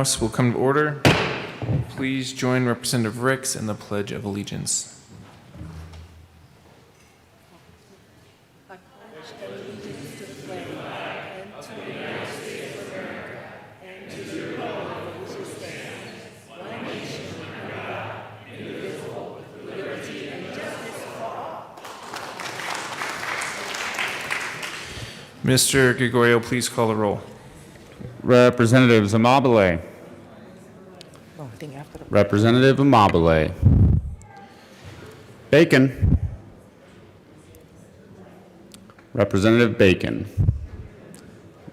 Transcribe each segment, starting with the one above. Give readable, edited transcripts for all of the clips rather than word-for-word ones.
House will come to order. Please join Representative Ricks in the Pledge of Allegiance. Mr. Gregorio, please call the roll. Representative Amabile. Representative Amabile. Bacon. Representative Bacon.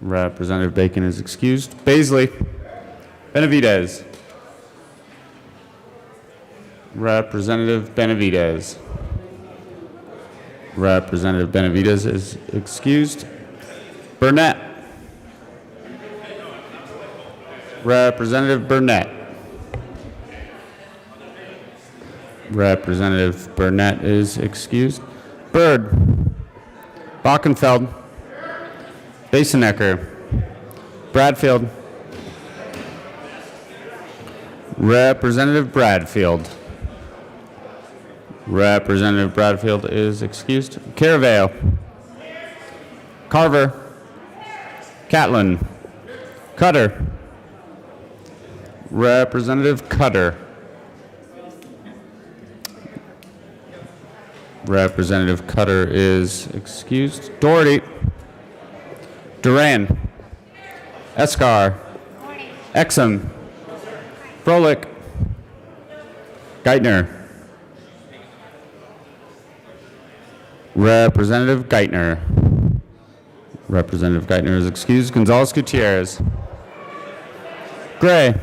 Representative Bacon is excused. Baisley. Benavidez. Representative Benavidez. Representative Benavidez is excused. Burnett. Representative Burnett. Representative Burnett is excused. Byrd. Bockenfeld. Basenecker. Bradfield. Representative Bradfield. Representative Bradfield is excused. Caraveo. Carver. Catlin. Cutter. Representative Cutter. Representative Cutter is excused. Doherty. Duran. Escar. Exum. Froelich. Geithner. Representative Geithner. Representative Geithner is excused. Gonzalez Gutierrez. Gray.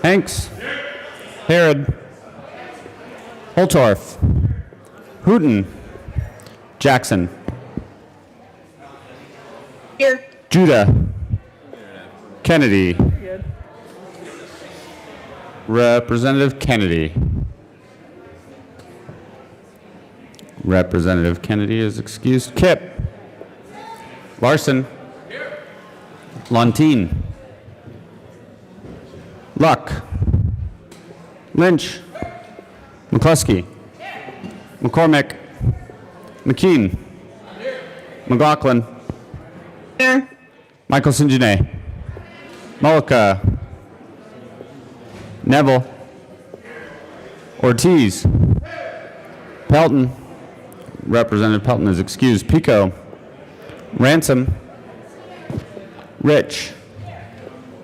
Hanks. Herod. Holtorf. Hooten. Jackson. Here. Judah. Kennedy. Here. Representative Kennedy. Representative Kennedy is excused. Kipp. Larson. Lontine. Luck. Lynch. McCluskey. McCormick. McKean. McLaughlin. Here. Michael Sinjane. Mullica. Neville. Ortiz. Pelton. Representative Pelton is excused. Pico. Ransom. Rich.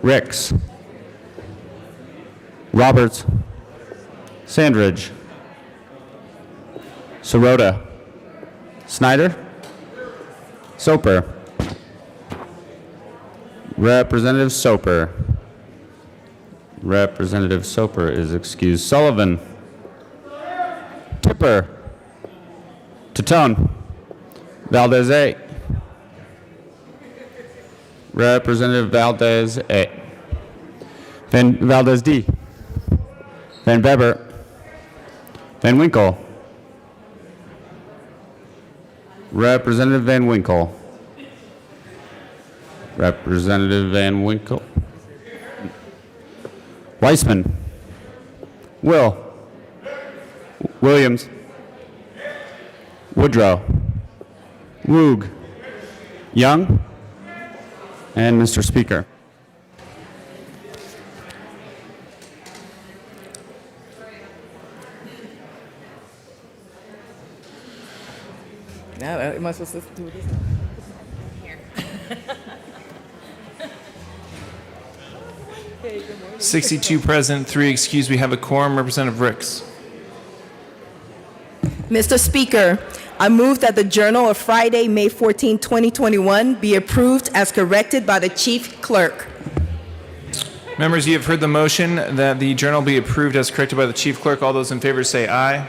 Ricks. Roberts. Sandridge. Sirota. Snyder. Soper. Representative Soper. Representative Soper is excused. Sullivan. Tipper. Tatone. Valdez A. Representative Valdez A. Valdez D. Van Beber. Van Winkle. Representative Van Winkle. Representative Van Winkle. Weissman. Williams. Woodrow. Woog. Young. And Mr. Speaker. Now, am I supposed to do this? 62 present, 3 excused. We have a quorum. Representative Ricks. Mr. Speaker, I move that the Journal of Friday, May 14, 2021 be approved as corrected by the Chief Clerk. Members, you have heard the motion that the journal be approved as corrected by the Chief Clerk. All those in favor say aye.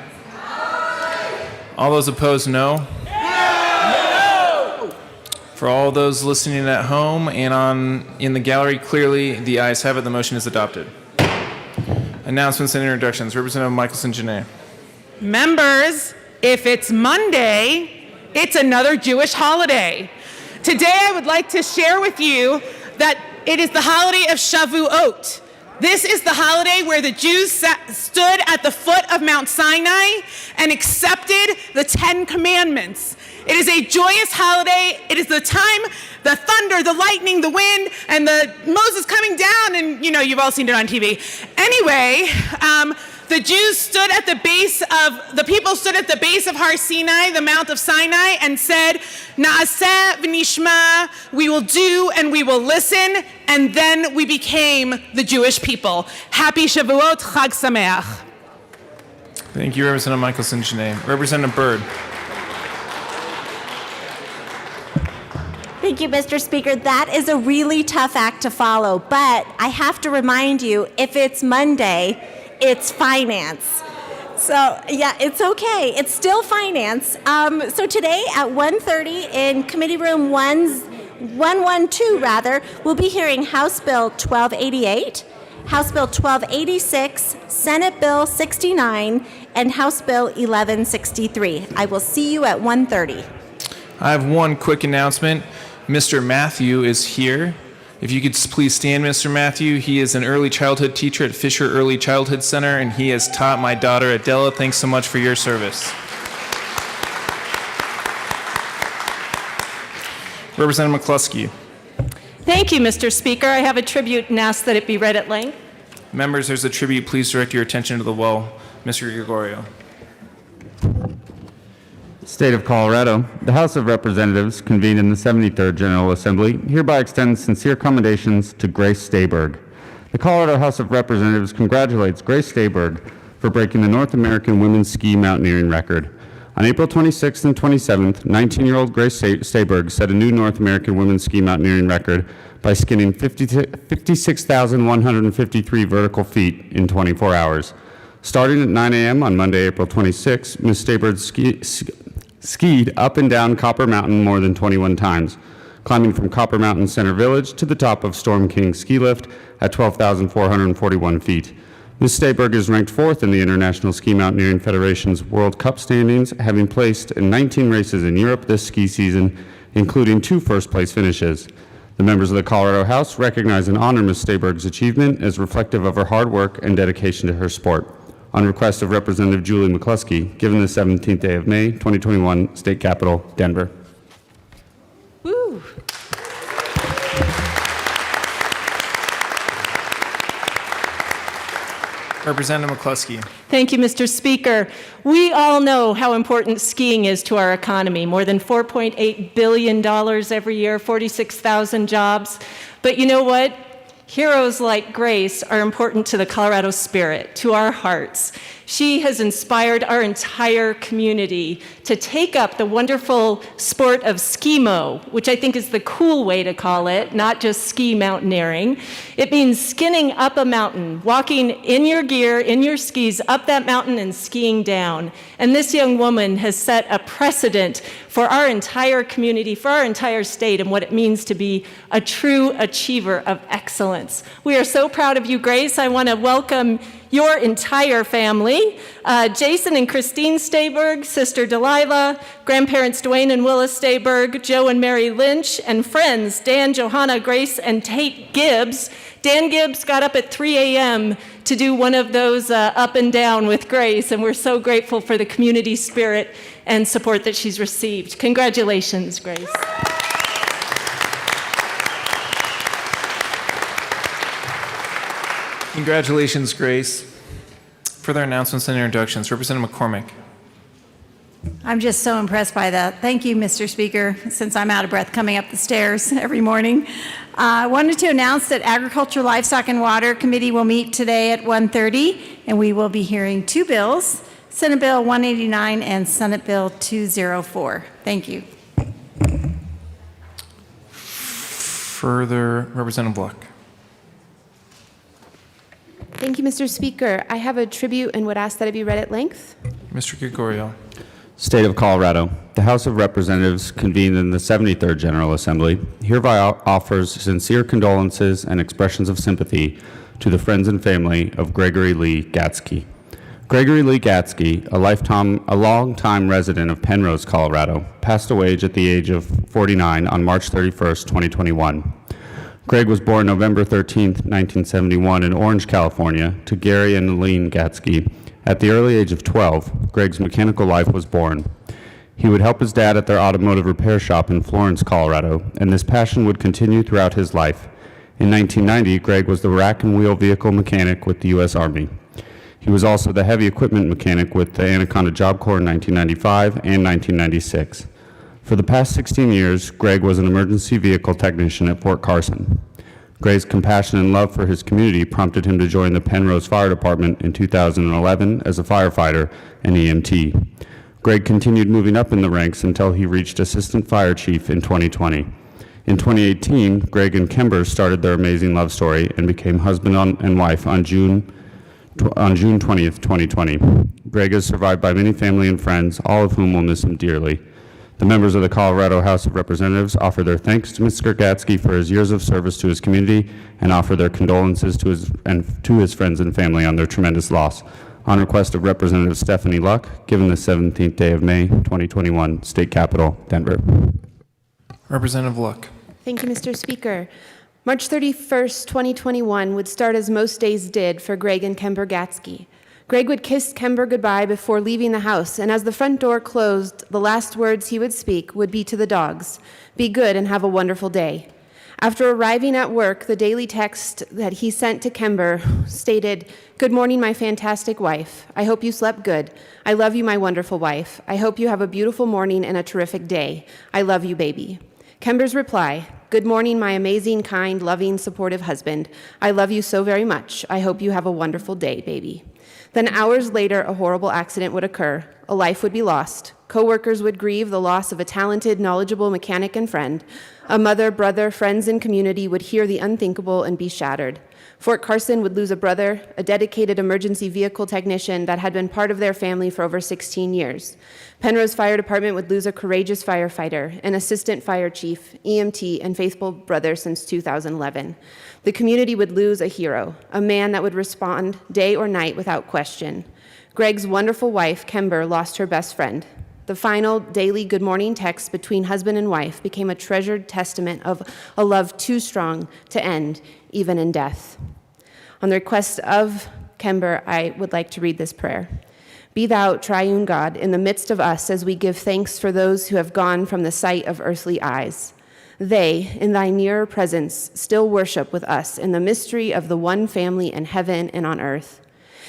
All those opposed, no. For all those listening at home and in the gallery, clearly the ayes have it. The motion is adopted. Announcements and introductions. Representative Michelson-Janae. Members, if it's Monday, it's another Jewish holiday. Today I would like to share with you that it is the holiday of Shavuot. This is the holiday where the Jews stood at the foot of Mount Sinai and accepted the 10 Commandments. It is a joyous holiday. It is the time, the thunder, the lightning, the wind, and the Moses coming down, and you've all seen it on TV. Anyway, the Jews stood at the people stood at the base of Har Sinai, the Mount of Sinai, and said, Na'aseh v'nishma, we will do and we will listen, and then we became the Jewish people. Happy Shavuot, Chag Sameach. Thank you, Representative Michelson-Janae. Representative Byrd. Thank you, Mr. Speaker. That is a really tough act to follow, but I have to remind you, if it's Monday, it's finance. So, yeah, it's okay. It's still finance. So today at 1:30 in Committee Room 112, we'll be hearing House Bill 1288, House Bill 1286, Senate Bill 69, and House Bill 1163. I will see you at 1:30. I have one quick announcement. Mr. Matthew is here. If you could please stand, Mr. Matthew. He is an early childhood teacher at Fisher Early Childhood Center, and he has taught my daughter Adela. Thanks so much for your service. Representative McCluskey. Thank you, Mr. Speaker. I have a tribute and ask that it be read at length. Members, there's a tribute. Please direct your attention to the well. Mr. Gregorio. State of Colorado, the House of Representatives, convened in the 73rd General Assembly, hereby extends sincere commendations to Grace Stayberg. The Colorado House of Representatives congratulates Grace Stayberg for breaking the North American women's ski mountaineering record. On April 26th and 27th, 19-year-old Grace Stayberg set a new North American women's ski mountaineering record by skinning 56,153 vertical feet in 24 hours. Starting at 9 a.m. on Monday, April 26th, Ms. Stayberg skied up and down Copper Mountain more than 21 times, climbing from Copper Mountain Center Village to the top of Storm King Ski Lift at 12,441 feet. Ms. Stayberg is ranked 4th in the International Ski Mountaineering Federation's World Cup standings, having placed in 19 races in Europe this ski season, including 2 first-place finishes. The members of the Colorado House recognize and honor Ms. Stayberg's achievement as reflective of her hard work and dedication to her sport. On request of Representative Julie McCluskey, given the 17th day of May, 2021, State Capitol, Denver. Woo. Representative McCluskey. Thank you, Mr. Speaker. We all know how important skiing is to our economy. More than $4.8 billion every year, 46,000 jobs. But you know what? Heroes like Grace are important to the Colorado spirit, to our hearts. She has inspired our entire community to take up the wonderful sport of ski-mo, which I think is the cool way to call it, not just ski mountaineering. It means skinning up a mountain, walking in your gear, in your skis, up that mountain and skiing down. And this young woman has set a precedent for our entire community, for our entire state, and what it means to be a true achiever of excellence. We are so proud of you, Grace. I want to welcome your entire family, Jason and Christine Stayberg, Sister Delilah, grandparents Dwayne and Willis Stayberg, Joe and Mary Lynch, and friends Dan, Johanna, Grace, and Tate Gibbs. Dan Gibbs got up at 3 a.m. to do one of those up and down with Grace, and we're so grateful for the community spirit and support that she's received. Congratulations, Grace. Congratulations, Grace. Further announcements and introductions. Representative McCormick. I'm just so impressed by that. Thank you, Mr. Speaker, since I'm out of breath coming up the stairs every morning. I wanted to announce that Agriculture, Livestock, and Water Committee will meet today at 1:30, and we will be hearing two bills, Senate Bill 189 and Senate Bill 204. Thank you. Further, Representative Bluck. Thank you, Mr. Speaker. I have a tribute and would ask that it be read at length. Mr. Gregorio. State of Colorado. The House of Representatives convened in the 73rd General Assembly hereby offers sincere condolences and expressions of sympathy to the friends and family of Gregory Lee Gatzke. Gregory Lee Gatzke, a long-time resident of Penrose, Colorado, passed away at the age of 49 on March 31st, 2021. Greg was born November 13, 1971 in Orange, California, to Gary and Aline Gatzke. At the early age of 12, Greg's mechanical life was born. He would help his dad at their automotive repair shop in Florence, Colorado, and this passion would continue throughout his life. In 1990, Greg was the rack and wheel vehicle mechanic with the U.S. Army. He was also the heavy equipment mechanic with the Anaconda Job Corps in 1995 and 1996. For the past 16 years, Greg was an emergency vehicle technician at Fort Carson. Greg's compassion and love for his community prompted him to join the Penrose Fire Department in 2011 as a firefighter and EMT. Greg continued moving up in the ranks until he reached Assistant Fire Chief in 2020. In 2018, Greg and Kimber started their amazing love story and became husband and wife on June 20th, 2020. Greg is survived by many family and friends, all of whom will miss him dearly. The members of the Colorado House of Representatives offer their thanks to Mr. Gatzke for his years of service to his community and offer their condolences to his friends and family on their tremendous loss. On request of Representative Stephanie Luck, given the 17th day of May, 2021, State Capitol, Denver. Representative Luck. Thank you, Mr. Speaker. March 31st, 2021 would start as most days did for Greg and Kember Gatzke. Greg would kiss Kember goodbye before leaving the house, and as the front door closed, the last words he would speak would be to the dogs, "Be good and have a wonderful day." After arriving at work, the daily text that he sent to Kember stated, "Good morning, my fantastic wife. I hope you slept good. I love you, my wonderful wife. I hope you have a beautiful morning and a terrific day. I love you, baby." Kember's reply, "Good morning, my amazing, kind, loving, supportive husband. I love you so very much. I hope you have a wonderful day, baby." Then hours later, a horrible accident would occur. A life would be lost. Coworkers would grieve the loss of a talented, knowledgeable mechanic and friend. A mother, brother, friends, and community would hear the unthinkable and be shattered. Fort Carson would lose a brother, a dedicated emergency vehicle technician that had been part of their family for over 16 years. Penrose Fire Department would lose a courageous firefighter, an assistant fire chief, EMT, and faithful brother since 2011. The community would lose a hero, a man that would respond day or night without question. Greg's wonderful wife, Kember, lost her best friend. The final daily good morning text between husband and wife became a treasured testament of a love too strong to end, even in death. On the request of Kember, I would like to read this prayer. Be thou, triune God, in the midst of us as we give thanks for those who have gone from the sight of earthly eyes. They, in thy nearer presence, still worship with us in the mystery of the one family in heaven and on earth.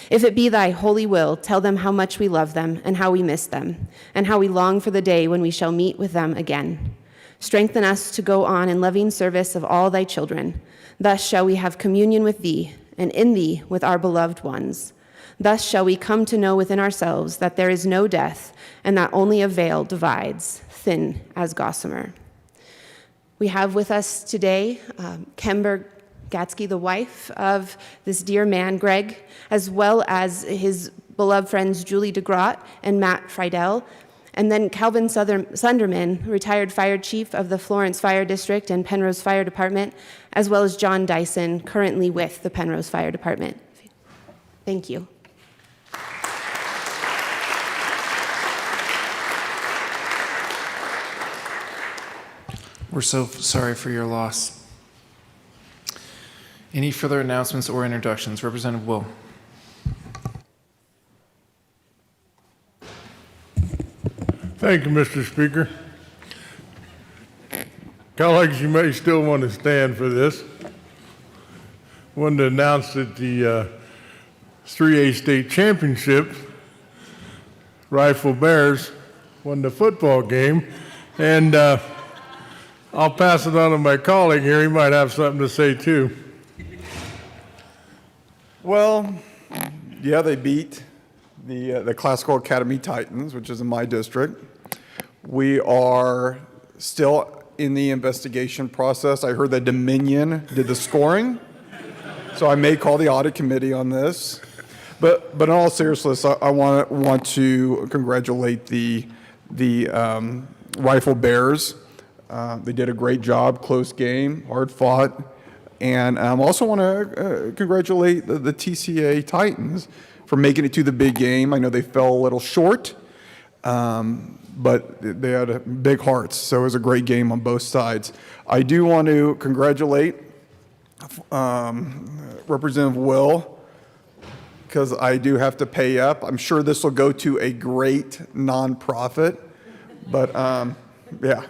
If it be thy holy will, tell them how much we love them and how we miss them, and how we long for the day when we shall meet with them again. Strengthen us to go on in loving service of all thy children. Thus shall we have communion with thee, and in thee with our beloved ones. Thus shall we come to know within ourselves that there is no death, and that only a veil divides, thin as gossamer. We have with us today Kember Gatsky, the wife of this dear man, Greg, as well as his beloved friends Julie DeGrott and Matt Friedel, and then Calvin Sunderman, retired fire chief of the Florence Fire District and Penrose Fire Department, as well as John Dyson, currently with the Penrose Fire Department. Thank you. We're so sorry for your loss. Any further announcements or introductions? Representative Will. Thank you, Mr. Speaker. Colleagues, you may still want to stand for this. I wanted to announce that the 3A state championship, Rifle Bears won the football game, and I'll pass it on to my colleague here. He might have something to say too. Well, yeah, they beat the Classical Academy Titans, which is in my district. We are still in the investigation process. I heard that Dominion did the scoring, so I may call the audit committee on this. But in all seriousness, I want to congratulate the Rifle Bears. They did a great job, close game, hard fought. And I also want to congratulate the TCA Titans for making it to the big game. I know they fell a little short, but they had big hearts, so it was a great game on both sides. I do want to congratulate Representative Will, because I do have to pay up. I'm sure this will go to a great nonprofit, but yeah.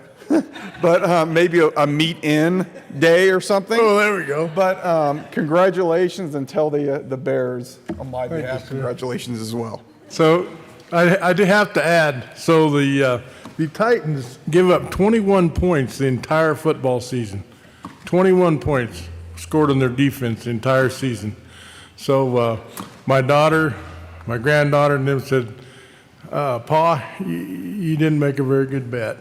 But maybe a meet-in day or something. Oh, there we go. But congratulations, and tell the Bears on my behalf, congratulations as well. So I do have to add, so the Titans give up 21 points the entire football season. 21 points scored on their defense the entire season. So my daughter, my granddaughter, and them said, Pa, you didn't make a very good bet.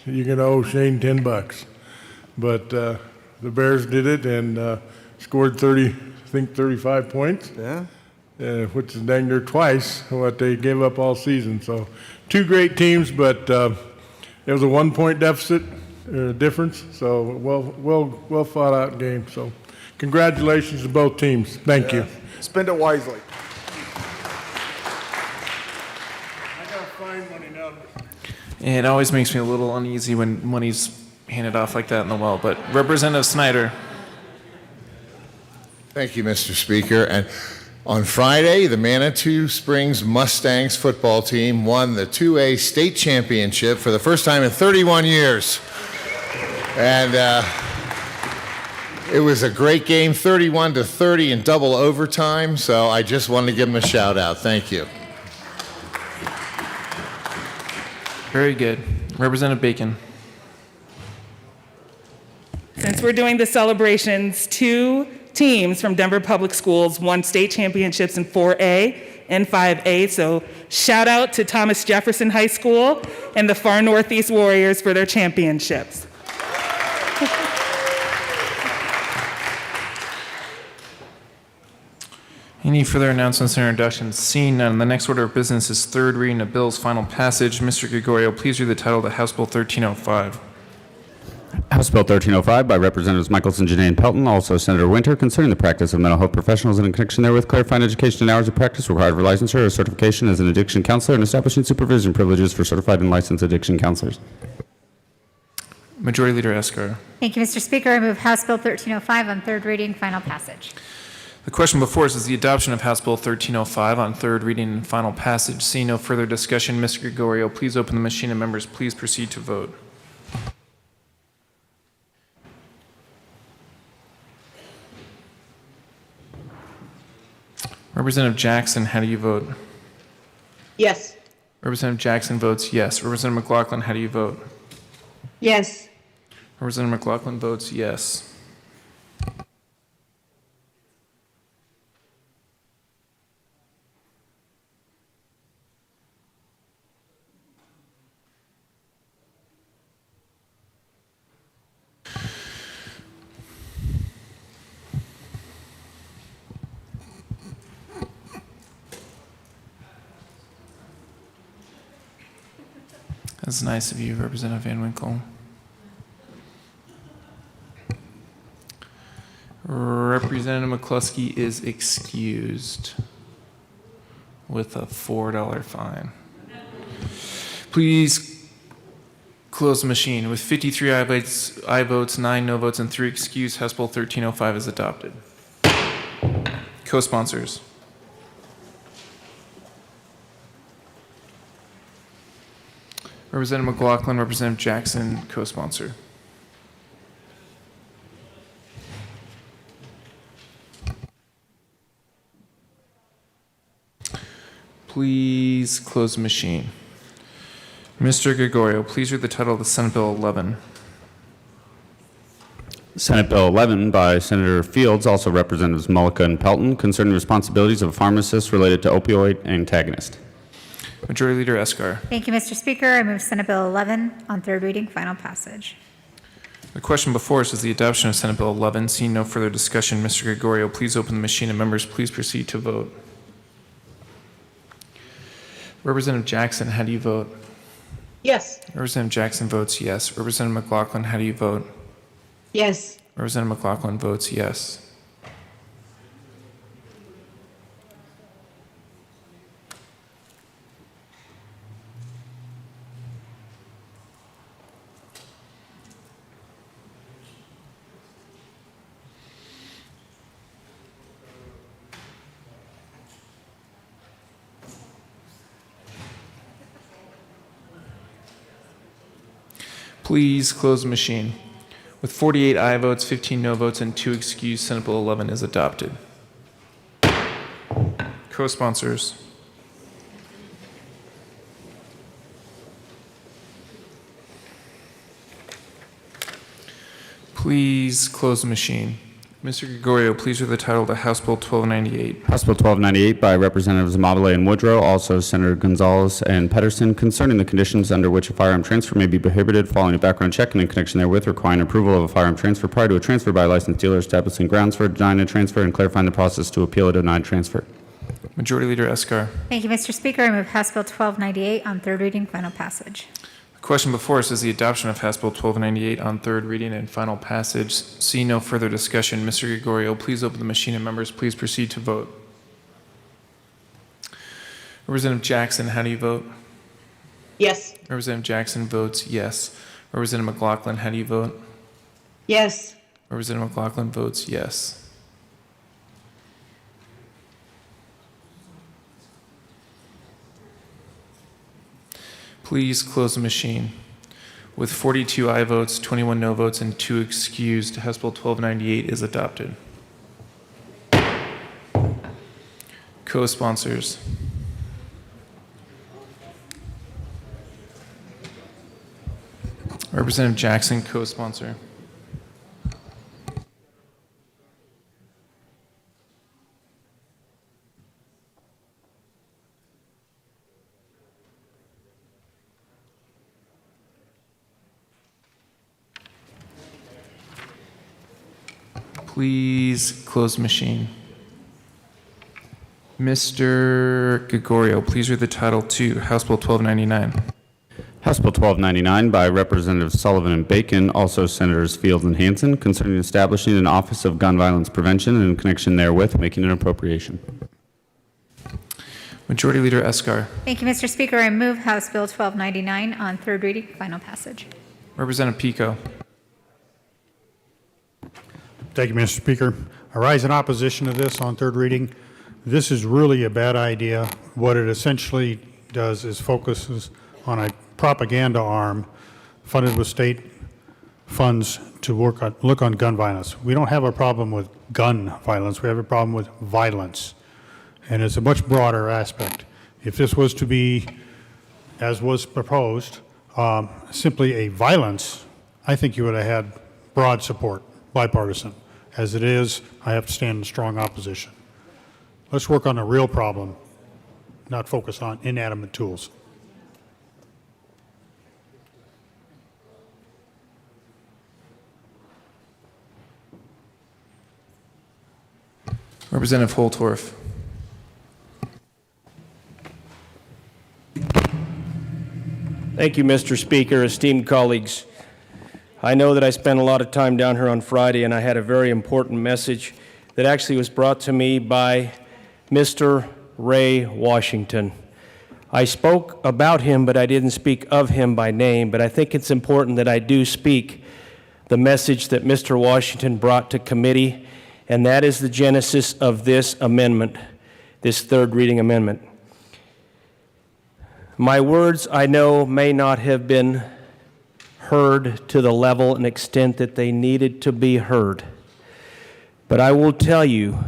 You're going to owe Shane $10. But the Bears did it and scored 35 points. Yeah. Which is dang near twice what they gave up all season. So two great teams, but it was a 1 point deficit difference. So well fought out game. So congratulations to both teams. Thank you. Spend it wisely. I got to find money now. It always makes me a little uneasy when money's handed off like that in the well. But Representative Snyder. Thank you, Mr. Speaker. And on Friday, the Manitou Springs Mustangs football team won the 2A state championship for the first time in 31 years. And it was a great game, 31-30 in double overtime. So I just wanted to give them a shout out. Thank you. Very good. Representative Bacon. Since we're doing the celebrations, 2 teams from Denver Public Schools won state championships in 4A and 5A. So shout out to Thomas Jefferson High School and the Far Northeast Warriors for their championships. Any further announcements or introductions? Seeing none, the next order of business is third reading of bills, final passage. Mr. Gregorio, please read the title of the House Bill 1305. House Bill 1305 by Representatives Michelson, Janae, and Pelton, also Senator Winter, concerning the practice of mental health professionals and in connection therewith clarifying education and hours of practice required for licensure or certification as an addiction counselor and establishing supervision privileges for certified and licensed addiction counselors. Majority Leader Escar. Thank you, Mr. Speaker. I move House Bill 1305 on third reading, final passage. The question before us is the adoption of House Bill 1305 on third reading and final passage. Seeing no further discussion, Mr. Gregorio, please open the machine and members, please proceed to vote. Representative Jackson, how do you vote? Yes. Representative Jackson votes yes. Representative McLaughlin, how do you vote? Yes. Representative McLaughlin votes yes. That's nice of you, Representative Van Winkle. Representative McCluskey is excused with a $4 fine. Please close the machine. With 53 aye votes, 9 no votes, and 3 excused, House Bill 1305 is adopted. Co-sponsors. Representative McLaughlin, Representative Jackson, co-sponsor. Please close the machine. Mr. Gregorio, please read the title of the Senate Bill 11. Senate Bill 11 by Senator Fields, also Representatives Mullica and Pelton, concerning responsibilities of a pharmacist related to opioid antagonist. Majority Leader Escar. Thank you, Mr. Speaker. I move Senate Bill 11 on third reading, final passage. The question before us is the adoption of Senate Bill 11. Seeing no further discussion, Mr. Gregorio, please open the machine and members, please proceed to vote. Representative Jackson, how do you vote? Yes. Representative Jackson votes yes. Representative McLaughlin, how do you vote? Yes. Representative McLaughlin votes yes. Please close the machine. With 48 aye votes, 15 no votes, and 2 excused, Senate Bill 11 is adopted. Co-sponsors. Please close the machine. Mr. Gregorio, please read the title of the House Bill 1298. House Bill 1298 by Representatives Amabile and Woodrow, also Senator Gonzalez and Pedersen, concerning the conditions under which a firearm transfer may be prohibited following a background check and in connection therewith requiring approval of a firearm transfer prior to a transfer by a licensed dealer, establishing grounds for denying a transfer and clarifying the process to appeal a denied transfer. Majority Leader Escar. Thank you, Mr. Speaker. I move House Bill 1298 on third reading, final passage. The question before us is the adoption of House Bill 1298 on third reading and final passage. See no further discussion. Mr. Gregorio, please open the machine and members, please proceed to vote. Representative Jackson, how do you vote? Yes. Representative Jackson votes yes. Representative McLaughlin, how do you vote? Yes. Representative McLaughlin votes yes. Please close the machine. With 42 aye votes, 21 no votes, and 2 excused, House Bill 1298 is adopted. Co-sponsors. Representative Jackson, co-sponsor. Please close the machine. Mr. Gregorio, please read the title to House Bill 1299. House Bill 1299 by Representatives Sullivan and Bacon, also Senators Fields and Hansen, concerning establishing an Office of Gun Violence Prevention and in connection therewith making an appropriation. Majority Leader Escar. Thank you, Mr. Speaker. I move House Bill 1299 on third reading, final passage. Representative Pico. Thank you, Mr. Speaker. I rise in opposition to this on third reading. This is really a bad idea. What it essentially does is focuses on a propaganda arm funded with state funds to look on gun violence. We don't have a problem with gun violence. We have a problem with violence. And it's a much broader aspect. If this was to be, as was proposed, simply a violence I think you would have had broad support, bipartisan. As it is, I have to stand in strong opposition. Let's work on the real problem, not focus on inanimate tools. Representative Holtorf. Thank you, Mr. Speaker. Esteemed colleagues, I know that I spent a lot of time down here on Friday, and I had a very important message that actually was brought to me by Mr. Ray Washington. I spoke about him, but I didn't speak of him by name, but I think it's important that I do speak the message that Mr. Washington brought to committee, and that is the genesis of this amendment, this third reading amendment. My words, I know, may not have been heard to the level and extent that they needed to be heard. But I will tell you,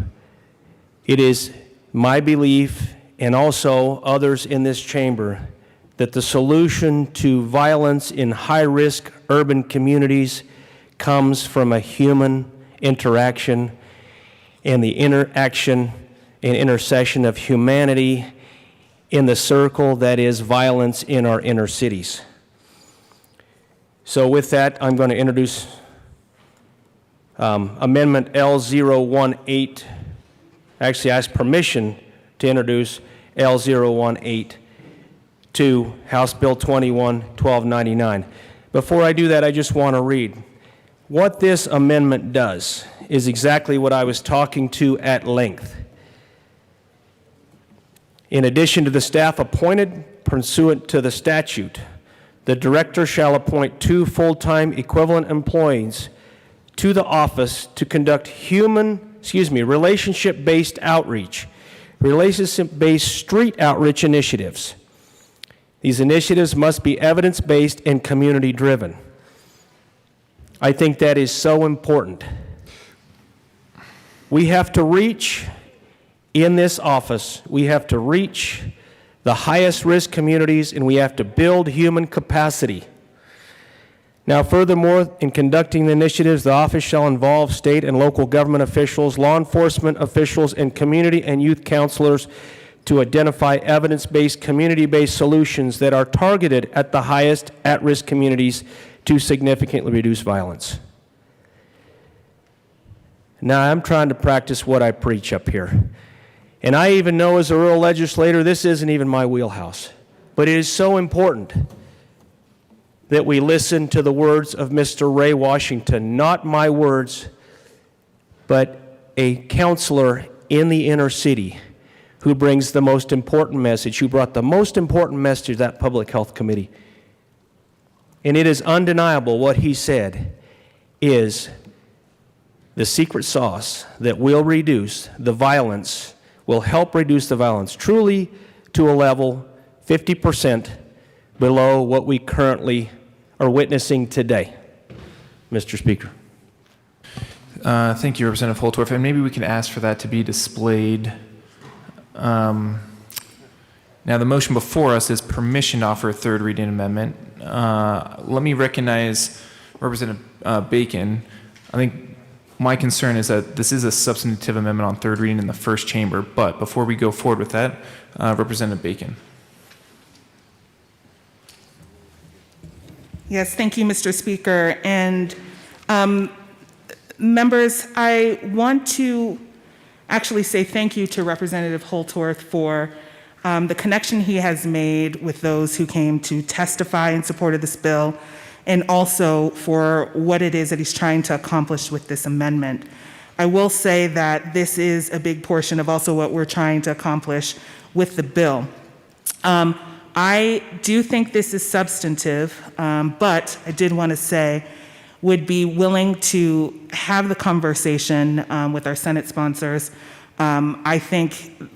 it is my belief, and also others in this chamber, that the solution to violence in high-risk urban communities comes from a human interaction and the interaction and intercession of humanity in the circle that is violence in our inner cities. So with that, I'm going to introduce Amendment L018. Actually, I ask permission to introduce L018 to House Bill 21-1299. Before I do that, I just want to read. What this amendment does is exactly what I was talking to at length. In addition to the staff appointed pursuant to the statute, the director shall appoint 2 full-time equivalent employees to the office to conduct relationship-based outreach, relationship-based street outreach initiatives. These initiatives must be evidence-based and community-driven. I think that is so important. We have to reach, in this office, we have to reach the highest risk communities, and we have to build human capacity. Now, furthermore, in conducting the initiatives, the office shall involve state and local government officials, law enforcement officials, and community and youth counselors to identify evidence-based, community-based solutions that are targeted at the highest at-risk communities to significantly reduce violence. Now, I'm trying to practice what I preach up here. And I even know as a rural legislator, this isn't even my wheelhouse. But it is so important that we listen to the words of Mr. Ray Washington, not my words, but a counselor in the inner city who brings the most important message, who brought the most important message to that Public Health Committee. And it is undeniable what he said is the secret sauce that will reduce the violence, will help reduce the violence truly to a level 50% below what we currently are witnessing today. Mr. Speaker. Thank you, Representative Holtorf. And maybe we can ask for that to be displayed. Now, the motion before us is permission to offer a third reading amendment. Let me recognize Representative Bacon. I think my concern is that this is a substantive amendment on third reading in the first chamber, but before we go forward with that, Representative Bacon. Yes, thank you, Mr. Speaker. And members, I want to actually say thank you to Representative Holtorf for the connection he has made with those who came to testify in support of this bill, and also for what it is that he's trying to accomplish with this amendment. I will say that this is a big portion of also what we're trying to accomplish with the bill. I do think this is substantive, but I did want to say would be willing to have the conversation with our Senate sponsors. I think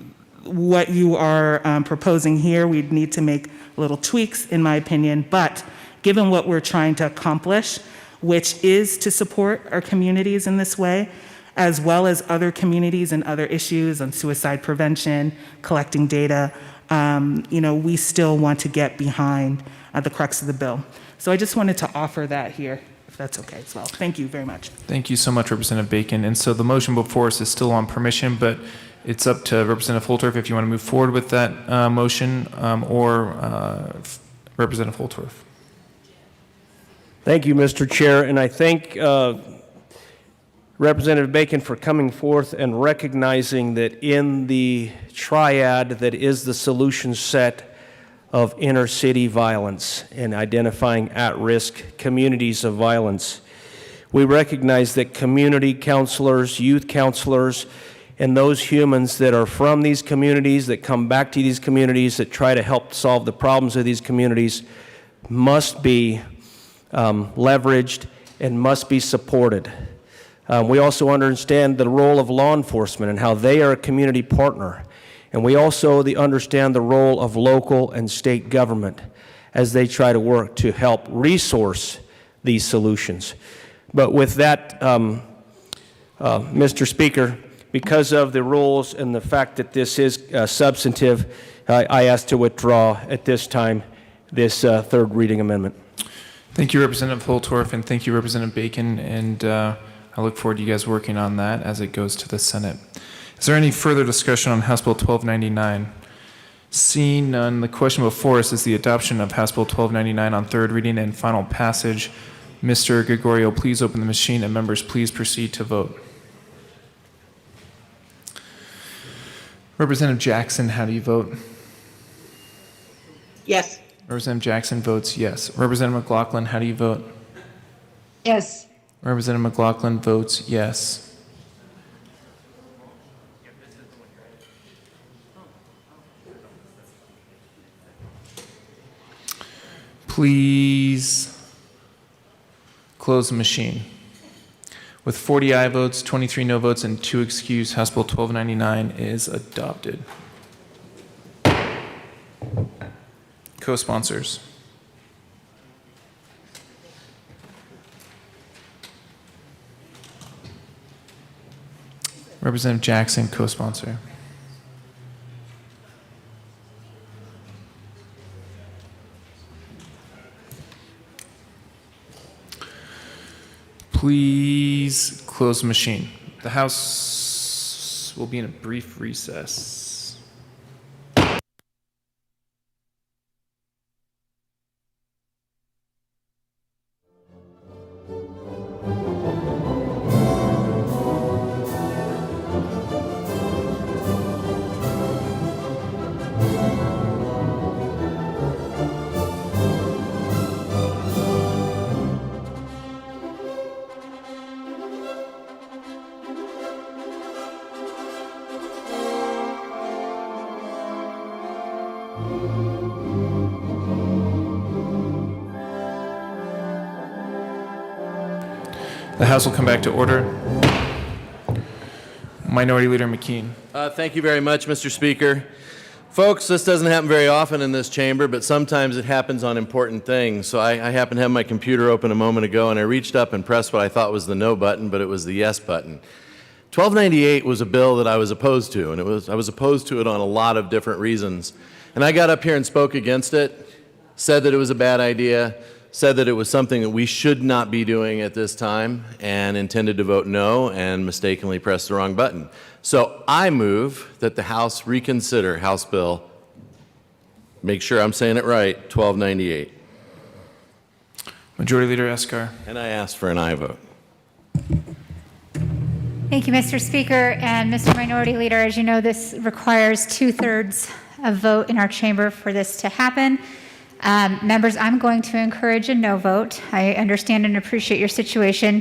what you are proposing here, we'd need to make little tweaks, in my opinion, but given what we're trying to accomplish, which is to support our communities in this way, as well as other communities and other issues on suicide prevention, collecting data, we still want to get behind the crux of the bill. So I just wanted to offer that here, that's okay as well. Thank you very much. Thank you so much, Representative Bacon. And so the motion before us is still on permission, but it's up to Representative Holtorf if you want to move forward with that motion or Representative Holtorf. Thank you, Mr. Chair, and I thank Representative Bacon for coming forth and recognizing that in the triad that is the solution set of inner city violence and identifying at-risk communities of violence, we recognize that community counselors, youth counselors, and those humans that are from these communities, that come back to these communities, that try to help solve the problems of these communities, must be leveraged and must be supported. We also understand the role of law enforcement and how they are a community partner. And we also understand the role of local and state government as they try to work to help resource these solutions. But with that, Mr. Speaker, because of the rules and the fact that this is substantive, I ask to withdraw at this time this third reading amendment. Thank you, Representative Holtorf, and thank you, Representative Bacon, and I look forward to you guys working on that as it goes to the Senate. Is there any further discussion on House Bill 1299? Seeing none, the question before us is the adoption of House Bill 1299 on third reading and final passage. Mr. Gregorio, please open the machine, and members, please proceed to vote. Representative Jackson, how do you vote? Yes. Representative Jackson votes yes. Representative McLaughlin, how do you vote? Yes. Representative McLaughlin votes yes. Please close the machine. With 40 aye votes, 23 no votes, and 2 excused, House Bill 1299 is adopted. Co-sponsors. Representative Jackson, co-sponsor. Please close the machine. The House will be in a brief recess. The House will come back to order. Minority Leader McKean. Thank you very much, Mr. Speaker. Folks, this doesn't happen very often in this chamber, but sometimes it happens on important things. So I happened to have my computer open a moment ago, and I reached up and pressed what I thought was the no button, but it was the yes button. 1298 was a bill that I was opposed to, and I was opposed to it on a lot of different reasons. And I got up here and spoke against it, said that it was a bad idea, said that it was something that we should not be doing at this time, and intended to vote no and mistakenly pressed the wrong button. So I move that the House reconsider House Bill, make sure I'm saying it right, 1298. Majority Leader Escar. And I ask for an aye vote. Thank you, Mr. Speaker. And Mr. Minority Leader, as you know, this requires 2/3 of vote in our chamber for this to happen. Members, I'm going to encourage a no vote. I understand and appreciate your situation.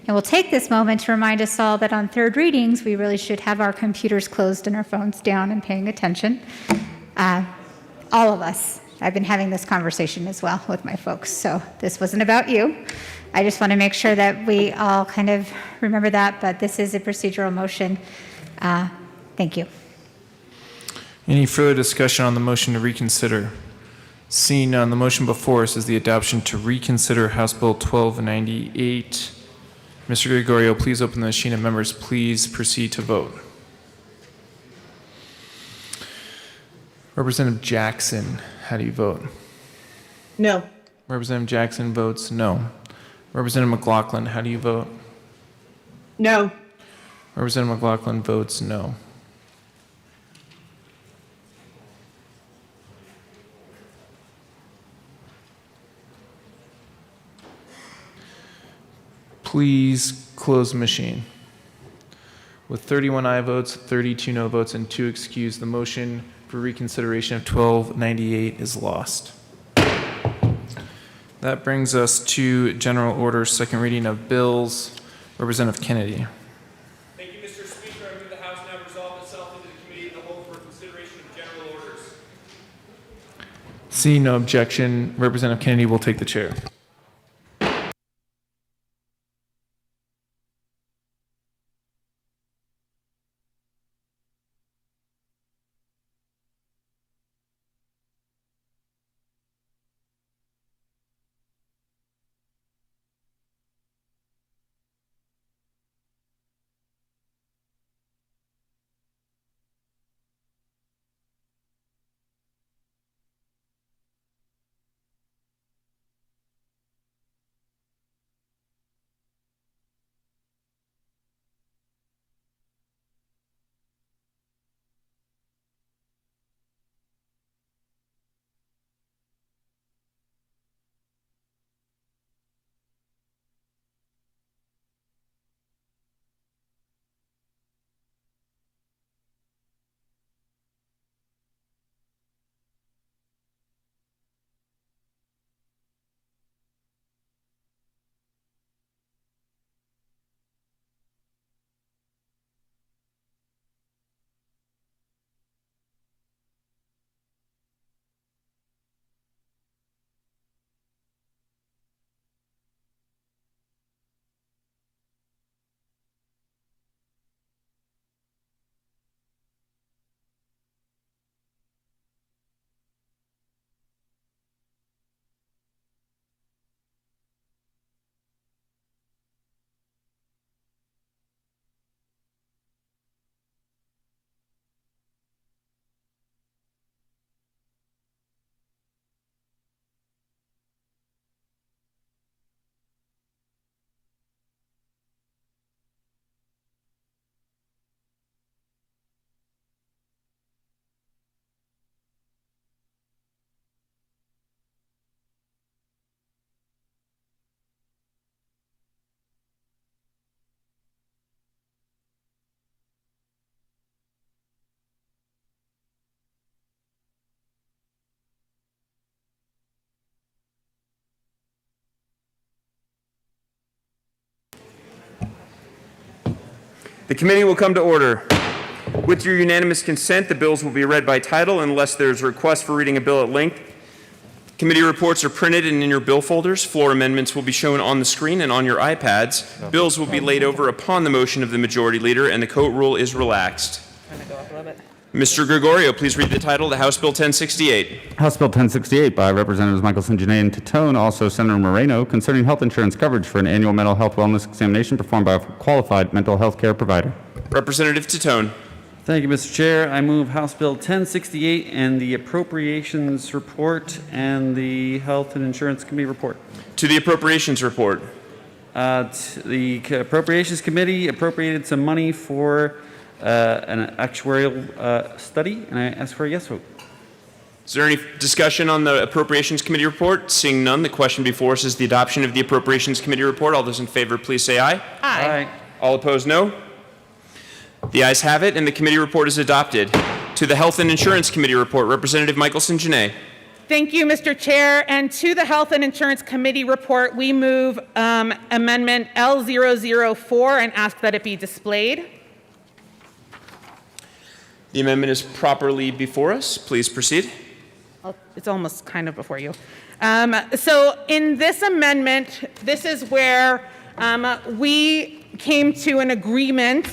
And we'll take this moment to remind us all that on third readings, we really should have our computers closed and our phones down and paying attention. All of us. I've been having this conversation as well with my folks, so this wasn't about you. I just want to make sure that we all kind of remember that, but this is a procedural motion. Thank you. Any further discussion on the motion to reconsider? Seeing none, the motion before us is the adoption to reconsider House Bill 1298. Mr. Gregorio, please open the machine, and members, please proceed to vote. Representative Jackson, how do you vote? No. Representative Jackson votes no. Representative McLaughlin, how do you vote? No. Representative McLaughlin votes no. Please close the machine. With 31 aye votes, 32 no votes, and 2 excused, the motion for reconsideration of 1298 is lost. That brings us to general order, second reading of bills. Representative Kennedy. Thank you, Mr. Speaker. I move the House now resolve itself into the committee of the whole for consideration of general orders. Seeing no objection, Representative Kennedy will take the chair. The committee will come to order. With your unanimous consent, the bills will be read by title unless there's a request for reading a bill at length. Committee reports are printed and in your bill folders. Floor amendments will be shown on the screen and on your iPads. Bills will be laid over upon the motion of the majority leader, and the coat rule is relaxed. Mr. Gregorio, please read the title, the House Bill 1068. House Bill 1068 by Representatives Michelson, Janae, and Titone, also Senator Moreno, concerning health insurance coverage for an annual mental health wellness examination performed by a qualified mental health care provider. Representative Titone. Thank you, Mr. Chair. I move House Bill 1068 and the Appropriations Report and the Health and Insurance Committee report. To the Appropriations Report. The Appropriations Committee appropriated some money for an actuarial study, and I ask for a yes vote. Is there any discussion on the Appropriations Committee report? Seeing none, the question before us is the adoption of the Appropriations Committee report. All those in favor, please say aye. Aye. All opposed, no. The ayes have it, and the committee report is adopted. To the Health and Insurance Committee report, Representative Michelson, Janae. Thank you, Mr. Chair. And to the Health and Insurance Committee report, we move Amendment L004 and ask that it be displayed. The amendment is properly before us. Please proceed. It's almost kind of before you. So in this amendment, this is where we came to an agreement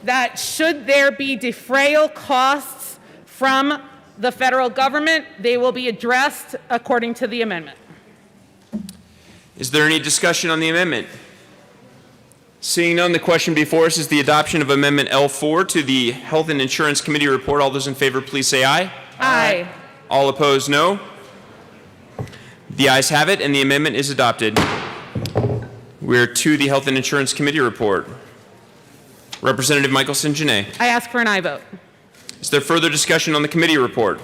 that should there be defrayal costs from the federal government, they will be addressed according to the amendment. Is there any discussion on the amendment? Seeing none, the question before us is the adoption of Amendment L4 to the Health and Insurance Committee report. All those in favor, please say aye. Aye. All opposed, no. The ayes have it, and the amendment is adopted. We're to the Health and Insurance Committee report. Representative Michelson Janae. I ask for an aye vote. Is there further discussion on the committee report?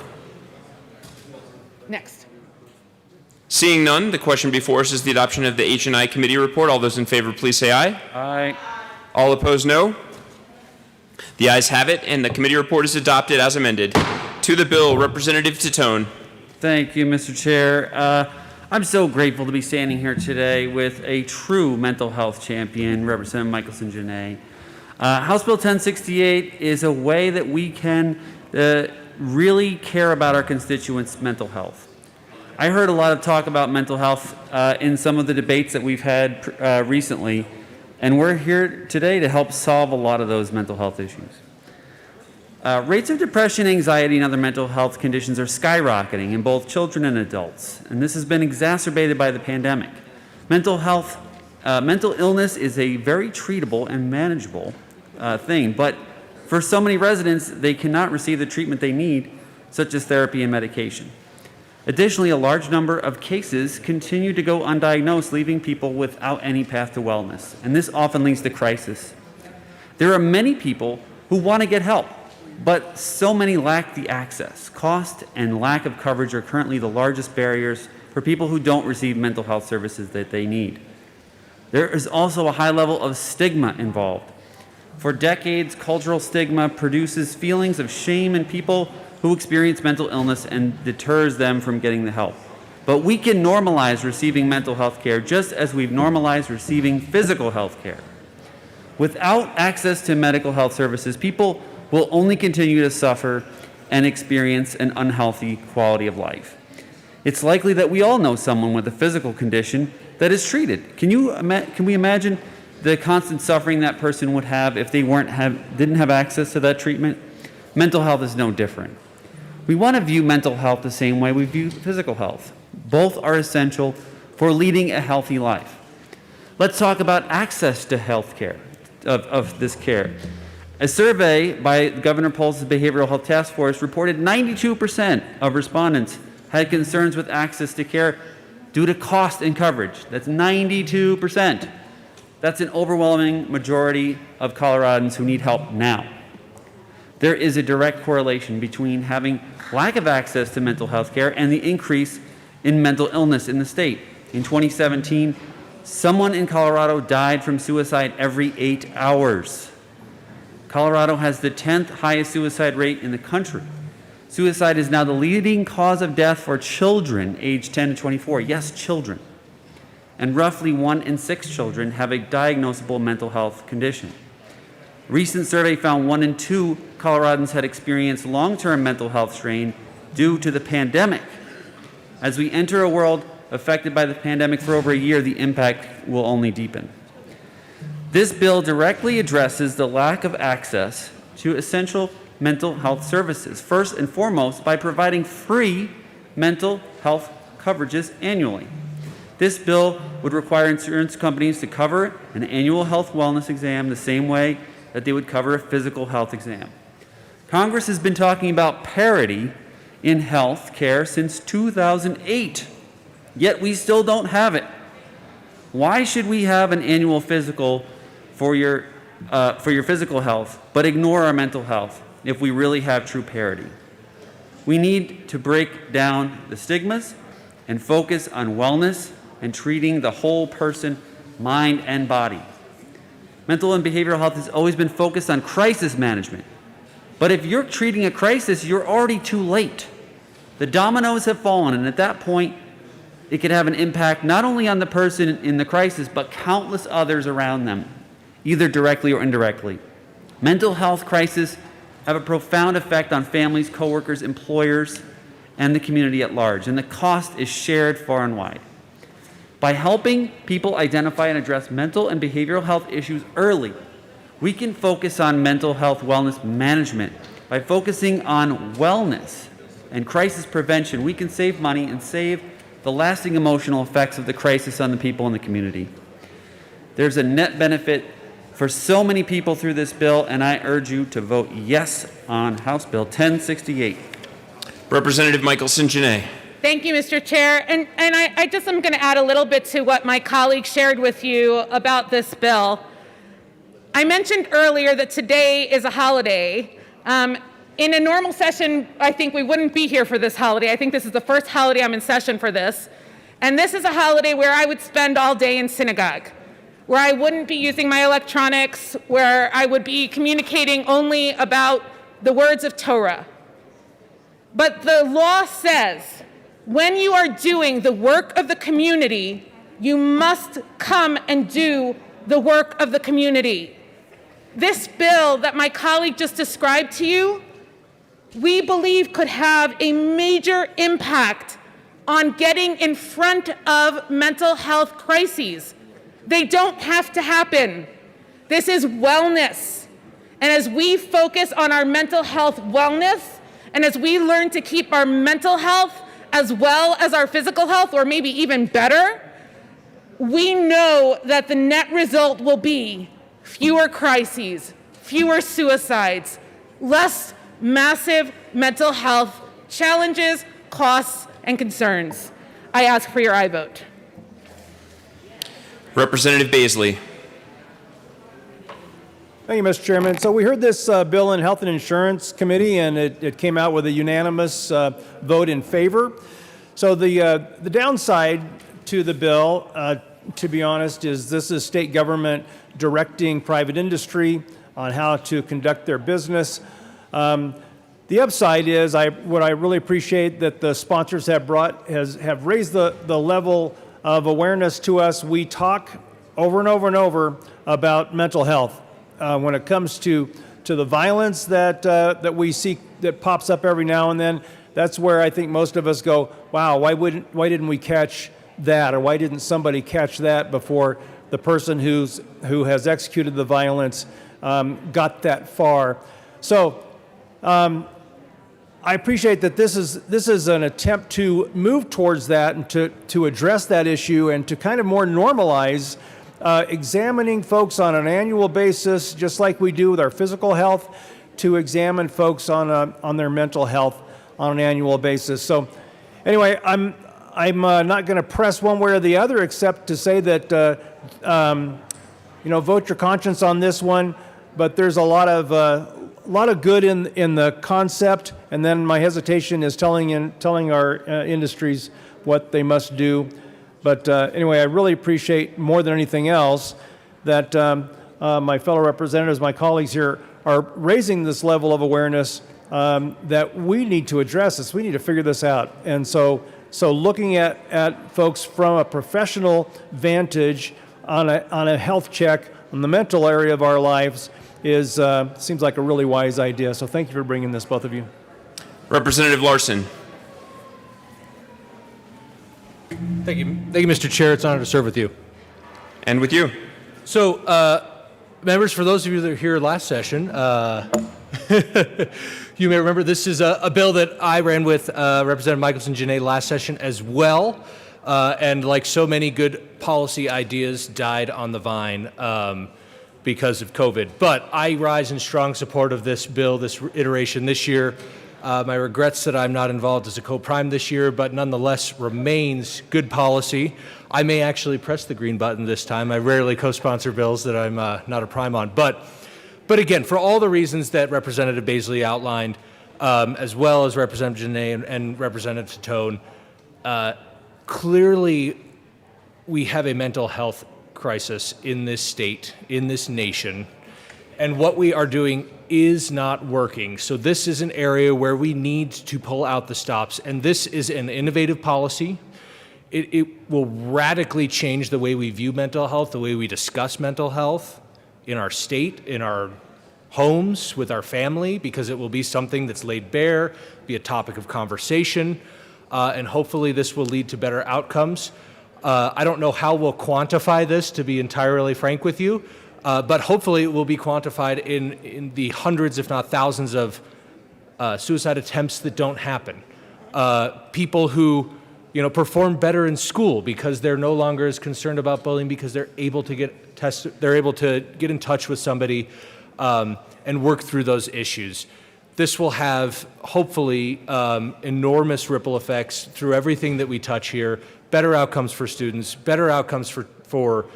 Next. Seeing none, the question before us is the adoption of the H&I Committee report. All those in favor, please say aye. Aye. All opposed, no. The ayes have it, and the committee report is adopted as amended. To the bill, Representative Titone. Thank you, Mr. Chair. I'm so grateful to be standing here today with a true mental health champion, Representative Michelson Janae. House Bill 1068 is a way that we can really care about our constituents' mental health. I heard a lot of talk about mental health in some of the debates that we've had recently, and we're here today to help solve a lot of those mental health issues. Rates of depression, anxiety, and other mental health conditions are skyrocketing in both children and adults, and this has been exacerbated by the pandemic. Mental illness is a very treatable and manageable thing, but for so many residents, they cannot receive the treatment they need, such as therapy and medication. Additionally, a large number of cases continue to go undiagnosed, leaving people without any path to wellness, and this often leads to crisis. There are many people who want to get help, but so many lack the access. Cost and lack of coverage are currently the largest barriers for people who don't receive mental health services that they need. There is also a high level of stigma involved. For decades, cultural stigma produces feelings of shame in people who experience mental illness and deters them from getting the help. But we can normalize receiving mental health care just as we've normalized receiving physical health care. Without access to medical health services, people will only continue to suffer and experience an unhealthy quality of life. It's likely that we all know someone with a physical condition that is treated. Can we imagine the constant suffering that person would have if they didn't have access to that treatment? Mental health is no different. We want to view mental health the same way we view physical health. Both are essential for leading a healthy life. Let's talk about access to health care, of this care. A survey by Governor Poul's Behavioral Health Task Force reported 92% of respondents had concerns with access to care due to cost and coverage. That's 92%. That's an overwhelming majority of Coloradans who need help now. There is a direct correlation between having lack of access to mental health care and the increase in mental illness in the state. In 2017, someone in Colorado died from suicide every 8 hours. Colorado has the 10th highest suicide rate in the country. Suicide is now the leading cause of death for children aged 10 to 24. Yes, children. And roughly 1 in 6 children have a diagnosable mental health condition. A recent survey found 1 in 2 Coloradans had experienced long-term mental health strain due to the pandemic. As we enter a world affected by the pandemic for over a year, the impact will only deepen. This bill directly addresses the lack of access to essential mental health services, first and foremost by providing free mental health coverages annually. This bill would require insurance companies to cover an annual health wellness exam the same way that they would cover a physical health exam. Congress has been talking about parity in health care since 2008, yet we still don't have it. Why should we have an annual physical for your physical health, but ignore our mental health if we really have true parity? We need to break down the stigmas and focus on wellness and treating the whole person, mind and body. Mental and behavioral health has always been focused on crisis management. But if you're treating a crisis, you're already too late. The dominoes have fallen, and at that point, it could have an impact not only on the person in the crisis, but countless others around them, either directly or indirectly. Mental health crises have a profound effect on families, coworkers, employers, and the community at large, and the cost is shared far and wide. By helping people identify and address mental and behavioral health issues early, we can focus on mental health wellness management. By focusing on wellness and crisis prevention, we can save money and save the lasting emotional effects of the crisis on the people in the community. There's a net benefit for so many people through this bill, and I urge you to vote yes on House Bill 1068. Representative Michelson Janae. Thank you, Mr. Chair. And I just am going to add a little bit to what my colleague shared with you about this bill. I mentioned earlier that today is a holiday. In a normal session, I think we wouldn't be here for this holiday. I think this is the first holiday I'm in session for this. And this is a holiday where I would spend all day in synagogue, where I wouldn't be using my electronics, where I would be communicating only about the words of Torah. But the law says, when you are doing the work of the community, you must come and do the work of the community. This bill that my colleague just described to you, we believe could have a major impact on getting in front of mental health crises. They don't have to happen. This is wellness. And as we focus on our mental health wellness, and as we learn to keep our mental health as well as our physical health, or maybe even better, we know that the net result will be fewer crises, fewer suicides, less massive mental health challenges, costs, and concerns. I ask for your aye vote. Representative Baisley. Thank you, Mr. Chairman. So we heard this bill in Health and Insurance Committee, and it came out with a unanimous vote in favor. So the downside to the bill, to be honest, is this is state government directing private industry on how to conduct their business. The upside is what I really appreciate that the sponsors have have raised the level of awareness to us. We talk over and over and over about mental health. When it comes to the violence that we see that pops up every now and then, that's where I think most of us go, wow, why didn't we catch that, or why didn't somebody catch that before the person who has executed the violence got that far? So I appreciate that this is an attempt to move towards that and to address that issue and to kind of more normalize examining folks on an annual basis, just like we do with our physical health, to examine folks on their mental health on an annual basis. So anyway, I'm not going to press one way or the other, except to say that vote your conscience on this one. But there's a lot of good in the concept, and then my hesitation is telling our industries what they must do. But anyway, I really appreciate more than anything else that my fellow representatives, my colleagues here, are raising this level of awareness that we need to address this. We need to figure this out. And so looking at folks from a professional vantage on a health check on the mental area of our lives seems like a really wise idea. So thank you for bringing this, both of you. Representative Larson. Thank you, Mr. Chair. It's an honor to serve with you. And with you. So, members, for those of you that were here last session, you may remember this is a bill that I ran with Representative Michelson-Janae last session as well. And like so many good policy ideas, died on the vine because of COVID. But I rise in strong support of this bill, this iteration this year. My regrets that I'm not involved as a co-prime this year, but nonetheless remains good policy. I may actually press the green button this time. I rarely co-sponsor bills that I'm not a prime on. But again, for all the reasons that Representative Baisley outlined, as well as Representative Janae and Representative Tone, clearly we have a mental health crisis in this state, in this nation, and what we are doing is not working. So this is an area where we need to pull out the stops, and this is an innovative policy. It will radically change the way we view mental health, the way we discuss mental health in our state, in our homes, with our family, because it will be something that's laid bare, be a topic of conversation, and hopefully this will lead to better outcomes. I don't know how we'll quantify this, to be entirely frank with you, but hopefully it will be quantified in the hundreds, if not thousands, of suicide attempts that don't happen. People who perform better in school because they're no longer as concerned about bullying, because they're able to get tested, they're able to get in touch with somebody and work through those issues. this will have, hopefully, enormous ripple effects through everything that we touch here, better outcomes for students, better outcomes for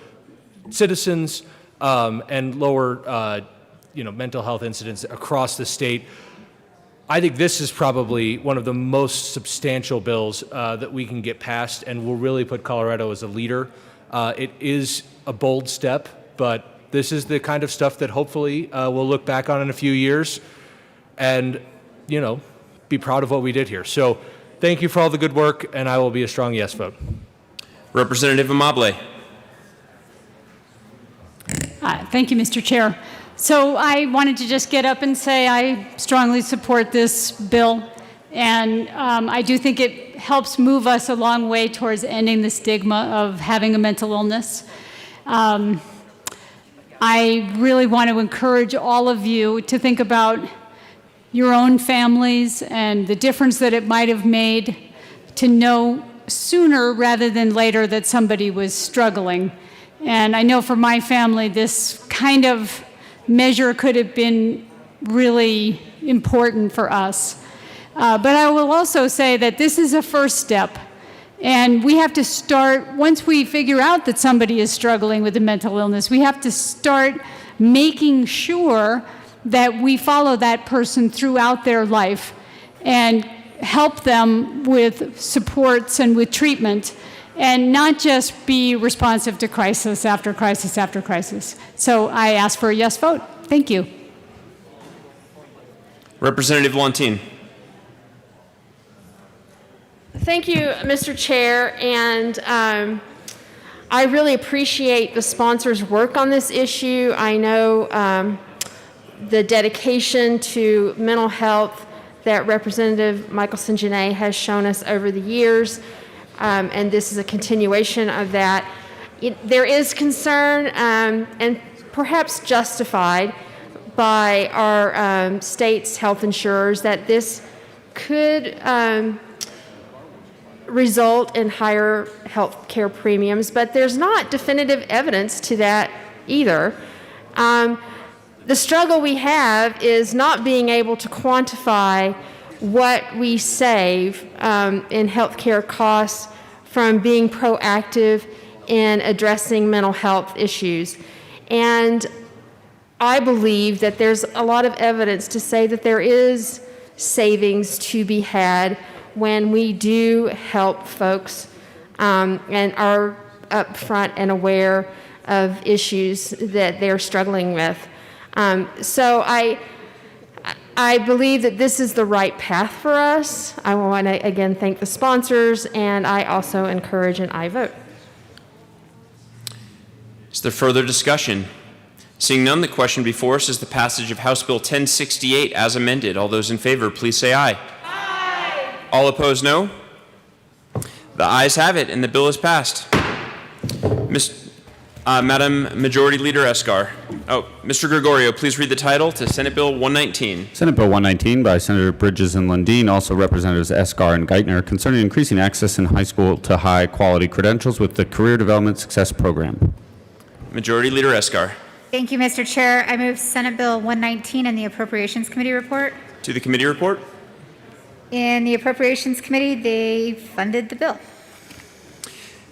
citizens, and lower mental health incidents across the state. I think this is probably one of the most substantial bills that we can get passed and will really put Colorado as a leader. It is a bold step, but this is the kind of stuff that hopefully we'll look back on in a few years and, be proud of what we did here. So thank you for all the good work, and I will be a strong yes vote. Representative Amable. Thank you, Mr. Chair. So I wanted to just get up and say I strongly support this bill, and I do think it helps move us a long way towards ending the stigma of having a mental illness. I really want to encourage all of you to think about your own families and the difference that it might have made to know sooner rather than later that somebody was struggling. And I know for my family, this kind of measure could have been really important for us. But I will also say that this is a first step. And we have to start, once we figure out that somebody is struggling with a mental illness, we have to start making sure that we follow that person throughout their life and help them with supports and with treatment, and not just be responsive to crisis after crisis after crisis. So I ask for a yes vote. Thank you. Representative Lontine. Thank you, Mr. Chair, and I really appreciate the sponsors' work on this issue. I know the dedication to mental health that Representative Michelson-Jeannet has shown us over the years, and this is a continuation of that. There is concern, and perhaps justified, by our state's health insurers that this could result in higher health care premiums, but there's not definitive evidence to that either. The struggle we have is not being able to quantify what we save in health care costs from being proactive in addressing mental health issues. And I believe that there's a lot of evidence to say that there is savings to be had when we do help folks and are upfront and aware of issues that they're struggling with. So I believe that this is the right path for us. I want to again thank the sponsors, and I also encourage an aye vote. Is there further discussion? Seeing none, the question before us is the passage of House Bill 1068 as amended. All those in favor, please say aye. Aye. All opposed, no. The ayes have it, and the bill is passed. Madam Majority Leader Escar. Mr. Gregorio, please read the title to Senate Bill 119. Senate Bill 119 by Senator Bridges and Lundin, also Representatives Escar and Geithner, concerning increasing access in high school to high-quality credentials with the Career Development Success Program. Majority Leader Escar. Thank you, Mr. Chair. I move Senate Bill 119 and the Appropriations Committee report. To the committee report. In the Appropriations Committee, they funded the bill.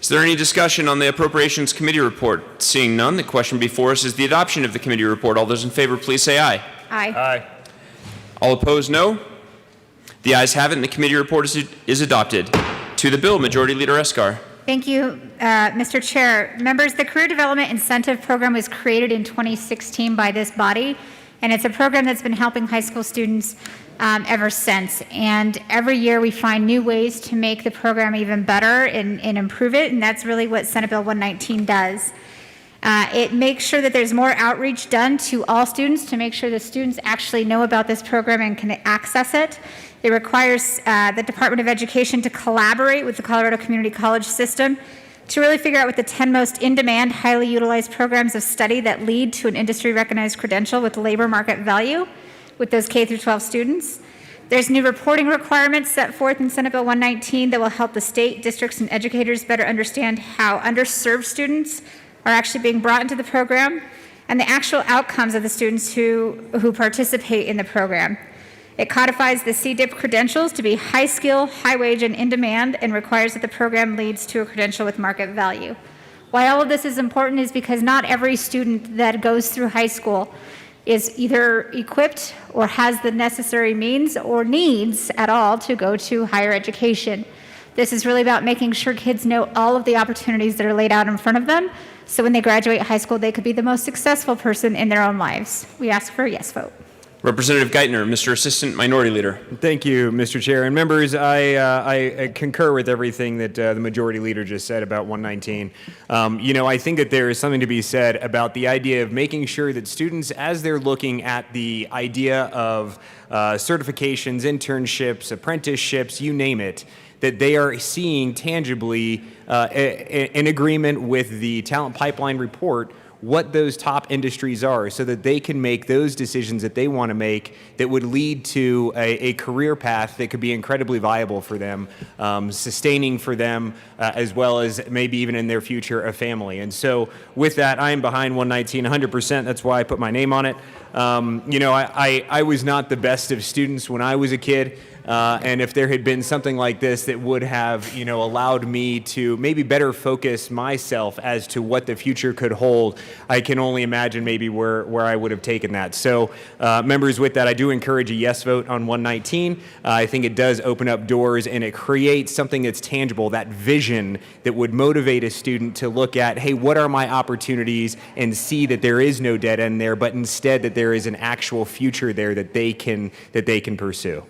Is there any discussion on the Appropriations Committee report? Seeing none, the question before us is the adoption of the committee report. All those in favor, please say aye. Aye. Aye. All opposed, no. The ayes have it, and the committee report is adopted. To the bill, Majority Leader Escar. Thank you, Mr. Chair. Members, the Career Development Incentive Program was created in 2016 by this body, and it's a program that's been helping high school students ever since. And every year we find new ways to make the program even better and improve it, and that's really what Senate Bill 119 does. It makes sure that there's more outreach done to all students to make sure the students actually know about this program and can access it. It requires the Department of Education to collaborate with the Colorado Community College system to really figure out what the 10 most in-demand, highly utilized programs of study that lead to an industry-recognized credential with labor market value with those K through 12 students. There's new reporting requirements set forth in Senate Bill 119 that will help the state, districts, and educators better understand how underserved students are actually being brought into the program and the actual outcomes of the students who participate in the program. It codifies the CDIP credentials to be high skill, high wage, and in demand, and requires that the program leads to a credential with market value. Why all of this is important is because not every student that goes through high school is either equipped or has the necessary means or needs at all to go to higher education. This is really about making sure kids know all of the opportunities that are laid out in front of them, so when they graduate high school, they could be the most successful person in their own lives. We ask for a yes vote. Representative Geithner, Mr. Assistant Minority Leader. Thank you, Mr. Chair. And members, I concur with everything that the Majority Leader just said about 119. I think that there is something to be said about the idea of making sure that students, as they're looking at the idea of certifications, internships, apprenticeships, you name it, that they are seeing tangibly in agreement with the Talent Pipeline report what those top industries are so that they can make those decisions that they want to make that would lead to a career path that could be incredibly viable for them, sustaining for them, as well as maybe even in their future a family. And so with that, I am behind 119 100%. That's why I put my name on it. I was not the best of students when I was a kid. And if there had been something like this that would have, allowed me to maybe better focus myself as to what the future could hold, I can only imagine maybe where I would have taken that. So, members, with that, I do encourage a yes vote on 119. I think it does open up doors and it creates something that's tangible, that vision that would motivate a student to look at, hey, what are my opportunities, and see that there is no dead end there, but instead that there is an actual future there that they can pursue.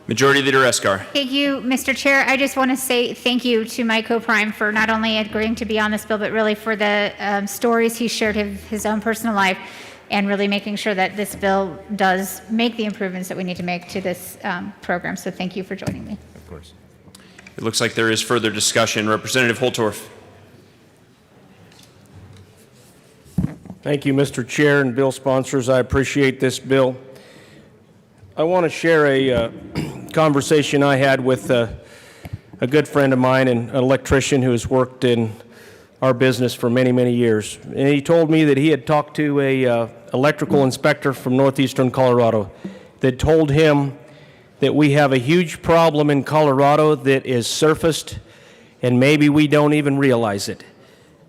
Majority Leader Eskar. Thank you, Mr. Chair. I just want to say thank you to my co-prime for not only agreeing to be on this bill, but really for the stories he shared of his own personal life, and really making sure that this bill does make the improvements that we need to make to this program. So thank you for joining me. Of course. It looks like there is further discussion. Representative Holtorf. Thank you, Mr. Chair and bill sponsors. I appreciate this bill. I want to share a conversation I had with a good friend of mine, and an electrician who has worked in our business for many, many years. And he told me that he had talked to a electrical inspector from northeastern Colorado that told him that we have a huge problem in Colorado that is surfaced, and maybe we don't even realize it.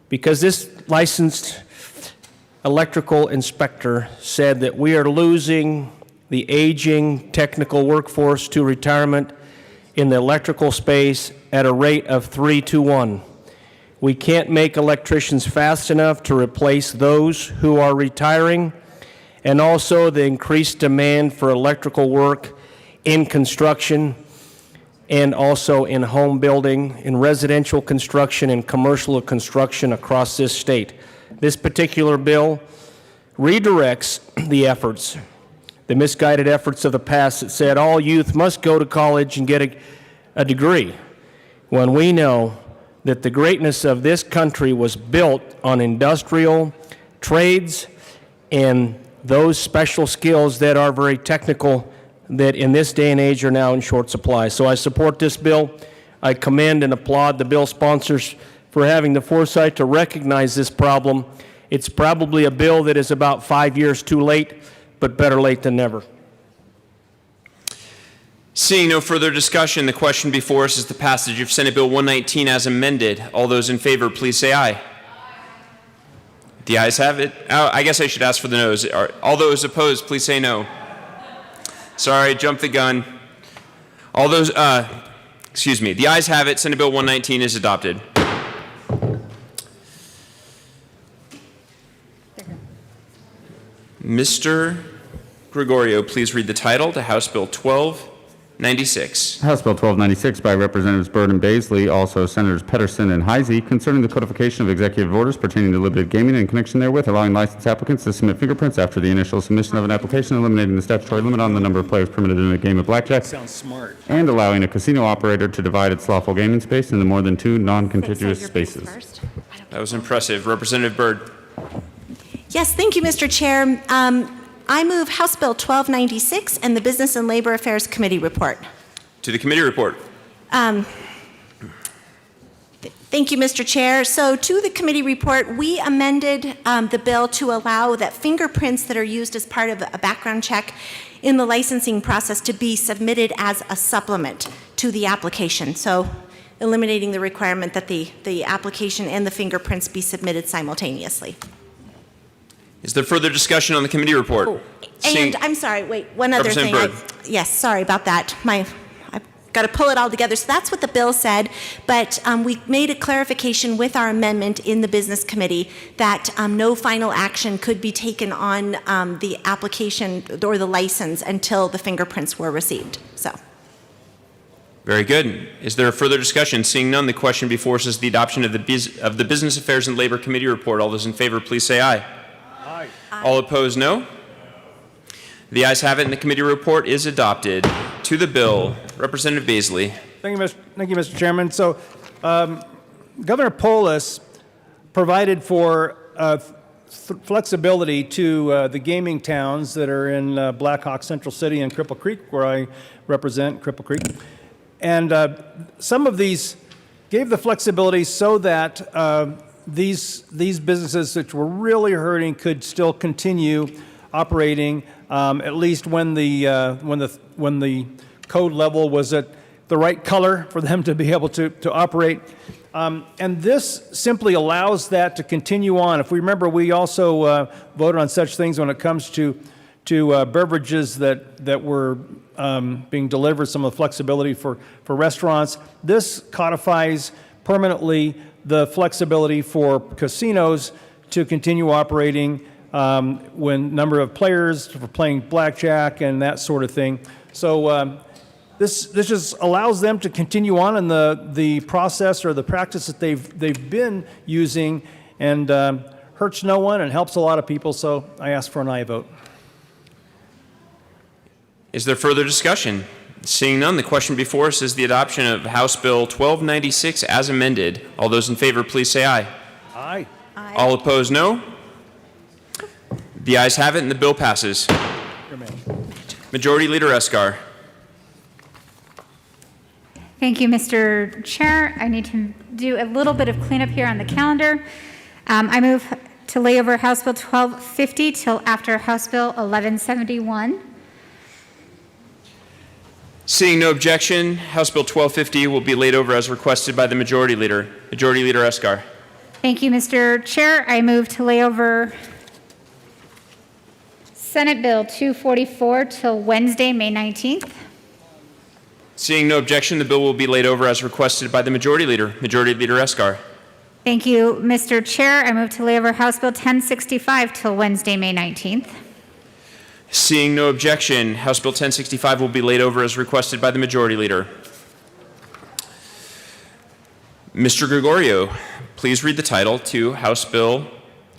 Because this licensed electrical inspector said that we are losing the aging technical workforce to retirement in the electrical space at a rate of 3 to 1. We can't make electricians fast enough to replace those who are retiring, and also the increased demand for electrical work in construction and also in home building, in residential construction and commercial construction across this state. This particular bill redirects the efforts, the misguided efforts of the past that said all youth must go to college and get a degree, when we know that the greatness of this country was built on industrial trades and those special skills that are very technical that in this day and age are now in short supply. So I support this bill. I commend and applaud the bill sponsors for having the foresight to recognize this problem. It's probably a bill that is about 5 years too late, but better late than never. Seeing no further discussion, the question before us is the passage of Senate Bill 119 as amended. All those in favor, please say aye. The ayes have it. I guess I should ask for the noes. All those opposed, please say no. Sorry, jumped the gun. All those, excuse me. The ayes have it. Senate Bill 119 is adopted. Mr. Gregorio, please read the title to House Bill 1296. House Bill 1296 by Representatives Byrd and Baisley, also Senators Pedersen and Heisey, concerning the codification of executive orders pertaining to limited gaming in connection therewith, allowing licensed applicants to submit fingerprints after the initial submission of an application, eliminating the statutory limit on the number of players permitted in a game of blackjack, Sounds smart. and allowing a casino operator to divide its lawful gaming space into more than 2 non-contiguous spaces. That was impressive. Representative Byrd. Yes, thank you, Mr. Chair. I move House Bill 1296 and the Business and Labor Affairs Committee report. To the committee report. Thank you, Mr. Chair. So to the committee report, we amended the bill to allow that fingerprints that are used as part of a background check in the licensing process to be submitted as a supplement to the application. So eliminating the requirement that the application and the fingerprints be submitted simultaneously. Is there further discussion on the committee report? Oh, and I'm sorry, wait, one other thing. Yes, sorry about that. I've got to pull it all together. So that's what the bill said, but we made a clarification with our amendment in the business committee that no final action could be taken on the application or the license until the fingerprints were received. So. Very good. Is there further discussion? Seeing none, the question before us is the adoption of the Business Affairs and Labor Committee report. All those in favor, please say aye. Aye. All opposed, no. The ayes have it, and the committee report is adopted. To the bill, Representative Baisley. Thank you, Mr. Chairman. So, Governor Polis provided for flexibility to the gaming towns that are in Black Hawk, Central City, and Cripple Creek, where I represent Cripple Creek. And some of these gave the flexibility so that these businesses which were really hurting could still continue operating, at least when the code level was at the right color for them to be able to operate. And this simply allows that to continue on. If we remember, we also voted on such things when it comes to beverages that were being delivered, some of the flexibility for restaurants. This codifies permanently the flexibility for casinos to continue operating when number of players for playing blackjack and that sort of thing. So this just allows them to continue on in the process or the practice that they've been using, and hurts no one and helps a lot of people. So I ask for an aye vote. Is there further discussion? Seeing none, the question before us is the adoption of House Bill 1296 as amended. All those in favor, please say aye. Aye. Aye. All opposed, no. The ayes have it, and the bill passes. Majority Leader Escar. Thank you, Mr. Chair. I need to do a little bit of cleanup here on the calendar. I move to lay over House Bill 1250 till after House Bill 1171. Seeing no objection, House Bill 1250 will be laid over as requested by the Majority Leader. Majority Leader Escar. Thank you, Mr. Chair. I move to lay over Senate Bill 244 till Wednesday, May 19th. Seeing no objection, the bill will be laid over as requested by the Majority Leader. Majority Leader Escar. Thank you, Mr. Chair. I move to lay over House Bill 1065 till Wednesday, May 19th. Seeing no objection, House Bill 1065 will be laid over as requested by the Majority Leader. Mr. Gregorio, please read the title to House Bill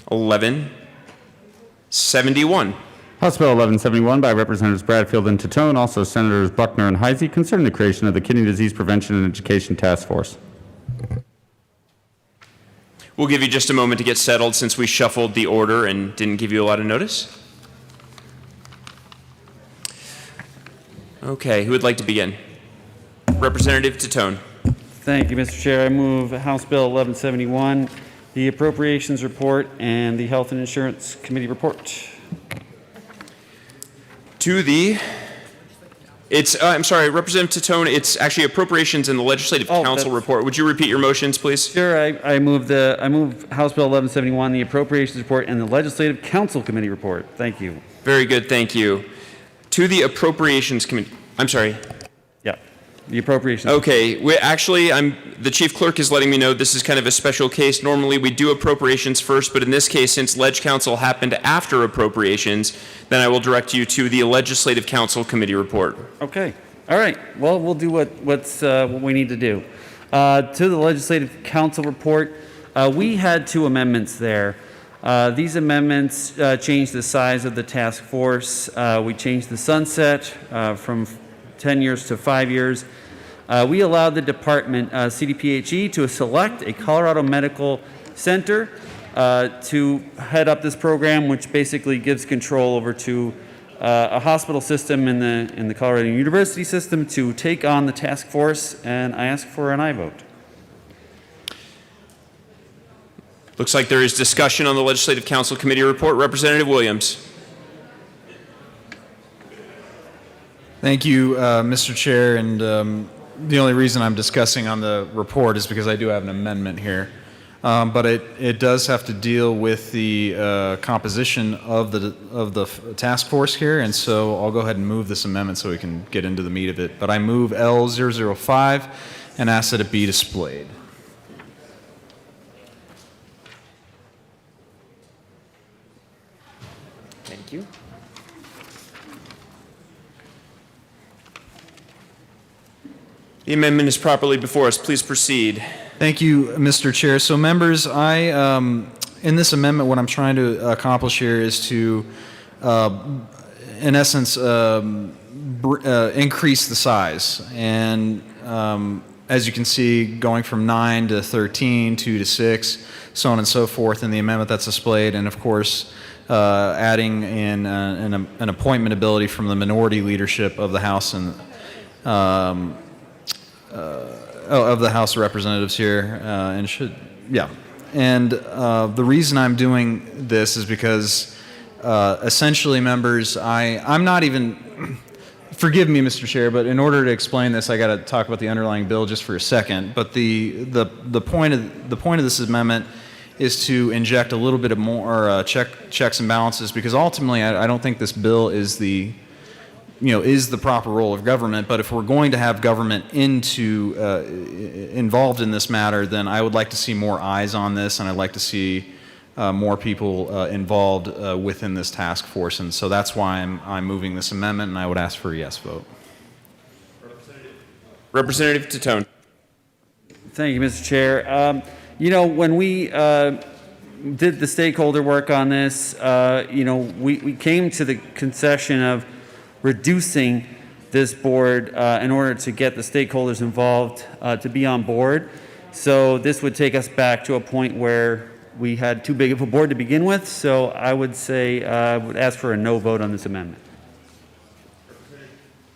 1171. House Bill 1171 by Representatives Bradfield and Titone, also Senators Buckner and Heisey, concerning the creation of the Kidney Disease Prevention and Education Task Force. We'll give you just a moment to get settled since we shuffled the order and didn't give you a lot of notice. Okay, who would like to begin? Representative Titone. Thank you, Mr. Chair. I move House Bill 1171, the Appropriations Report, and the Health and Insurance Committee report. To the, I'm sorry, Representative Titone, it's actually Appropriations and the Legislative Council report. Would you repeat your motions, please? Sure. I move House Bill 1171, the Appropriations Report, and the Legislative Council Committee report. Thank you. Very good, thank you. To the Appropriations Committee, I'm sorry. Yeah, the Appropriations. Okay, the Chief Clerk is letting me know this is kind of a special case. Normally we do Appropriations first, but in this case, since Leg Council happened after Appropriations, then I will direct you to the Legislative Council Committee report. Okay, all right. Well, we'll do what we need to do. To the Legislative Council report, we had two amendments there. These amendments changed the size of the task force. We changed the sunset from 10 years to 5 years. We allowed the department, CDPHE, to select a Colorado Medical Center to head up this program, which basically gives control over to a hospital system in the Colorado University system to take on the task force, and I ask for an aye vote. Looks like there is discussion on the Legislative Council Committee report. Representative Williams. Thank you, Mr. Chair. And the only reason I'm discussing on the report is because I do have an amendment here. But it does have to deal with the composition of the task force here, and so I'll go ahead and move this amendment so we can get into the meat of it. But I move L005 and ask that it be displayed. Thank you. The amendment is properly before us. Please proceed. Thank you, Mr. Chair. So members, in this amendment, what I'm trying to accomplish here is to, in essence, increase the size. And as you can see, going from 9 to 13, 2 to 6, so on and so forth in the amendment that's displayed. And of course, adding in an appointment ability from the minority leadership of the House and of the House of Representatives here, and the reason I'm doing this is because essentially, members, I'm not even. Forgive me, Mr. Chair, but in order to explain this, I got to talk about the underlying bill just for a second. But the point of this amendment is to inject a little bit of more checks and balances, because ultimately, I don't think this bill is the proper role of government. But if we're going to have government involved in this matter, then I would like to see more eyes on this, and I'd like to see more people involved within this task force. And so that's why I'm moving this amendment, and I would ask for a yes vote. Representative Titone. Thank you, Mr. Chair. When we did the stakeholder work on this, we came to the concession of reducing this board in order to get the stakeholders involved to be on board. So this would take us back to a point where we had too big of a board to begin with. So I would say I would ask for a no vote on this amendment.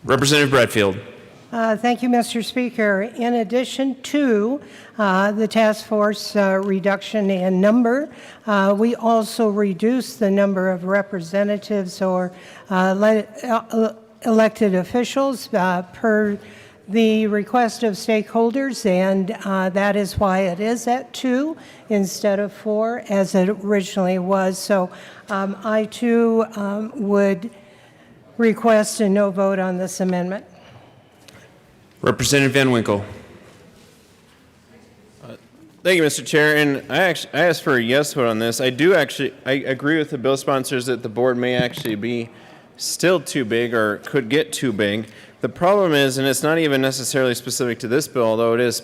Representative Bradfield. Thank you, Mr. Speaker. In addition to the task force reduction in number, we also reduced the number of representatives or elected officials per the request of stakeholders, and that is why it is at 2 instead of 4 as it originally was. So I too would request a no vote on this amendment. Representative Van Winkle. Thank you, Mr. Chair. And I asked for a yes vote on this. I agree with the bill sponsors that the board may actually be still too big or could get too big. The problem is, and it's not even necessarily specific to this bill, although it is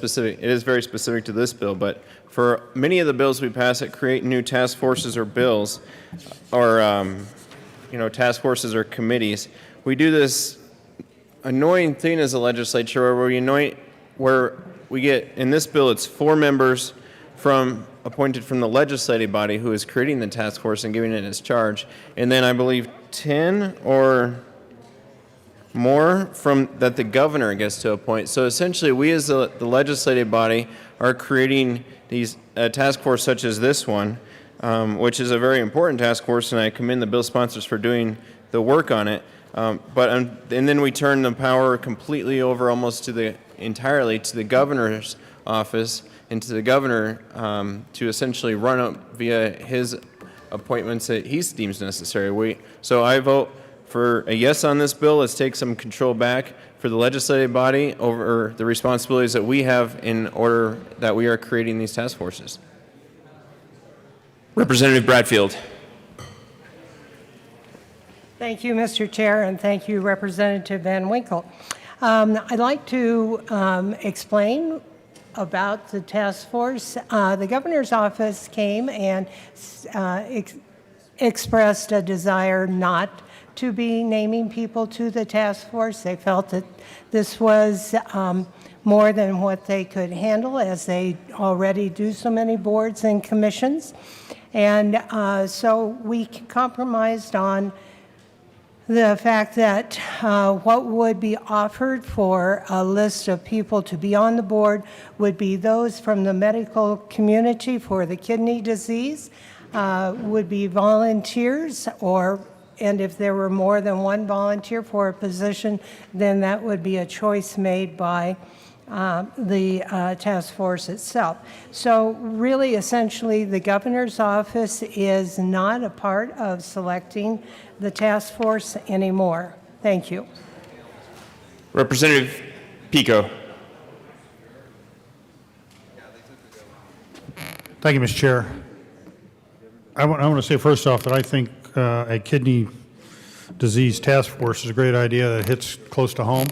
very specific to this bill, but for many of the bills we pass that create new task forces or bills, or task forces or committees, we do this annoying thing as a legislature where we get, in this bill, it's 4 members appointed from the legislative body who is creating the task force and giving it its charge, and then I believe 10 or more that the governor gets to appoint. So essentially, we as the legislative body are creating these task force such as this one, which is a very important task force, and I commend the bill sponsors for doing the work on it. And then we turn the power completely over almost entirely to the governor's office and to the governor to essentially run up via his appointments that he deems necessary. So I vote for a yes on this bill. Let's take some control back for the legislative body over the responsibilities that we have in order that we are creating these task forces. Representative Bradfield. Thank you, Mr. Chair, and thank you, Representative Van Winkle. I'd like to explain about the task force. The governor's office came and expressed a desire not to be naming people to the task force. They felt that this was more than what they could handle, as they already do so many boards and commissions. And so we compromised on the fact that what would be offered for a list of people to be on the board would be those from the medical community for the kidney disease, would be volunteers, and if there were more than one volunteer for a position, then that would be a choice made by the task force itself. So really, essentially, the governor's office is not a part of selecting the task force anymore. Thank you. Representative Pico. Thank you, Mr. Chair. I want to say first off that I think a kidney disease task force is a great idea that hits close to home.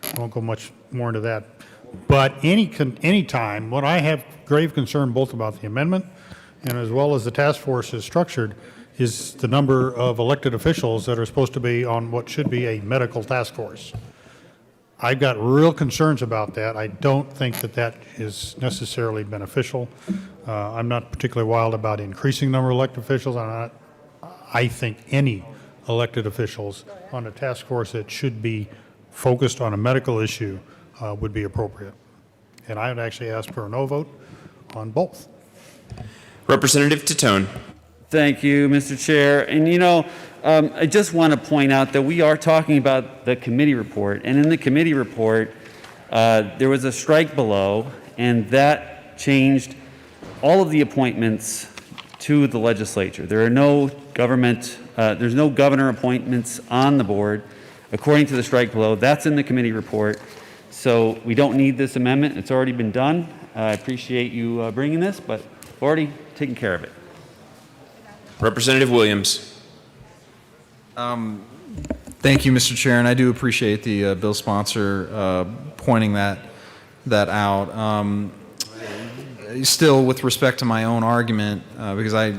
I won't go much more into that. But any time, what I have grave concern both about the amendment and as well as the task force is structured is the number of elected officials that are supposed to be on what should be a medical task force. I've got real concerns about that. I don't think that that is necessarily beneficial. I'm not particularly wild about increasing the number of elected officials. I think any elected officials on a task force that should be focused on a medical issue would be appropriate. And I would actually ask for a no vote on both. Representative Titone. Thank you, Mr. Chair. And I just want to point out that we are talking about the committee report. And in the committee report, there was a strike below, and that changed all of the appointments to the legislature. There are no there's no governor appointments on the board. According to the strike below, that's in the committee report. So we don't need this amendment. It's already been done. I appreciate you bringing this, but we've already taken care of it. Representative Williams. Thank you, Mr. Chair, and I do appreciate the bill sponsor pointing that out. Still, with respect to my own argument, because I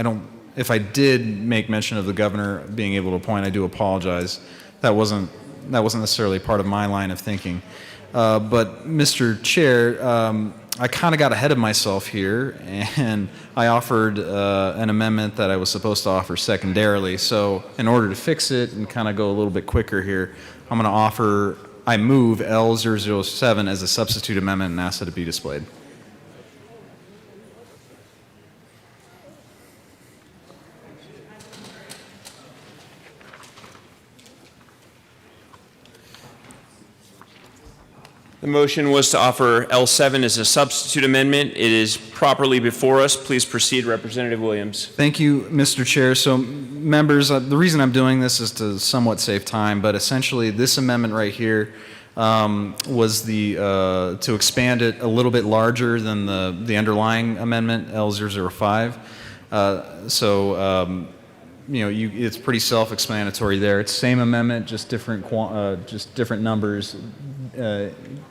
don't, if I did make mention of the governor being able to appoint, I do apologize. That wasn't necessarily part of my line of thinking. But Mr. Chair, I kind of got ahead of myself here, and I offered an amendment that I was supposed to offer secondarily. So in order to fix it and kind of go a little bit quicker here, I'm going to I move L007 as a substitute amendment and ask that it be displayed. The motion was to offer L7 as a substitute amendment. It is properly before us. Please proceed, Representative Williams. Thank you, Mr. Chair. So, members, the reason I'm doing this is to somewhat save time, but essentially this amendment right here was to expand it a little bit larger than the underlying amendment, L005. It's pretty self-explanatory there. It's same amendment, just different numbers,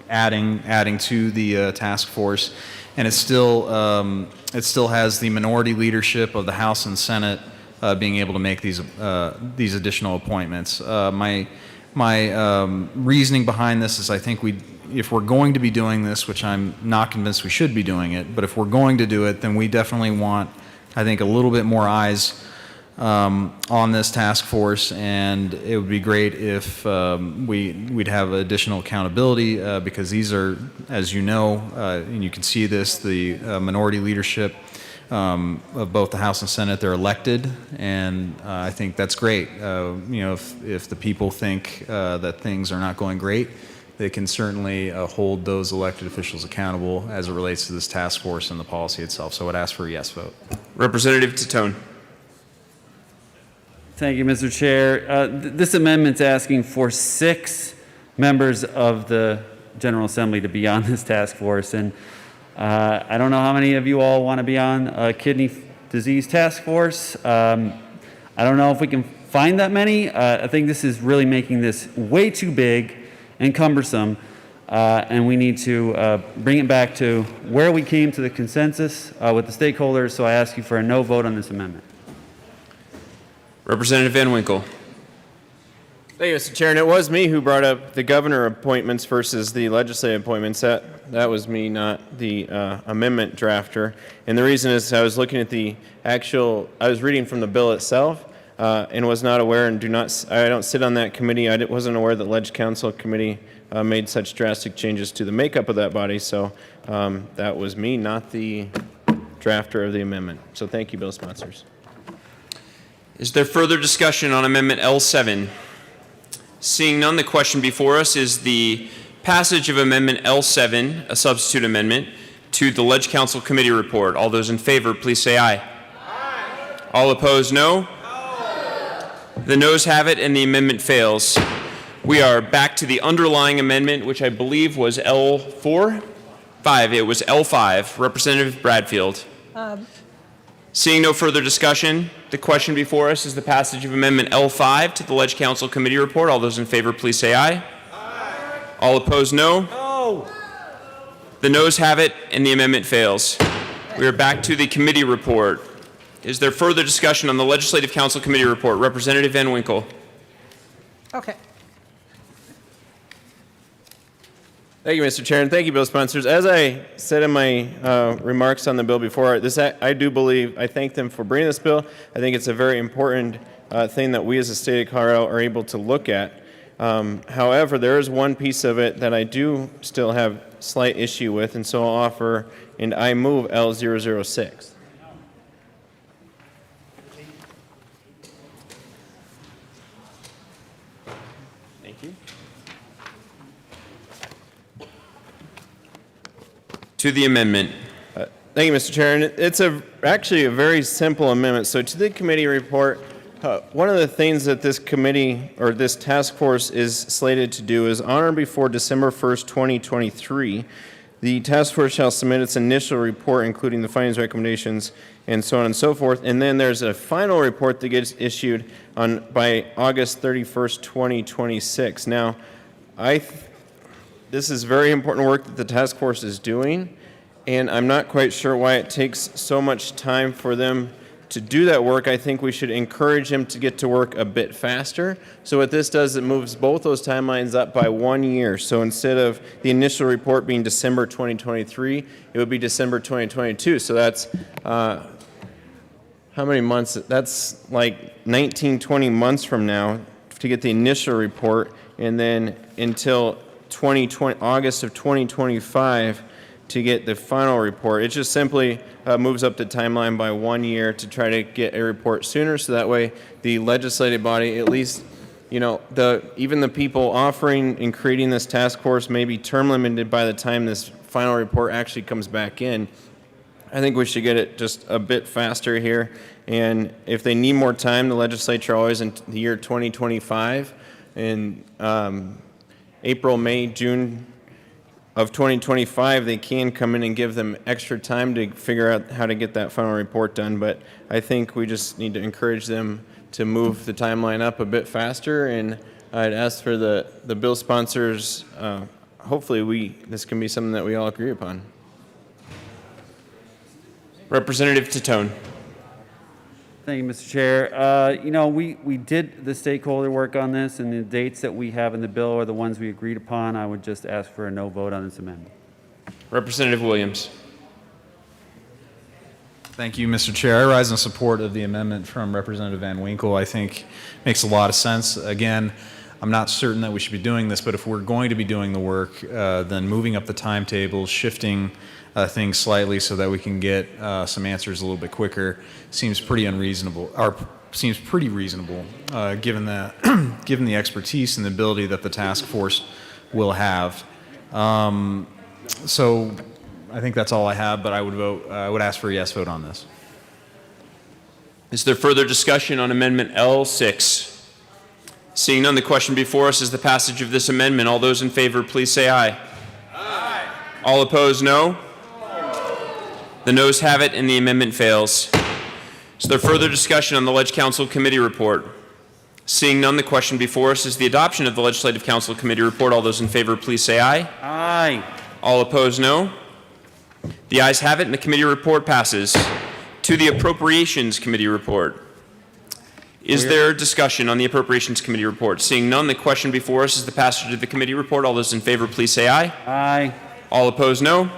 adding to the task force, and it still has the minority leadership of the House and Senate being able to make these additional appointments. My reasoning behind this is I think if we're going to be doing this, which I'm not convinced we should be doing it, but if we're going to do it, then we definitely want, I think, a little bit more eyes on this task force, and it would be great if we'd have additional accountability because these are, as you know, and you can see this, the minority leadership of both the House and Senate. They're elected, and I think that's great. If the people think that things are not going great, they can certainly hold those elected officials accountable as it relates to this task force and the policy itself. So I would ask for a yes vote. Representative Titone. Thank you, Mr. Chair. This amendment's asking for 6 members of the General Assembly to be on this task force, and I don't know how many of you all want to be on a kidney disease task force. I don't know if we can find that many. I think this is really making this way too big and cumbersome, and we need to bring it back to where we came to the consensus with the stakeholders, so I ask you for a no vote on this amendment. Representative Van Winkle. Thank you, Mr. Chair. And it was me who brought up the governor appointments versus the legislative appointments. That was me, not the amendment drafter. And the reason is I was looking at I was reading from the bill itself. and was not aware and I don't sit on that committee. I wasn't aware that the Ledge Council Committee made such drastic changes to the makeup of that body. So that was me, not the drafter of the amendment. So thank you, bill sponsors. Is there further discussion on Amendment L7? Seeing none, the question before us is the passage of Amendment L7, a substitute amendment, to the Ledge Council Committee report. All those in favor, please say aye. Aye. All opposed, no? No. The noes have it, and the amendment fails. We are back to the underlying amendment, which I believe was L4? 5. It was L5. Representative Bradfield. Seeing no further discussion, the question before us is the passage of Amendment L5 to the Ledge Council Committee report. All those in favor, please say aye. Aye. All opposed, no? No. The noes have it, and the amendment fails. We are back to the committee report. Is there further discussion on the Legislative Council Committee report? Representative Van Winkle. Okay. Thank you, Mr. Chair, and thank you, bill sponsors. As I said in my remarks on the bill before, I do believe, I thank them for bringing this bill. I think it's a very important thing that we as a state of Colorado are able to look at. However, there is one piece of it that I do still have slight issue with, and so I'll offer, and I move L006. Thank you. To the amendment. Thank you, Mr. Chair. And it's actually a very simple amendment. So to the committee report, one of the things that this committee or this task force is slated to do is on or before December 1st, 2023, the task force shall submit its initial report, including the findings, recommendations, and so on and so forth. And then there's a final report that gets issued by August 31st, 2026. Now, this is very important work that the task force is doing, and I'm not quite sure why it takes so much time for them to do that work. I think we should encourage them to get to work a bit faster. So what this does, it moves both those timelines up by 1 year. So instead of the initial report being December 2023, it would be December 2022. So that's, how many months? That's like 19, 20 months from now to get the initial report, and then until August of 2025 to get the final report. It just simply moves up the timeline by 1 year to try to get a report sooner, so that way the legislative body, at least, you know, even the people offering and creating this task force may be term limited by the time this final report actually comes back in. I think we should get it just a bit faster here, and if they need more time, the legislature always in the year 2025 in April, May, June of 2025, they can come in and give them extra time to figure out how to get that final report done. But I think we just need to encourage them to move the timeline up a bit faster. And I'd ask for the bill sponsors, hopefully this can be something that we all agree upon. Representative Titone. Thank you, Mr. Chair. You know, we did the stakeholder work on this, and the dates that we have in the bill are the ones we agreed upon. I would just ask for a no vote on this amendment. Representative Williams. Thank you, Mr. Chair. I rise in support of the amendment from Representative Van Winkle. I think makes a lot of sense. Again, I'm not certain that we should be doing this, but if we're going to be doing the work, then moving up the timetable, shifting things slightly so that we can get some answers a little bit quicker seems pretty unreasonable, or seems pretty reasonable, given the expertise and the ability that the task force will have. So I think that's all I have, but I would ask for a yes vote on this. Is there further discussion on Amendment L6? Seeing none, the question before us is the passage of this amendment. All those in favor, please say aye. Aye. All opposed, no? The noes have it, and the amendment fails. Is there further discussion on the Ledge Council Committee report? Seeing none, the question before us is the adoption of the Legislative Council Committee report. All those in favor, please say aye. Aye. All opposed, no? The ayes have it, and the committee report passes. To the Appropriations Committee report. Is there discussion on the Appropriations Committee report? Seeing none, the question before us is the passage of the committee report. All those in favor, please say aye. Aye. All opposed, no?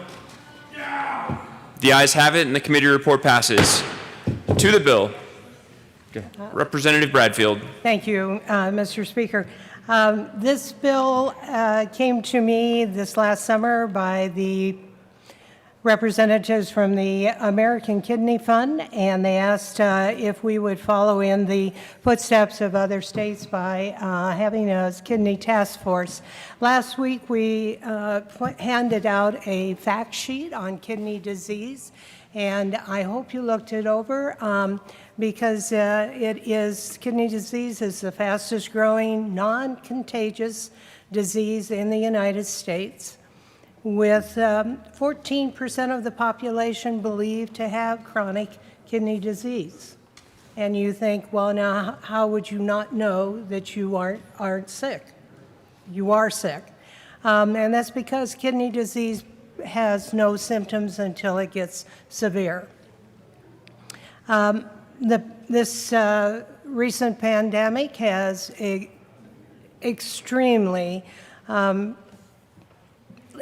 The ayes have it, and the committee report passes. To the bill. Representative Bradfield. Thank you, Mr. Speaker. This bill came to me this last summer by the representatives from the American Kidney Fund, and they asked if we would follow in the footsteps of other states by having a kidney task force. Last week, we handed out a fact sheet on kidney disease, and I hope you looked it over because kidney disease is the fastest growing non-contagious disease in the United States, with 14% of the population believed to have chronic kidney disease. And you think, well, now, how would you not know that you aren't sick? You are sick. And that's because kidney disease has no symptoms until it gets severe. This recent pandemic has extremely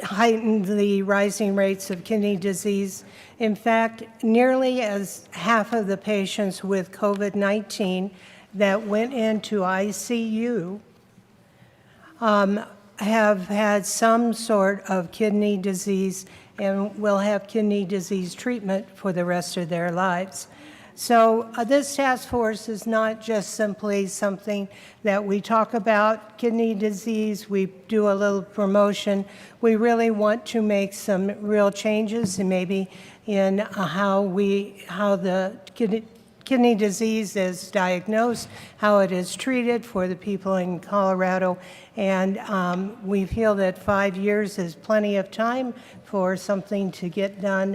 heightened the rising rates of kidney disease. In fact, nearly as half of the patients with COVID-19 that went into ICU have had some sort of kidney disease and will have kidney disease treatment for the rest of their lives. So this task force is not just simply something that we talk about, kidney disease, we do a little promotion. We really want to make some real changes and maybe in how the kidney disease is diagnosed, how it is treated for the people in Colorado. And we feel that 5 years is plenty of time for something to get done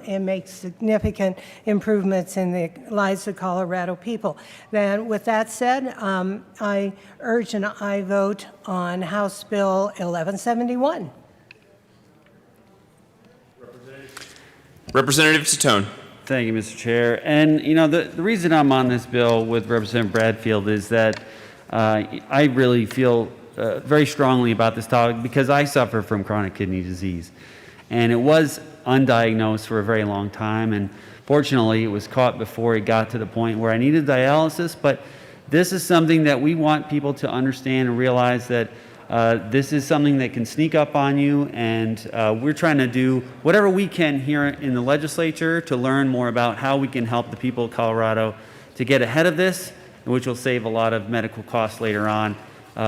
and make significant improvements in the lives of Colorado people. Then with that said, I urge an aye vote on House Bill 1171. Representative Tatone. Thank you, Mr. Chair. And, you know, the reason I'm on this bill with Representative Bradfield is that I really feel very strongly about this topic because I suffer from chronic kidney disease. And it was undiagnosed for a very long time. And fortunately, it was caught before it got to the point where I needed dialysis. But this is something that we want people to understand and realize that this is something that can sneak up on you, and we're trying to do whatever we can here in the legislature to learn more about how we can help the people of Colorado to get ahead of this, which will save a lot of medical costs later on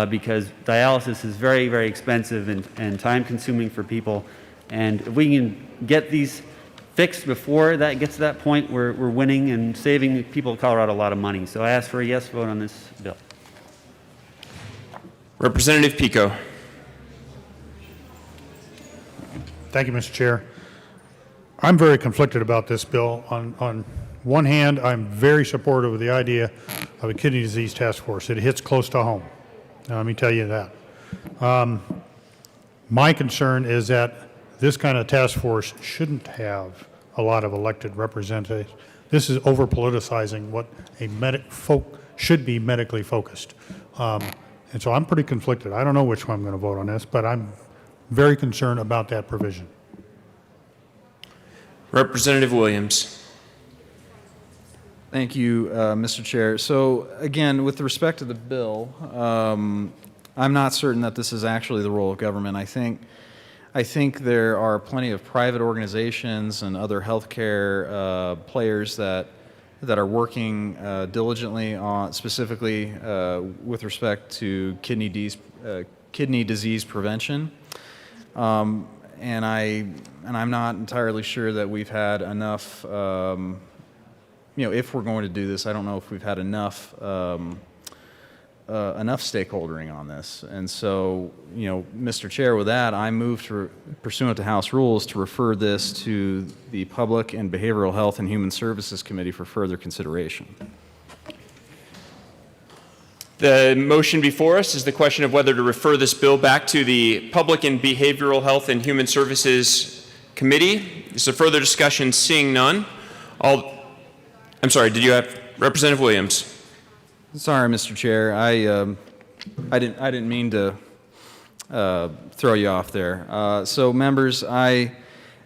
because dialysis is very, very expensive and time-consuming for people. And if we can get these fixed before that gets to that point, we're winning and saving the people of Colorado a lot of money. So I ask for a yes vote on this bill. Representative Pico. Thank you, Mr. Chair. I'm very conflicted about this bill. On one hand, I'm very supportive of the idea of a kidney disease task force. It hits close to home. Now, let me tell you that. My concern is that this kind of task force shouldn't have a lot of elected representatives. This is over-politicizing what should be medically focused. And so I'm pretty conflicted. I don't know which one I'm going to vote on this, but I'm very concerned about that provision. Representative Williams. Thank you, Mr. Chair. So again, with respect to the bill, I'm not certain that this is actually the role of government. I think there are plenty of private organizations and other healthcare players that are working diligently on specifically with respect to kidney disease prevention. And I'm not entirely sure that we've had enough, if we're going to do this, I don't know if we've had enough stakeholdering on this. And so, Mr. Chair, with that, I move to, pursuant to House rules, to refer this to the Public and Behavioral Health and Human Services Committee for further consideration. The motion before us is the question of whether to refer this bill back to the Public and Behavioral Health and Human Services Committee. Is there further discussion? Seeing none. I'm sorry, did you have Representative Williams? Sorry, Mr. Chair. I didn't mean to throw you off there. So, members, I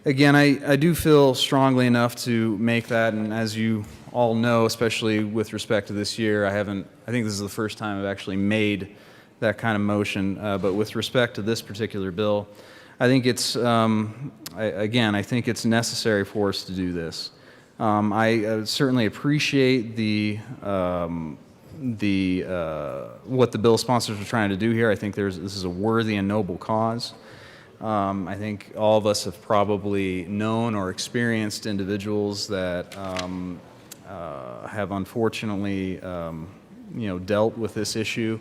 do feel strongly enough to make that, and as you all know, especially with respect to this year, I think this is the first time I've actually made that kind of motion. But with respect to this particular bill, I think it's, I think it's necessary for us to do this. I certainly appreciate what the bill sponsors are trying to do here. I think this is a worthy and noble cause. I think all of us have probably known or experienced individuals that have unfortunately, dealt with this issue,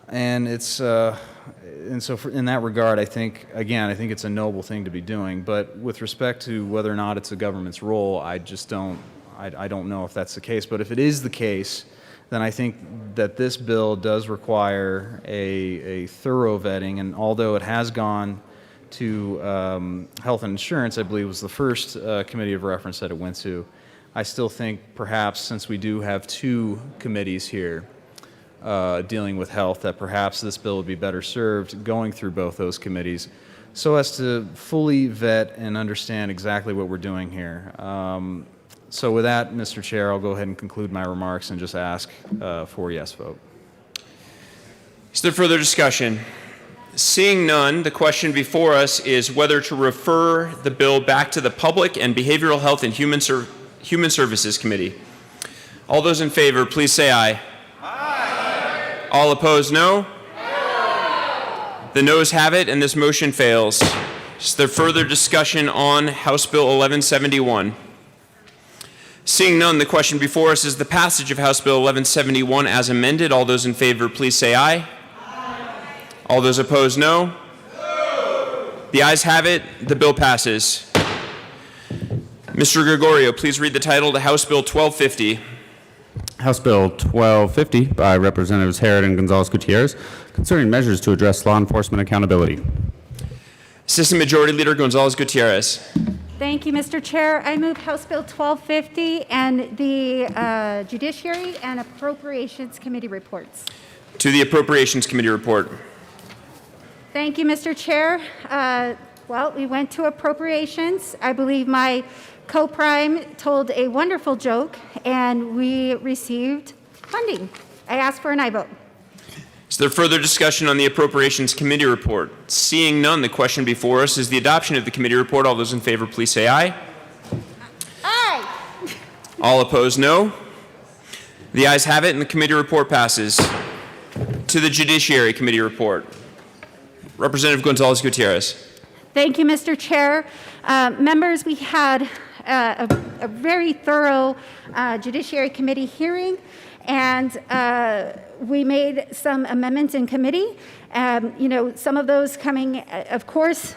and it's and so in that regard, I think it's a noble thing to be doing. But with respect to whether or not it's the government's role, I don't know if that's the case. But if it is the case, then I think that this bill does require a thorough vetting. And although it has gone to Health and Insurance, I believe was the first committee of reference that it went to, I still think perhaps since we do have two committees here dealing with health, that perhaps this bill would be better served going through both those committees so as to fully vet and understand exactly what we're doing here. So with that, Mr. Chair, I'll go ahead and conclude my remarks and just ask for a yes vote. Is there further discussion? Seeing none, the question before us is whether to refer the bill back to the Public and Behavioral Health and Human Services Committee. All those in favor, please say aye. Aye. All opposed, no? No. The noes have it, and this motion fails. Is there further discussion on House Bill 1171? Seeing none, the question before us is the passage of House Bill 1171 as amended. All those in favor, please say aye. Aye. All those opposed, no? No. The ayes have it. The bill passes. Mr. Gregorio, please read the title to House Bill 1250. House Bill 1250 by Representatives Herod and Gonzalez-Gutierrez concerning measures to address law enforcement accountability. Assistant Majority Leader Gonzalez-Gutierrez. Thank you, Mr. Chair. I move House Bill 1250 and the Judiciary and Appropriations Committee reports. To the Appropriations Committee report. Thank you, Mr. Chair. Well, we went to Appropriations. I believe my co-prime told a wonderful joke, and we received funding. I ask for an aye vote. Is there further discussion on the Appropriations Committee report? Seeing none, the question before us is the adoption of the committee report. All those in favor, please say aye. Aye. All opposed, no. The ayes have it, and the committee report passes. To the Judiciary Committee report. Representative Gonzalez-Gutierrez. Thank you, Mr. Chair. Members, we had a very thorough Judiciary Committee hearing, and we made some amendments in committee. Some of those coming, of course,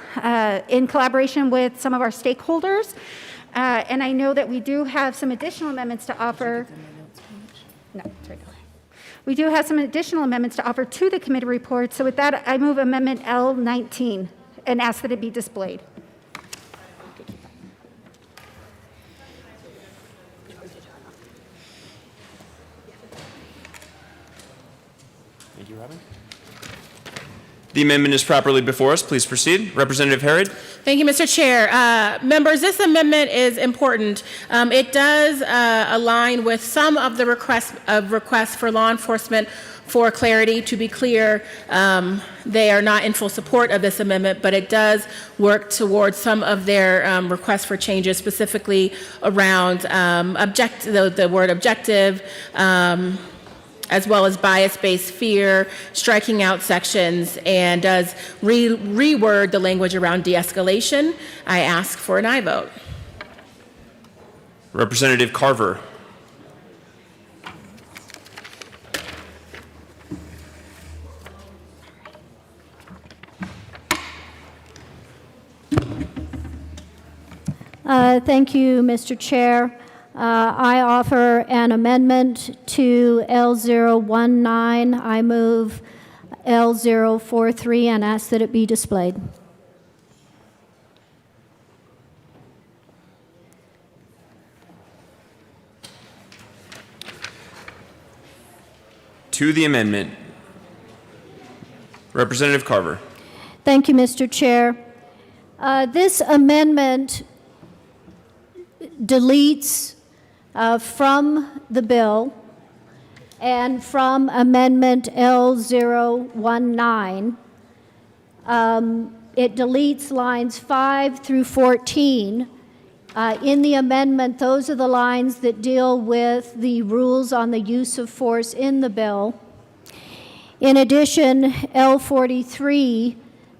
in collaboration with some of our stakeholders. And I know that we do have some additional amendments to offer. No, it's right there. We do have some additional amendments to offer to the committee report. So with that, I move Amendment L19 and ask that it be displayed. Thank you, Robin. The amendment is properly before us. Please proceed. Representative Herod. Thank you, Mr. Chair. Members, this amendment is important. It does align with some of the requests for law enforcement for clarity. To be clear, they are not in full support of this amendment, but it does work towards some of their requests for changes, specifically around the word objective, as well as bias-based fear, striking out sections, and does reword the language around de-escalation. I ask for an aye vote. Representative Carver. Thank you, Mr. Chair. I offer an amendment to L019. I move L043 and ask that it be displayed. To the amendment. Representative Carver. Thank you, Mr. Chair. This amendment deletes from the bill and from Amendment L019. It deletes lines 5 through 14. In the amendment, those are the lines that deal with the rules on the use of force in the bill. In addition, L43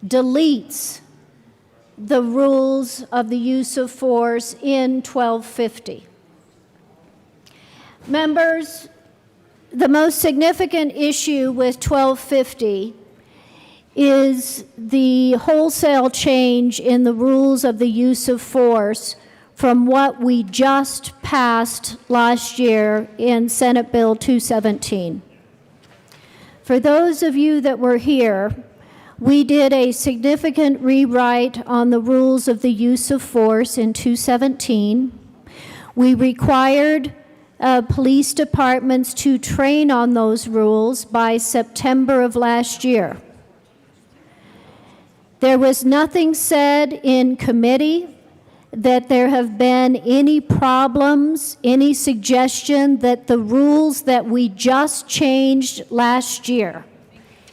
deletes the rules of the use of force in 1250. Members, the most significant issue with 1250 is the wholesale change in the rules of the use of force from what we just passed last year in Senate Bill 217. For those of you that were here, we did a significant rewrite on the rules of the use of force in 217. We required police departments to train on those rules by September of last year. There was nothing said in committee that there have been any problems, any suggestion that the rules that we just changed last year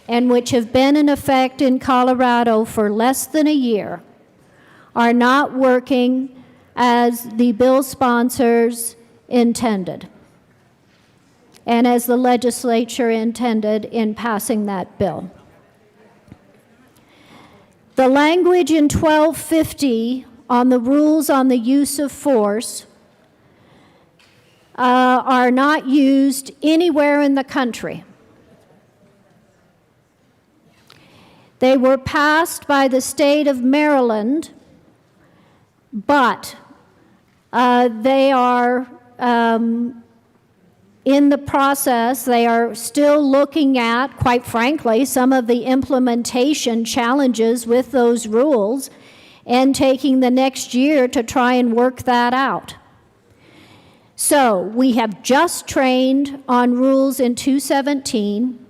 and which have been in effect in Colorado for less than a year are not working as the bill sponsors intended and as the legislature intended in passing that bill. The language in 1250 on the rules on the use of force are not used anywhere in the country. They were passed by the state of Maryland, but they are in the process. They are still looking at, quite frankly, some of the implementation challenges with those rules and taking the next year to try and work that out. So we have just trained on rules in 217.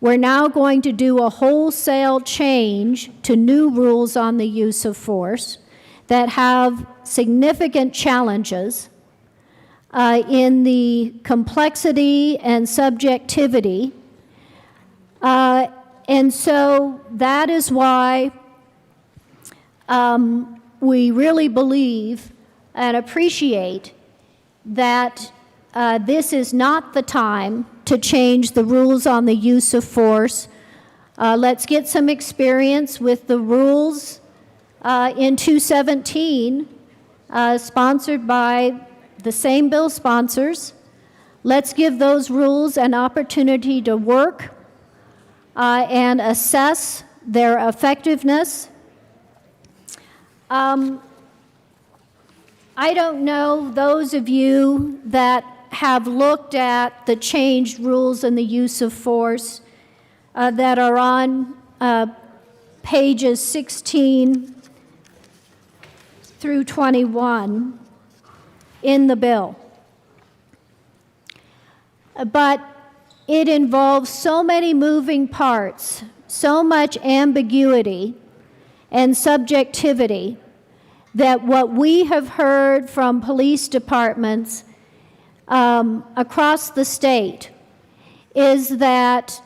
We're now going to do a wholesale change to new rules on the use of force that have significant challenges in the complexity and subjectivity. And so that is why we really believe and appreciate that this is not the time to change the rules on the use of force. Let's get some experience with the rules in 217, sponsored by the same bill sponsors. Let's give those rules an opportunity to work and assess their effectiveness. I don't know those of you that have looked at the changed rules and the use of force that are on pages 16 through 21 in the bill. But it involves so many moving parts, so much ambiguity and subjectivity, that what we have heard from police departments across the state is that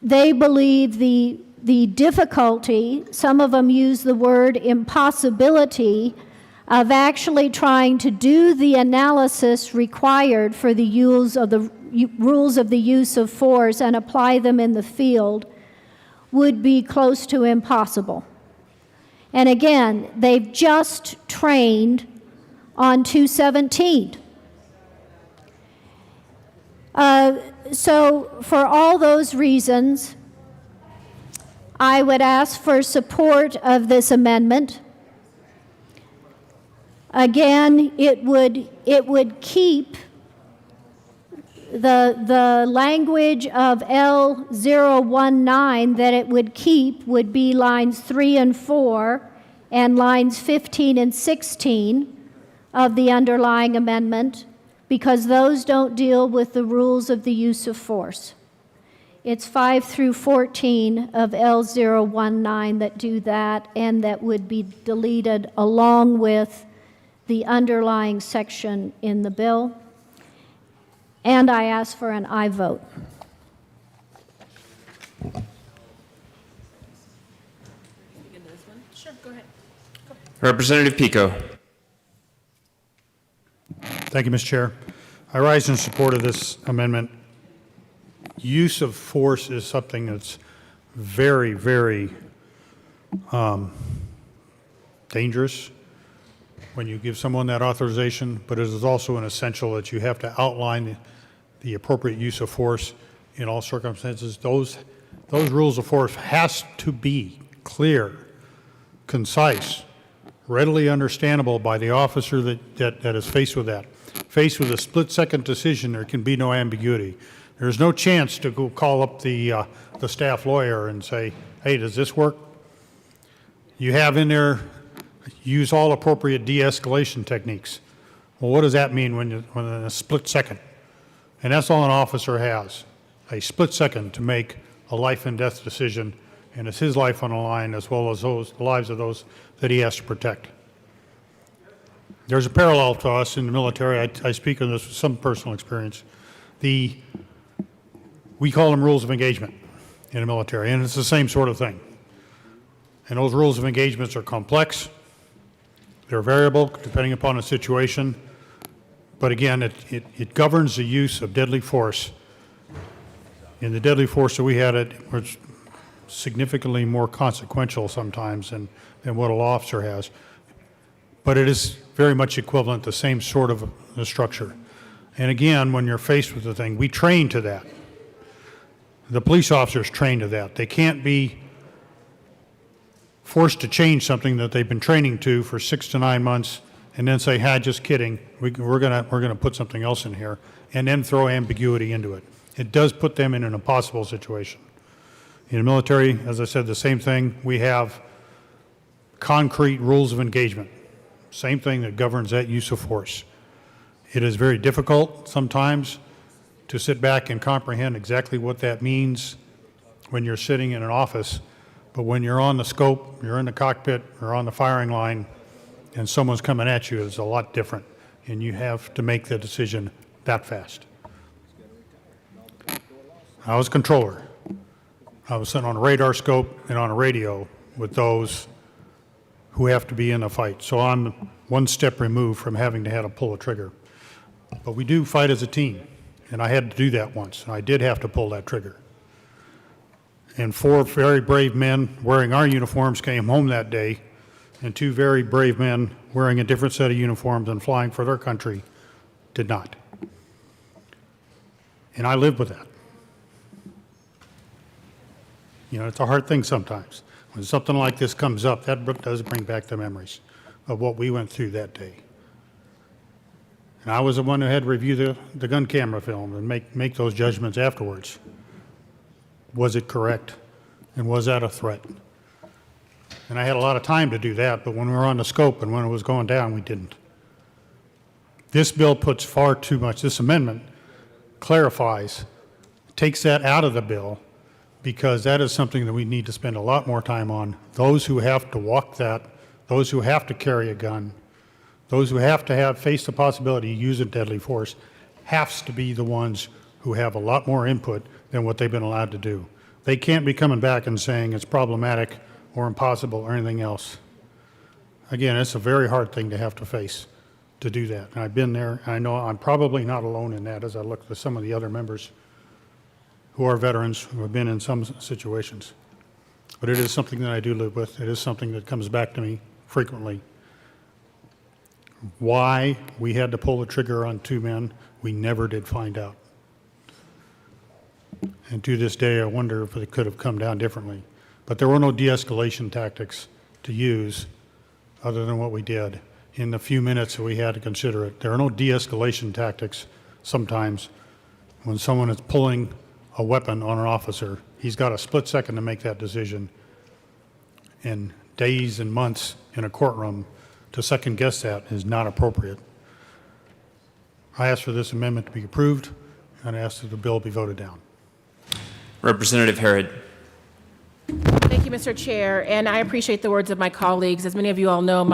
they believe the difficulty, some of them use the word impossibility, of actually trying to do the analysis required for the use of the rules of the use of force and apply them in the field would be close to impossible. And again, they've just trained on 217. So for all those reasons, I would ask for support of this amendment. Again, it would keep the language of L019 that it would keep would be lines 3 and 4 and lines 15 and 16 of the underlying amendment, because those don't deal with the rules of the use of force. It's 5 through 14 of L019 that do that, and that would be deleted along with the underlying section in the bill, and I ask for an aye vote. Representative Pico. Thank you, Mr. Chair. I rise in support of this amendment. Use of force is something that's very, very dangerous when you give someone that authorization, but it is also an essential that you have to outline the appropriate use of force in all circumstances. Those rules of force has to be clear, concise, readily understandable by the officer that is faced with that. Faced with a split-second decision, there can be no ambiguity. There's no chance to go call up the staff lawyer and say, hey, does this work? You have in there, use all appropriate de-escalation techniques. Well, what does that mean when in a split second? And that's all an officer has, a split second to make a life and death decision, and it's his life on the line as well as the lives of those that he has to protect. There's a parallel to us in the military. I speak on this with some personal experience. We call them rules of engagement in the military, and it's the same sort of thing. And those rules of engagements are complex. They're variable depending upon the situation. But again, it governs the use of deadly force. And the deadly force that we had was significantly more consequential sometimes than what a law officer has. But it is very much equivalent, the same sort of a structure. And again, when you're faced with the thing, we train to that. The police officers train to that. They can't be forced to change something that they've been training to for 6 to 9 months and then say, "Hi, just kidding. We're gonna put something else in here," and then throw ambiguity into it. It does put them in an impossible situation. In the military, as I said, the same thing. We have concrete rules of engagement. Same thing that governs that use of force. It is very difficult sometimes to sit back and comprehend exactly what that means when you're sitting in an office. But when you're on the scope, you're in the cockpit, or on the firing line, and someone's coming at you, it's a lot different. And you have to make the decision that fast. I was a controller. I was sitting on a radar scope and on a radio with those who have to be in a fight. So I'm one step removed from having to have to pull a trigger. But we do fight as a team, and I had to do that once, and I did have to pull that trigger. And 4 very brave men wearing our uniforms came home that day, and 2 very brave men wearing a different set of uniforms and flying for their country did not. And I lived with that. You know, it's a hard thing sometimes. When something like this comes up, that does bring back the memories of what we went through that day. And I was the one who had to review the gun camera film and make those judgments afterwards. Was it correct? And was that a threat? And I had a lot of time to do that, but when we were on the scope and when it was going down, we didn't. This bill puts far too much, this amendment clarifies, takes that out of the bill, because that is something that we need to spend a lot more time on. Those who have to walk that, those who have to carry a gun, those who have to face the possibility of using deadly force, has to be the ones who have a lot more input than what they've been allowed to do. They can't be coming back and saying it's problematic or impossible or anything else. Again, it's a very hard thing to have to face, to do that. And I've been there. I know I'm probably not alone in that as I look at some of the other members who are veterans who have been in some situations. But it is something that I do live with. It is something that comes back to me frequently. Why we had to pull the trigger on 2 men, we never did find out. And to this day, I wonder if it could have come down differently. But there were no de-escalation tactics to use other than what we did in the few minutes that we had to consider it. There are no de-escalation tactics sometimes when someone is pulling a weapon on an officer. He's got a split second to make that decision. And days and months in a courtroom to second guess that is not appropriate. I ask for this amendment to be approved, and I ask that the bill be voted down. Representative Harrod. Thank you, Mr. Chair, and I appreciate the words of my colleagues. As many of you all know,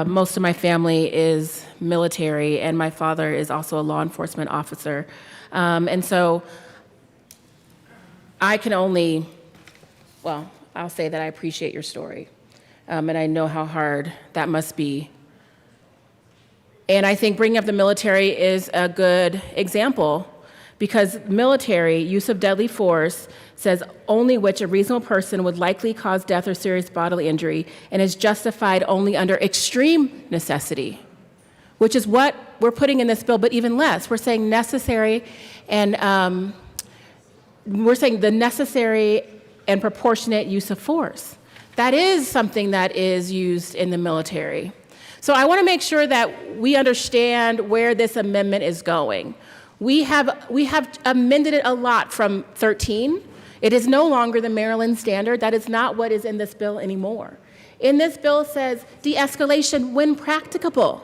most of my family is military, and my father is also a law enforcement officer. And so I can only, well, I'll say that I appreciate your story, and I know how hard that must be. And I think bringing up the military is a good example, because military use of deadly force says only which a reasonable person would likely cause death or serious bodily injury and is justified only under extreme necessity, which is what we're putting in this bill, but even less. We're saying necessary, and we're saying the necessary and proportionate use of force. That is something that is used in the military. So I want to make sure that we understand where this amendment is going. We have amended it a lot from 13. It is no longer the Maryland standard. That is not what is in this bill anymore. In this bill says de-escalation when practicable.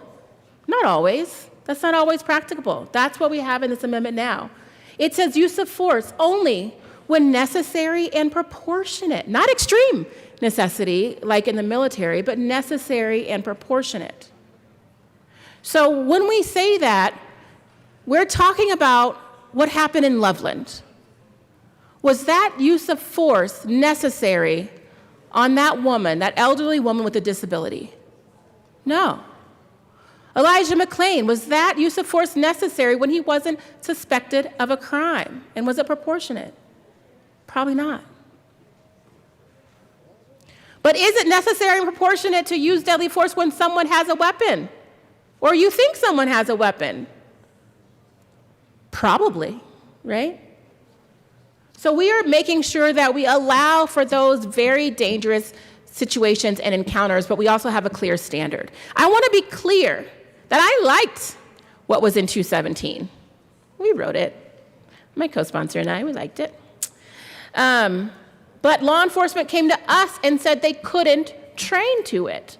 Not always. That's not always practicable. That's what we have in this amendment now. It says use of force only when necessary and proportionate. Not extreme necessity like in the military, but necessary and proportionate. So when we say that, we're talking about what happened in Loveland. Was that use of force necessary on that woman, that elderly woman with a disability? No. Elijah McClain, was that use of force necessary when he wasn't suspected of a crime? And was it proportionate? Probably not. But is it necessary and proportionate to use deadly force when someone has a weapon? Or you think someone has a weapon? Probably, right? So we are making sure that we allow for those very dangerous situations and encounters, but we also have a clear standard. I want to be clear that I liked what was in 217. We wrote it. My co-sponsor and I, we liked it. But law enforcement came to us and said they couldn't train to it.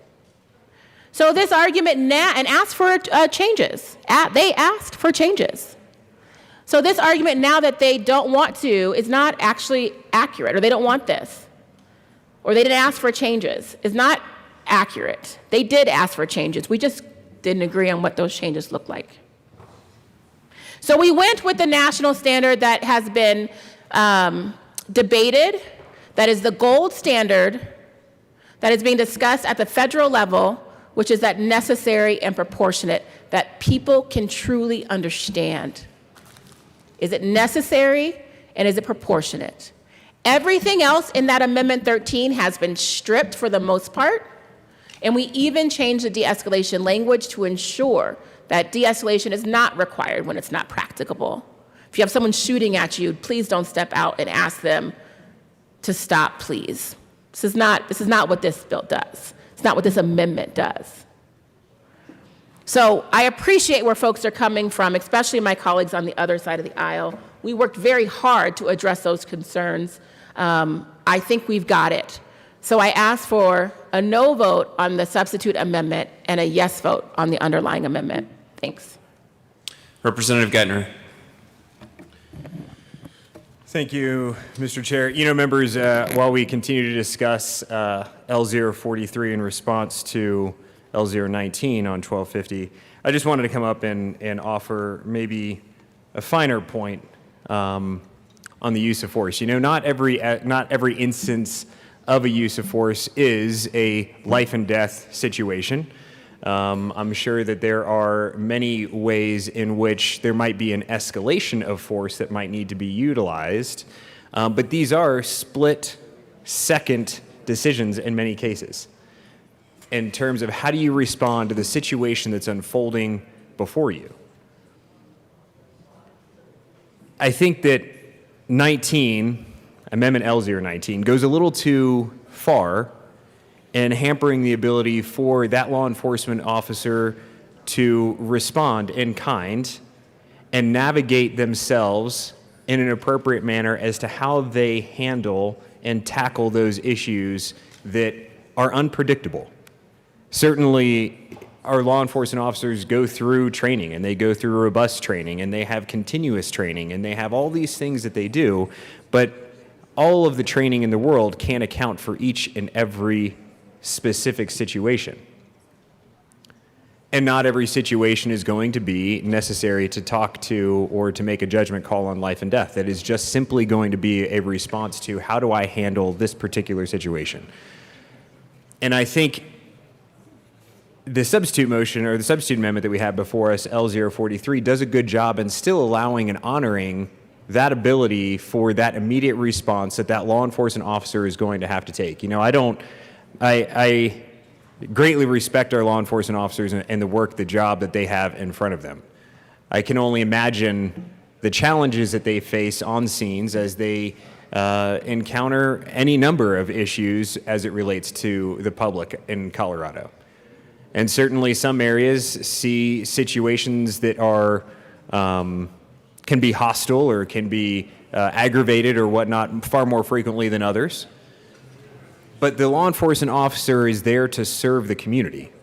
So this argument now, and asked for changes. They asked for changes. So this argument now that they don't want to is not actually accurate, or they don't want this, or they didn't ask for changes, is not accurate. They did ask for changes. We just didn't agree on what those changes look like. So we went with the national standard that has been debated, that is the gold standard, that is being discussed at the federal level, which is that necessary and proportionate, that people can truly understand. Is it necessary and is it proportionate? Everything else in that Amendment 13 has been stripped for the most part, and we even changed the de-escalation language to ensure that de-escalation is not required when it's not practicable. If you have someone shooting at you, please don't step out and ask them to stop, please. This is not what this bill does. It's not what this amendment does. So I appreciate where folks are coming from, especially my colleagues on the other side of the aisle. We worked very hard to address those concerns. I think we've got it. So I ask for a no vote on the substitute amendment and a yes vote on the underlying amendment. Thanks. Representative Geithner. Thank you, Mr. Chair. You know, members, while we continue to discuss L043 in response to L019 on 1250, I just wanted to come up and offer maybe a finer point on the use of force. You know, not every instance of a use of force is a life and death situation. I'm sure that there are many ways in which there might be an escalation of force that might need to be utilized, but these are split-second decisions in many cases in terms of how do you respond to the situation that's unfolding before you. I think that Amendment L019 goes a little too far in hampering the ability for that law enforcement officer to respond in kind and navigate themselves in an appropriate manner as to how they handle and tackle those issues that are unpredictable. Certainly, our law enforcement officers go through training, and they go through robust training, and they have continuous training, and they have all these things that they do, but all of the training in the world can't account for each and every specific situation. And not every situation is going to be necessary to talk to or to make a judgment call on life and death. That is just simply going to be a response to how do I handle this particular situation. And I think the substitute motion or the substitute amendment that we have before us, L043, does a good job in still allowing and honoring that ability for that immediate response that that law enforcement officer is going to have to take. You know, I greatly respect our law enforcement officers and the work, the job that they have in front of them. I can only imagine the challenges that they face on scenes as they encounter any number of issues as it relates to the public in Colorado. And certainly some areas see situations that are can be hostile or can be aggravated or whatnot far more frequently than others. But the law enforcement officer is there to serve the community.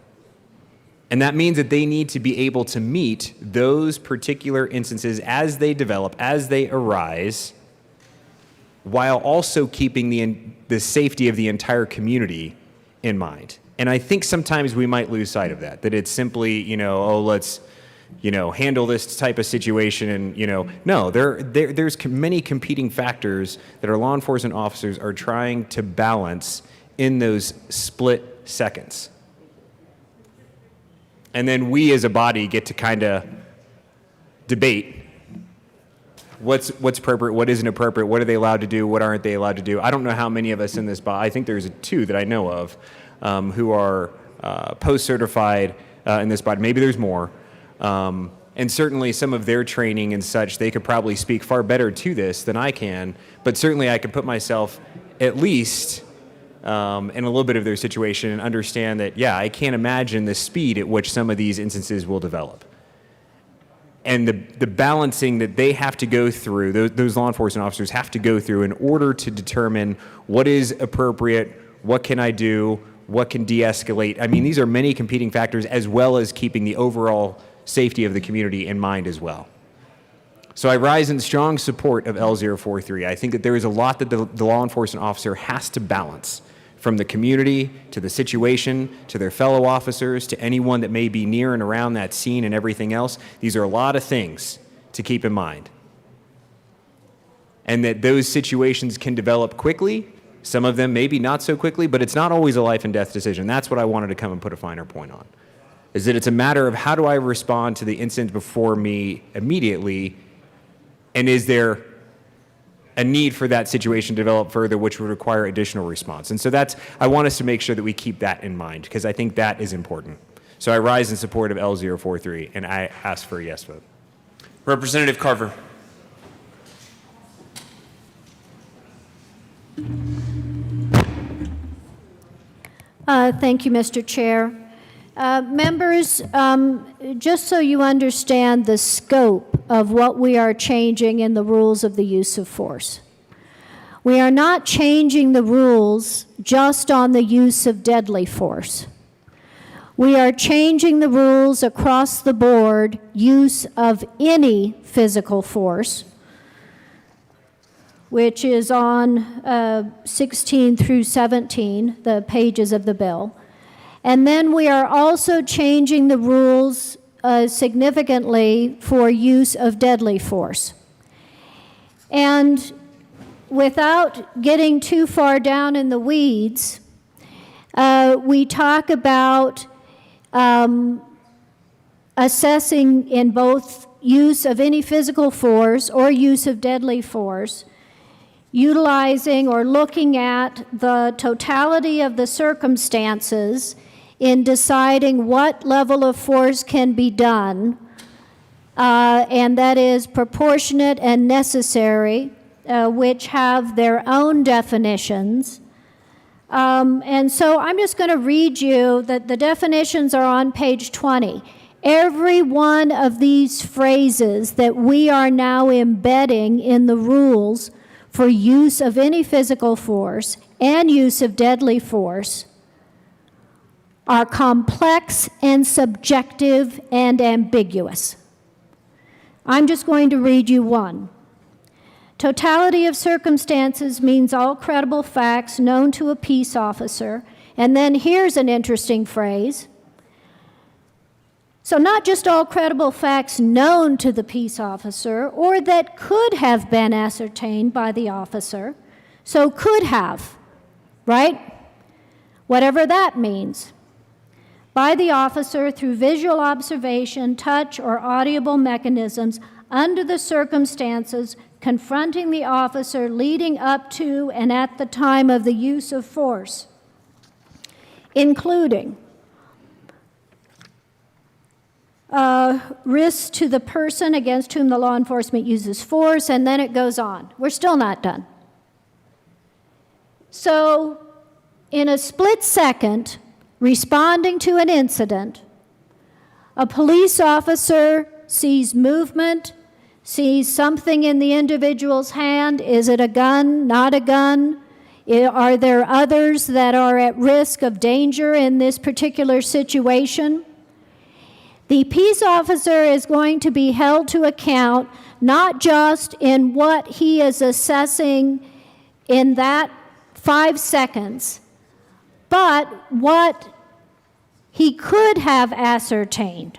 And that means that they need to be able to meet those particular instances as they develop, as they arise, while also keeping the safety of the entire community in mind. And I think sometimes we might lose sight of that it's simply, you know, oh, let's, you know, handle this type of situation. And, you know, no, there's many competing factors that our law enforcement officers are trying to balance in those split seconds. And then we as a body get to kind of debate what's appropriate, what isn't appropriate, what are they allowed to do, what aren't they allowed to do. I don't know how many of us in this body, I think there's two that I know of who are post-certified in this body. Maybe there's more. And certainly some of their training and such, they could probably speak far better to this than I can, but certainly I could put myself at least in a little bit of their situation and understand that, yeah, I can't imagine the speed at which some of these instances will develop. And the balancing that they have to go through, those law enforcement officers have to go through in order to determine what is appropriate, what can I do, what can de-escalate. I mean, these are many competing factors as well as keeping the overall safety of the community in mind as well. So I rise in strong support of L043. I think that there is a lot that the law enforcement officer has to balance, from the community to the situation to their fellow officers to anyone that may be near and around that scene and everything else. These are a lot of things to keep in mind. And that those situations can develop quickly, some of them maybe not so quickly, but it's not always a life and death decision. That's what I wanted to come and put a finer point on, is that it's a matter of how do I respond to the incident before me immediately, and is there a need for that situation to develop further, which would require additional response. And so I want us to make sure that we keep that in mind, because I think that is important. So I rise in support of L043, and I ask for a yes vote. Representative Carver. Thank you, Mr. Chair. Members, just so you understand the scope of what we are changing in the rules of the use of force. We are not changing the rules just on the use of deadly force. We are changing the rules across the board, use of any physical force, which is on 16 through 17, the pages of the bill. And then we are also changing the rules significantly for use of deadly force. And without getting too far down in the weeds, we talk about assessing in both use of any physical force or use of deadly force, utilizing or looking at the totality of the circumstances in deciding what level of force can be done, and that is proportionate and necessary, which have their own definitions. And so I'm just going to read you that the definitions are on page 20. Every one of these phrases that we are now embedding in the rules for use of any physical force and use of deadly force are complex and subjective and ambiguous. I'm just going to read you one. Totality of circumstances means all credible facts known to a peace officer. And then here's an interesting phrase. So not just all credible facts known to the peace officer or that could have been ascertained by the officer. So could have, right? Whatever that means. By the officer through visual observation, touch, or audible mechanisms under the circumstances confronting the officer leading up to and at the time of the use of force, including risks to the person against whom the law enforcement uses force, and then it goes on. We're still not done. So, in a split second, responding to an incident, a police officer sees movement, sees something in the individual's hand. Is it a gun, not a gun? Are there others that are at risk of danger in this particular situation? The peace officer is going to be held to account not just in what he is assessing in that 5 seconds, but what he could have ascertained.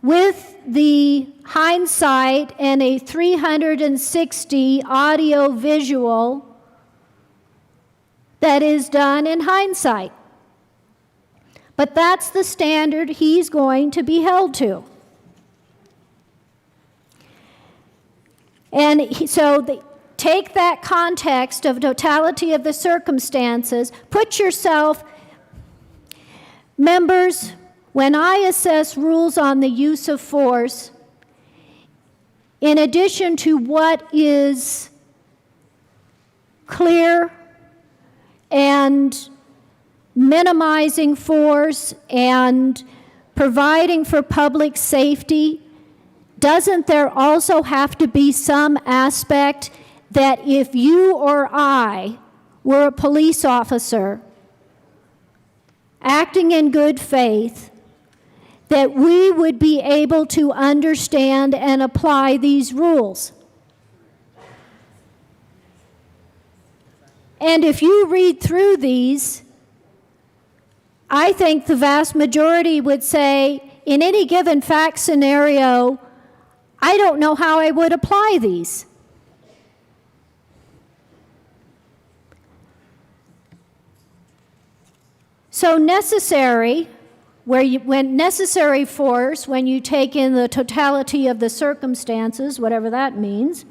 With the hindsight and a 360 audio visual that is done in hindsight. But that's the standard he's going to be held to. And take that context of totality of the circumstances, put yourself, members, when I assess rules on the use of force, in addition to what is clear and minimizing force and providing for public safety, doesn't there also have to be some aspect that if you or I were a police officer acting in good faith, that we would be able to understand and apply these rules? And if you read through these, I think the vast majority would say, in any given fact scenario, I don't know how I would apply these. So necessary, when necessary force, when you take in the totality of the circumstances, whatever that means,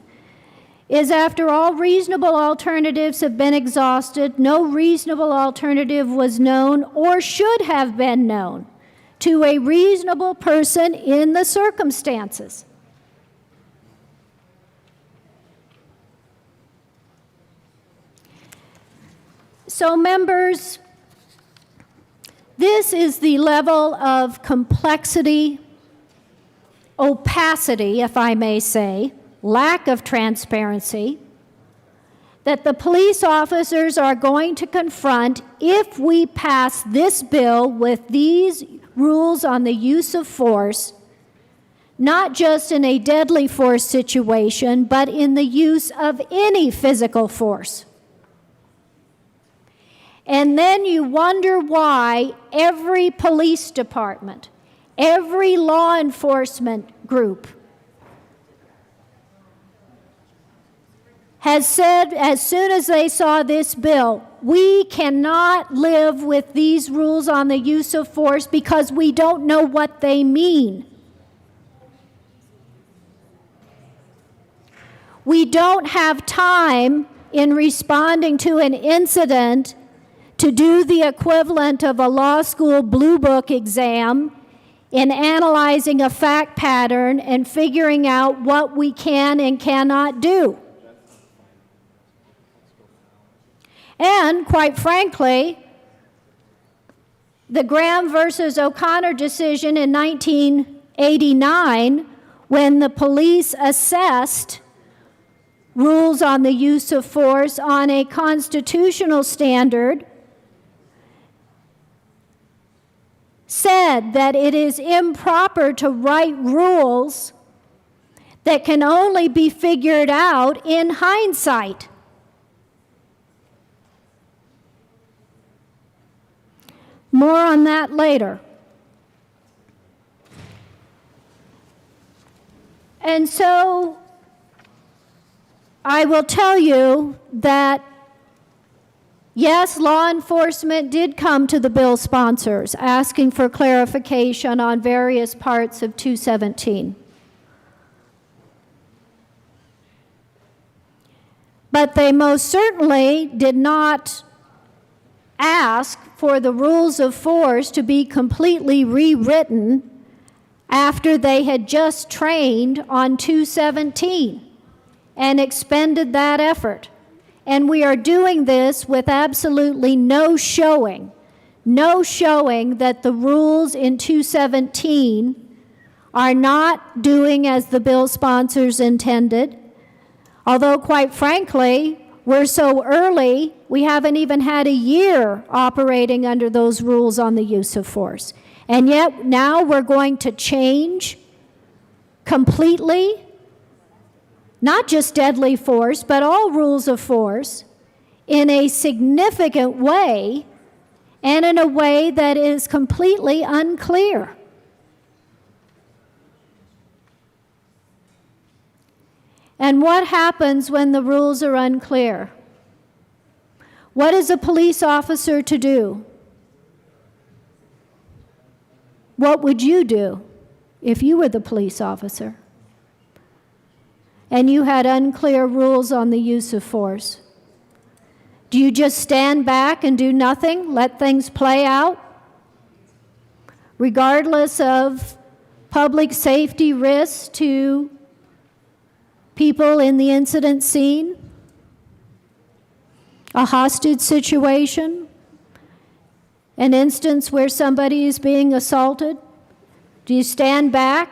is after all reasonable alternatives have been exhausted, no reasonable alternative was known or should have been known to a reasonable person in the circumstances. So, members, this is the level of complexity, opacity, if I may say, lack of transparency that the police officers are going to confront if we pass this bill with these rules on the use of force, not just in a deadly force situation, but in the use of any physical force. And then you wonder why every police department, every law enforcement group has said as soon as they saw this bill, we cannot live with these rules on the use of force because we don't know what they mean. We don't have time in responding to an incident to do the equivalent of a law school blue book exam in analyzing a fact pattern and figuring out what we can and cannot do. And quite frankly, the Graham versus O'Connor decision in 1989, when the police assessed rules on the use of force on a constitutional standard, said that it is improper to write rules that can only be figured out in hindsight. More on that later. And so I will tell you that, yes, law enforcement did come to the bill sponsors asking for clarification on various parts of 217. But they most certainly did not ask for the rules of force to be completely rewritten after they had just trained on 217 and expended that effort. And we are doing this with absolutely no showing that the rules in 217 are not doing as the bill sponsors intended. Although, quite frankly, we're so early, we haven't even had a year operating under those rules on the use of force. And yet now we're going to change completely, not just deadly force, but all rules of force in a significant way and in a way that is completely unclear. And what happens when the rules are unclear? What is a police officer to do? What would you do if you were the police officer and you had unclear rules on the use of force? Do you just stand back and do nothing, let things play out, regardless of public safety risks to people in the incident scene, a hostage situation, an instance where somebody is being assaulted? Do you stand back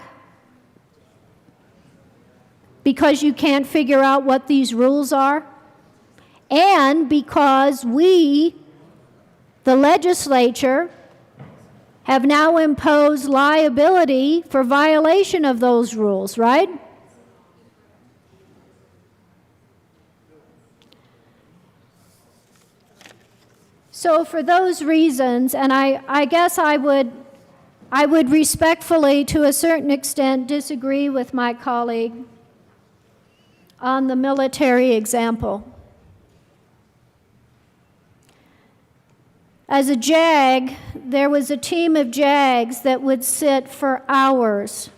because you can't figure out what these rules are? And because we, the legislature, have now imposed liability for violation of those rules, right? So for those reasons, and I guess I would respectfully, to a certain extent, disagree with my colleague on the military example. As a JAG, there was a team of JAGs that would sit for hours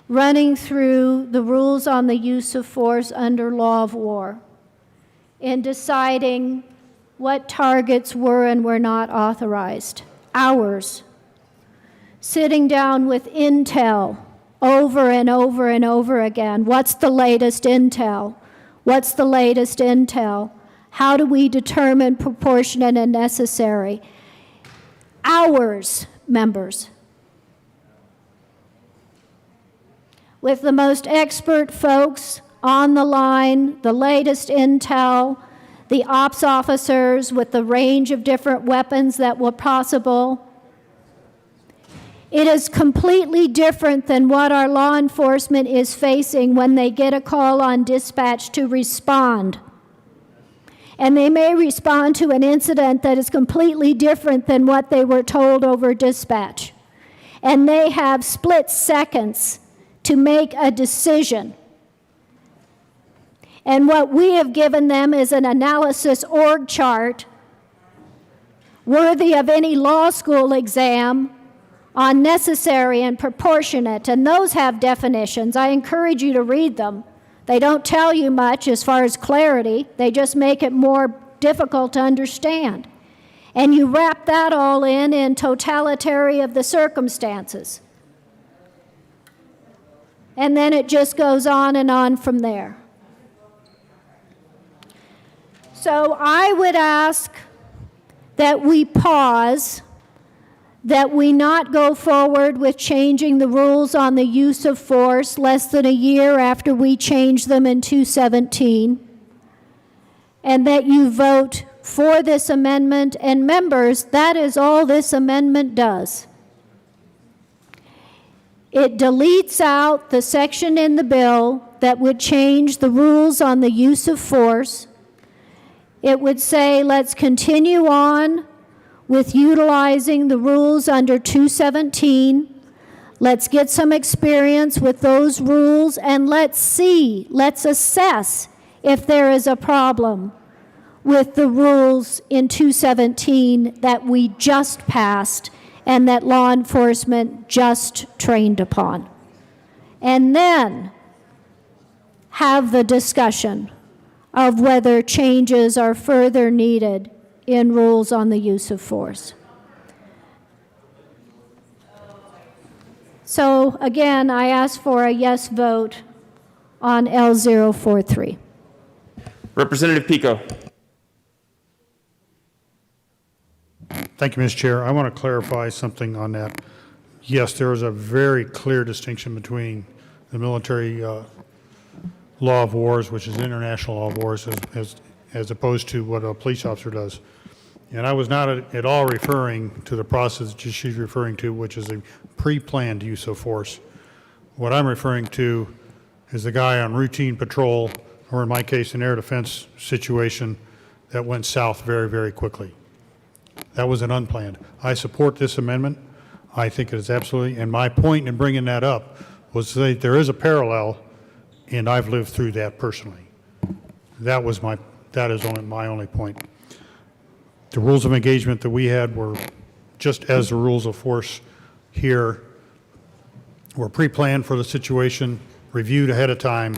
running through the rules on the use of force under law of war in deciding what targets were and were not authorized. Hours. Sitting down with intel over and over and over again. What's the latest intel? What's the latest intel? How do we determine proportionate and necessary? Hours, members. With the most expert folks on the line, the latest intel, the ops officers with the range of different weapons that were possible. It is completely different than what our law enforcement is facing when they get a call on dispatch to respond. And they may respond to an incident that is completely different than what they were told over dispatch. And they have split seconds to make a decision. And what we have given them is an analysis org chart worthy of any law school exam on necessary and proportionate, and those have definitions. I encourage you to read them. They don't tell you much as far as clarity. They just make it more difficult to understand. And you wrap that all in totality of the circumstances. And then it just goes on and on from there. So I would ask that we pause, that we not go forward with changing the rules on the use of force less than a year after we changed them in 217, and that you vote for this amendment. And members, that is all this amendment does. It deletes out the section in the bill that would change the rules on the use of force. It would say, let's continue on with utilizing the rules under 217. Let's get some experience with those rules, and let's assess if there is a problem with the rules in 217 that we just passed and that law enforcement just trained upon. And then have the discussion of whether changes are further needed in rules on the use of force. So again, I ask for a yes vote on L043. Representative Pico. Thank you, Mr. Chair. I want to clarify something on that. Yes, there is a very clear distinction between the military law of wars, which is international law of wars, as opposed to what a police officer does. And I was not at all referring to the process that she's referring to, which is a pre-planned use of force. What I'm referring to is the guy on routine patrol, or in my case, an air defense situation that went south very, very quickly. That was an unplanned. I support this amendment. I think it is absolutely, and my point in bringing that up was that there is a parallel, and I've lived through that personally. That is my only point. The rules of engagement that we had were just as the rules of force here were pre-planned for the situation, reviewed ahead of time,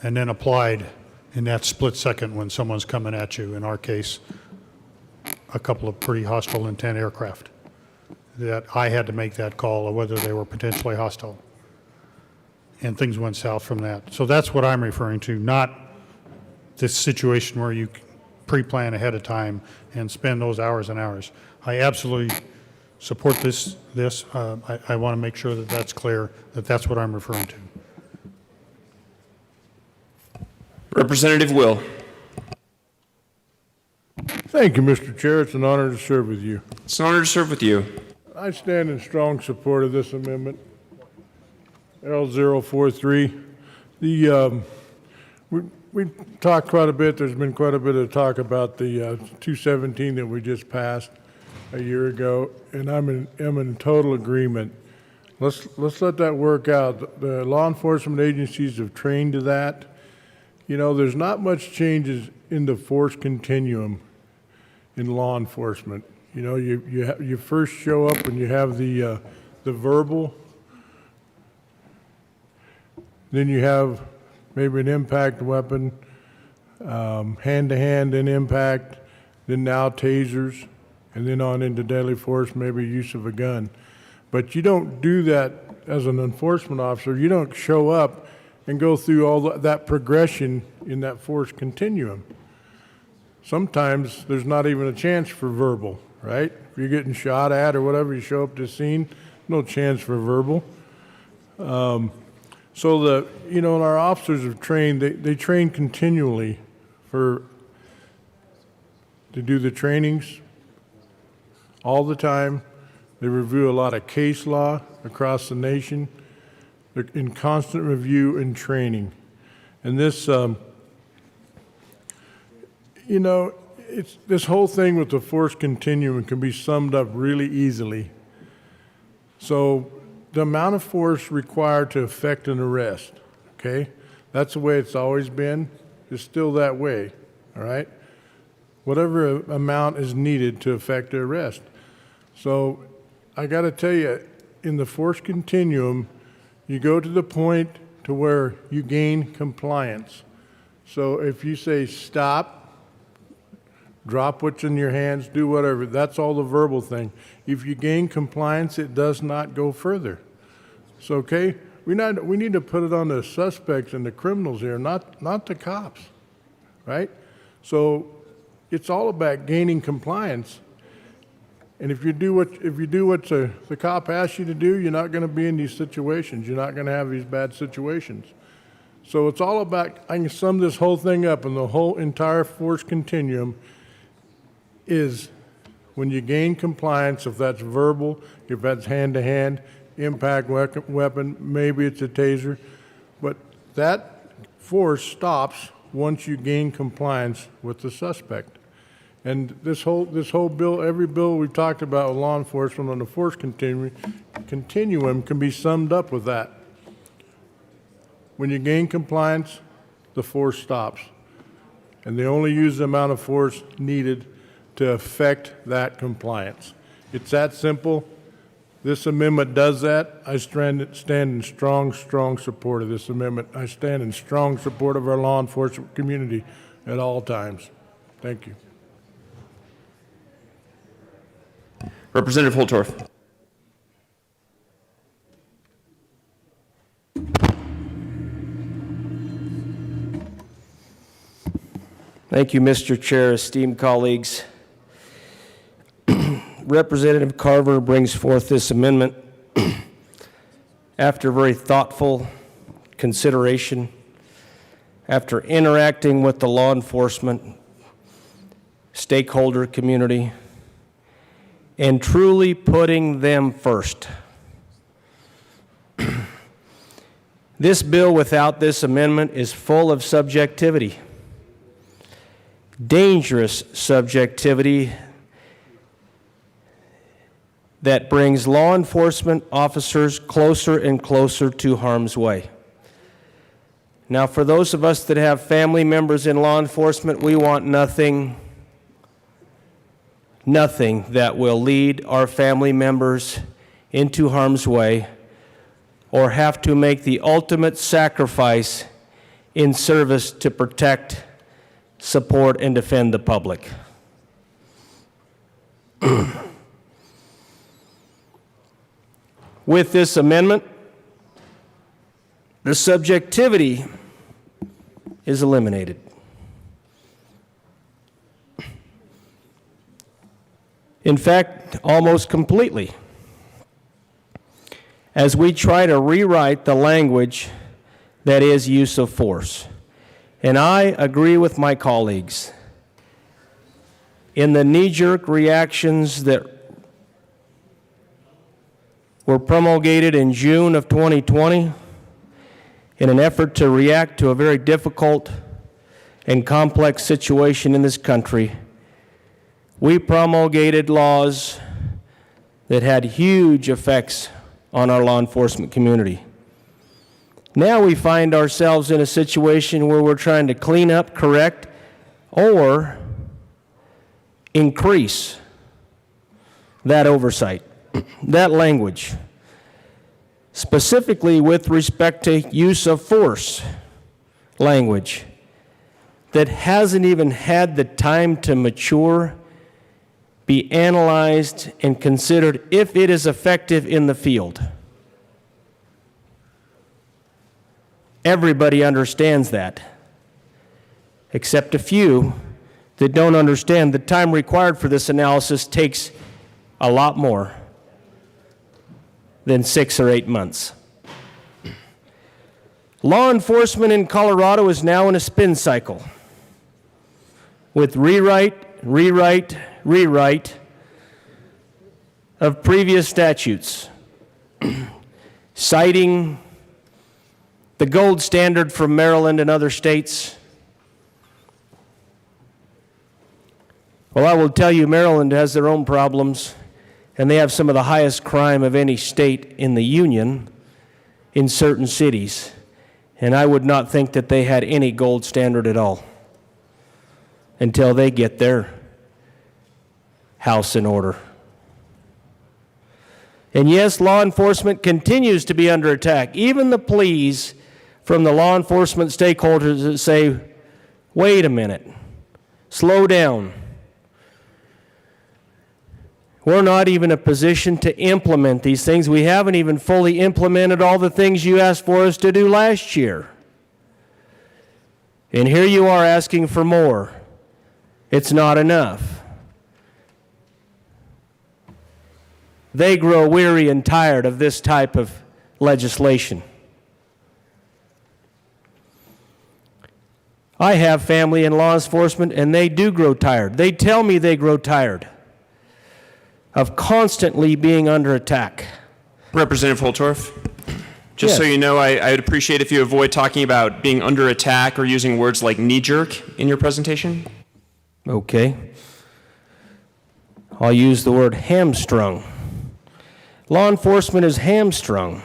and then applied in that split second when someone's coming at you. In our case, a couple of pretty hostile intent aircraft that I had to make that call of whether they were potentially hostile. And things went south from that. So that's what I'm referring to, not this situation where you pre-plan ahead of time and spend those hours and hours. I absolutely support this. I want to make sure that that's clear, that that's what I'm referring to. Representative Will. Thank you, Mr. Chair. It's an honor to serve with you. It's an honor to serve with you. I stand in strong support of this amendment, L043. We talked quite a bit. There's been quite a bit of talk about the 217 that we just passed a year ago, and I'm in total agreement. Let's let that work out. The law enforcement agencies have trained to that. You know, there's not much changes in the force continuum in law enforcement. You know, you first show up and you have the verbal, then you have maybe an impact weapon, hand-to-hand and impact, then now tasers, and then on into deadly force, maybe use of a gun. But you don't do that as an enforcement officer. You don't show up and go through all that progression in that force continuum. Sometimes there's not even a chance for verbal, right? If you're getting shot at or whatever, you show up to the scene, no chance for verbal. So our officers have trained, they train continually to do the trainings all the time. They review a lot of case law across the nation. They're in constant review and training. And this, this whole thing with the force continuum can be summed up really easily. So the amount of force required to effect an arrest, okay? That's the way it's always been. It's still that way, all right? Whatever amount is needed to effect the arrest. So I got to tell you, in the force continuum, you go to the point to where you gain compliance. So if you say stop, drop what's in your hands, do whatever, that's all the verbal thing. If you gain compliance, it does not go further. So, okay, we need to put it on the suspects and the criminals here, not the cops, right? So it's all about gaining compliance. And if you do what the cop asks you to do, you're not going to be in these situations. You're not going to have these bad situations. So it's all about, I can sum this whole thing up, and the whole entire force continuum is when you gain compliance, if that's verbal, if that's hand-to-hand, impact weapon, maybe it's a taser, but that force stops once you gain compliance with the suspect. And this whole bill, every bill we've talked about with law enforcement on the force continuum can be summed up with that. When you gain compliance, the force stops. And they only use the amount of force needed to affect that compliance. It's that simple. This amendment does that. I stand in strong support of this amendment. I stand in strong support of our law enforcement community at all times. Thank you. Representative Holtorf. Thank you, Mr. Chair, esteemed colleagues. Representative Carver brings forth this amendment after very thoughtful consideration, after interacting with the law enforcement stakeholder community, and truly putting them first. This bill without this amendment is full of subjectivity, dangerous subjectivity that brings law enforcement officers closer and closer to harm's way. Now, for those of us that have family members in law enforcement, we want nothing that will lead our family members into harm's way or have to make the ultimate sacrifice in service to protect, support, and defend the public. With this amendment, the subjectivity is eliminated. In fact, almost completely, as we try to rewrite the language that is use of force. And I agree with my colleagues in the knee-jerk reactions that were promulgated in June of 2020 in an effort to react to a very difficult and complex situation in this country. We promulgated laws that had huge effects on our law enforcement community. Now we find ourselves in a situation where we're trying to clean up, correct, or increase that oversight, that language, specifically with respect to use of force language that hasn't even had the time to mature, be analyzed, and considered if it is effective in the field. Everybody understands that, except a few that don't understand the time required for this analysis takes a lot more than 6 or 8 months. Law enforcement in Colorado is now in a spin cycle with rewrite of previous statutes, citing the gold standard from Maryland and other states. Well, I will tell you, Maryland has their own problems, and they have some of the highest crime of any state in the union in certain cities, and I would not think that they had any gold standard at all until they get their house in order. And yes, law enforcement continues to be under attack. Even the pleas from the law enforcement stakeholders that say, wait a minute, slow down. We're not even in a position to implement these things. We haven't even fully implemented all the things you asked for us to do last year. And here you are asking for more. It's not enough. They grow weary and tired of this type of legislation. I have family in law enforcement, and they do grow tired. They tell me they grow tired of constantly being under attack Representative Holtorf, just so Yes. you know, I would appreciate if you avoid talking about being under attack or using words like knee-jerk in your presentation. Okay. I'll use the word hamstrung. Law enforcement is hamstrung.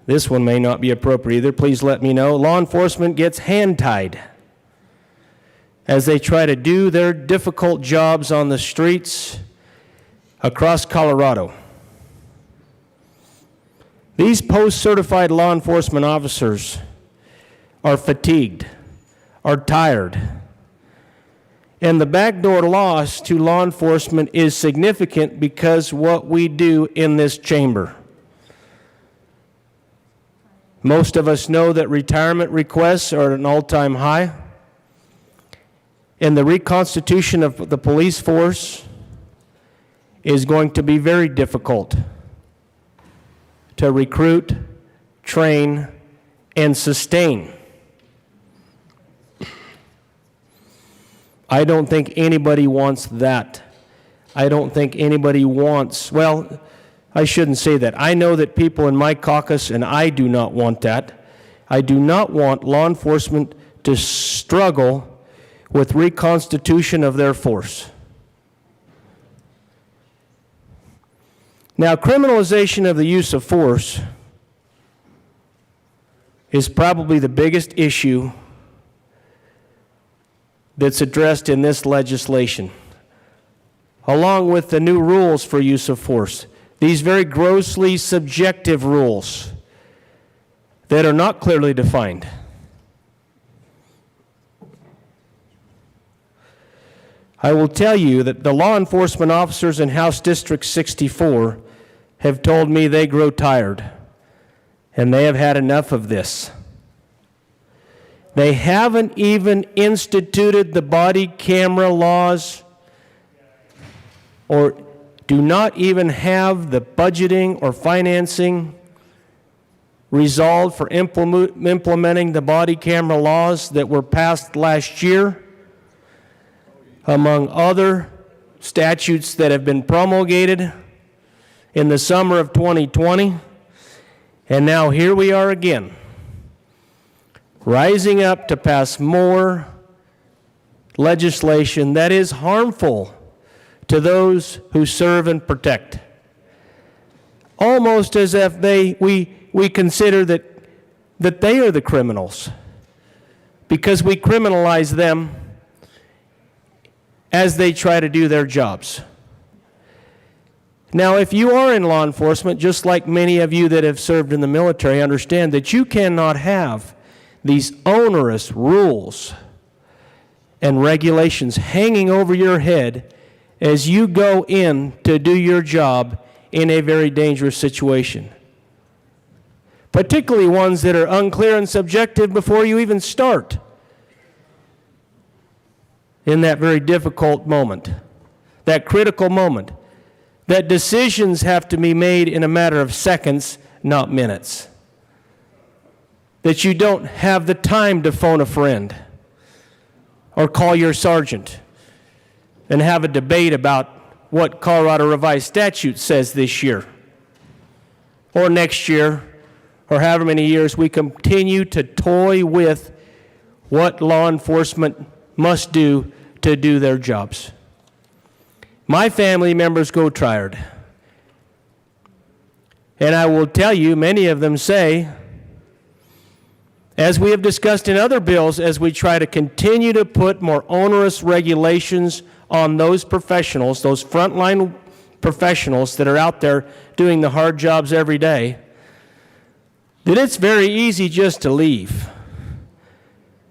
This one may not be appropriate either. Please let me know. Law enforcement gets hand-tied as they try to do their difficult jobs on the streets across Colorado. These post-certified law enforcement officers are fatigued, are tired, and the backdoor loss to law enforcement is significant because what we do in this chamber. Most of us know that retirement requests are at an all-time high, and the reconstitution of the police force is going to be very difficult to recruit, train, and sustain. I don't think anybody wants that. I don't think anybody wants, well, I shouldn't say that. I know that people in my caucus, and I do not want that. I do not want law enforcement to struggle with reconstitution of their force. Now, criminalization of the use of force is probably the biggest issue that's addressed in this legislation, along with the new rules for use of force. These very grossly subjective rules that are not clearly defined. I will tell you that the law enforcement officers in House District 64 have told me they grow tired, and they have had enough of this. They haven't even instituted the body camera laws or do not even have the budgeting or financing resolved for implementing the body camera laws that were passed last year, among other statutes that have been promulgated in the summer of 2020. And now here we are again, rising up to pass more legislation that is harmful to those who serve and protect. Almost as if we consider that they are the criminals, because we criminalize them as they try to do their jobs. Now, if you are in law enforcement, just like many of you that have served in the military, understand that you cannot have these onerous rules and regulations hanging over your head as you go in to do your job in a very dangerous situation. Particularly ones that are unclear and subjective before you even start in that very difficult moment, that critical moment, that decisions have to be made in a matter of seconds, not minutes. That you don't have the time to phone a friend or call your sergeant and have a debate about what Colorado Revised Statute says this year or next year or however many years we continue to toy with what law enforcement must do to do their jobs. My family members go tired. And I will tell you, many of them say, as we have discussed in other bills, as we try to continue to put more onerous regulations on those professionals, those frontline professionals that are out there doing the hard jobs every day, that it's very easy just to leave.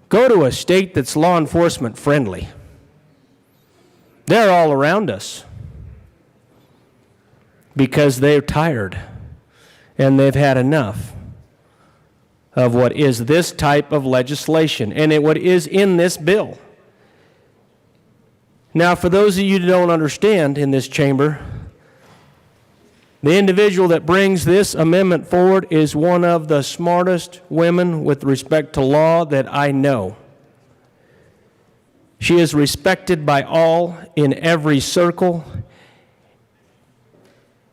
Go to a state that's law enforcement friendly. They're all around us because they're tired and they've had enough of what is this type of legislation and what is in this bill. Now, for those of you who don't understand in this chamber, the individual that brings this amendment forward is one of the smartest women with respect to law that I know. She is respected by all in every circle,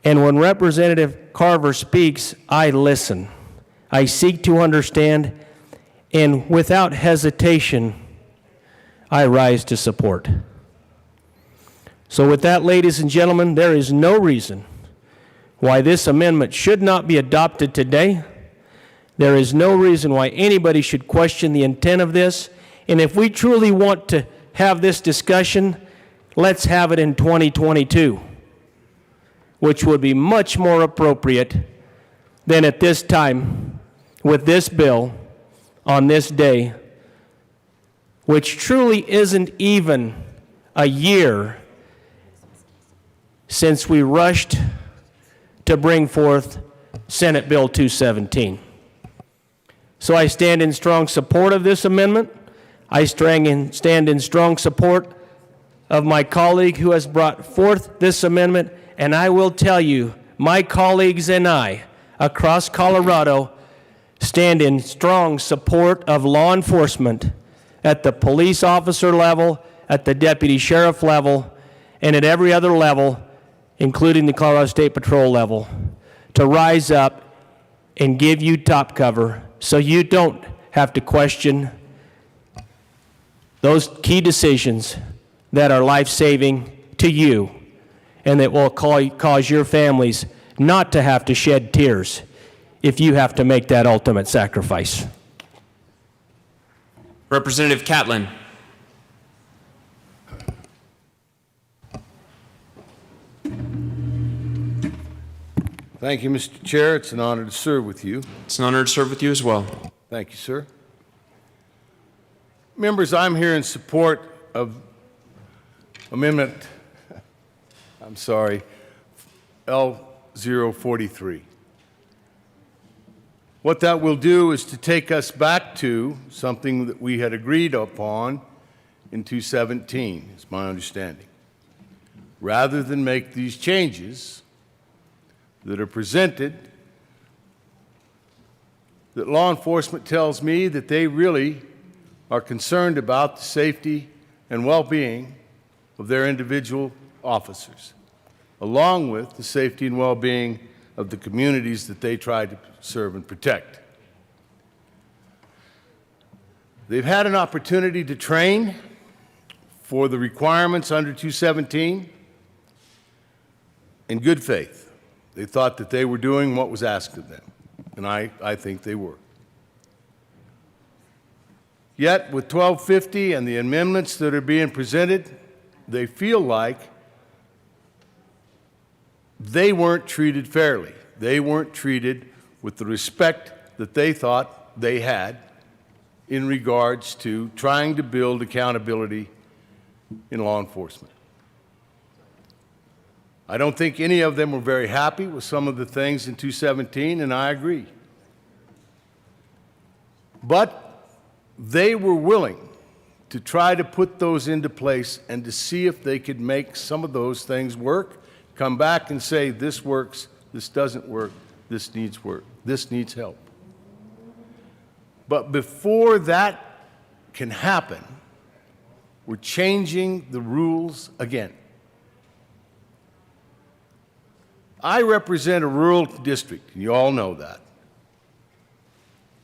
And when Representative Carver speaks, I listen. I seek to understand, and without hesitation, I rise to support. So with that, ladies and gentlemen, there is no reason why this amendment should not be adopted today. There is no reason why anybody should question the intent of this. And if we truly want to have this discussion, let's have it in 2022, which would be much more appropriate than at this time with this bill on this day, which truly isn't even a year since we rushed to bring forth Senate Bill 217. So I stand in strong support of this amendment. I stand in strong support of my colleague who has brought forth this amendment, and I will tell you, my colleagues and I across Colorado stand in strong support of law enforcement at the police officer level, at the deputy sheriff level, and at every other level, including the Colorado State Patrol level, to rise up and give you top cover so you don't have to question those key decisions that are life-saving to you and that will cause your families not to have to shed tears if you have to make that ultimate sacrifice. Representative Catlin. Thank you, Mr. Chair. It's an honor to serve with you. It's an honor to serve with you as well. Thank you, sir. Members, I'm here in support of Amendment, L043. What that will do is to take us back to something that we had agreed upon in 2017, is my understanding. Rather than make these changes that are presented, that law enforcement tells me that they really are concerned about the safety and well-being of their individual officers, along with the safety and well-being of the communities that they try to serve and protect. They've had an opportunity to train for the requirements under 217 in good faith. They thought that they were doing what was asked of them, and I think they were. Yet, with 1250 and the amendments that are being presented, they feel like they weren't treated fairly. They weren't treated with the respect that they thought they had in regards to trying to build accountability in law enforcement. I don't think any of them were very happy with some of the things in 217, and I agree. But they were willing to try to put those into place and to see if they could make some of those things work, come back and say, this works, this doesn't work, this needs work, this needs help. But before that can happen, we're changing the rules again. I represent a rural district, and you all know that.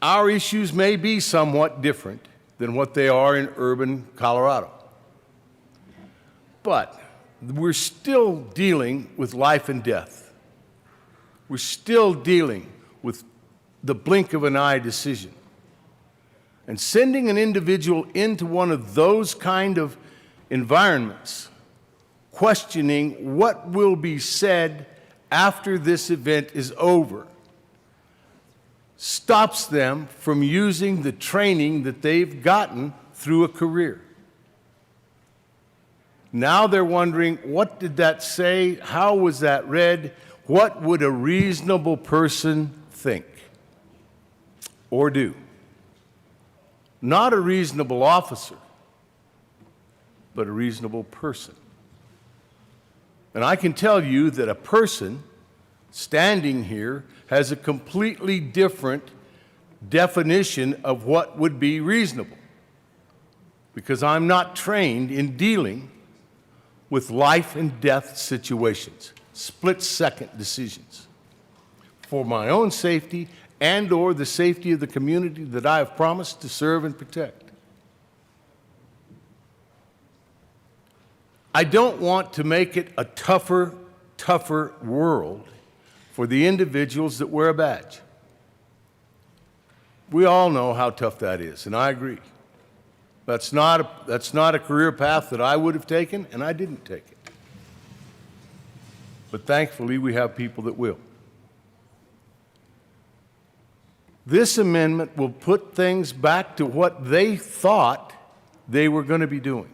Our issues may be somewhat different than what they are in urban Colorado. But we're still dealing with life and death. We're still dealing with the blink of an eye decision. And sending an individual into one of those kind of environments, questioning what will be said after this event is over, stops them from using the training that they've gotten through a career. Now they're wondering, what did that say? How was that read? What would a reasonable person think or do? Not a reasonable officer, but a reasonable person. And I can tell you that a person standing here has a completely different definition of what would be reasonable, because I'm not trained in dealing with life and death situations. split-second decisions for my own safety and or the safety of the community that I have promised to serve and protect. I don't want to make it a tougher world for the individuals that wear a badge. We all know how tough that is, and I agree. That's not a career path that I would have taken, and I didn't take it. But thankfully, we have people that will. This amendment will put things back to what they thought they were going to be doing.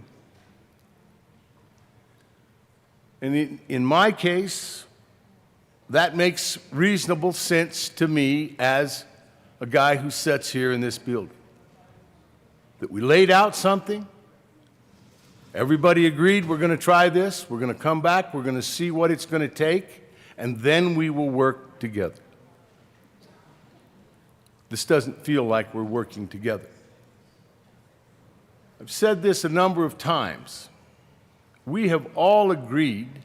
And in my case, that makes reasonable sense to me as a guy who sits here in this building. That we laid out something, everybody agreed we're going to try this, we're going to come back, we're going to see what it's going to take, and then we will work together. This doesn't feel like we're working together. I've said this a number of times. We have all agreed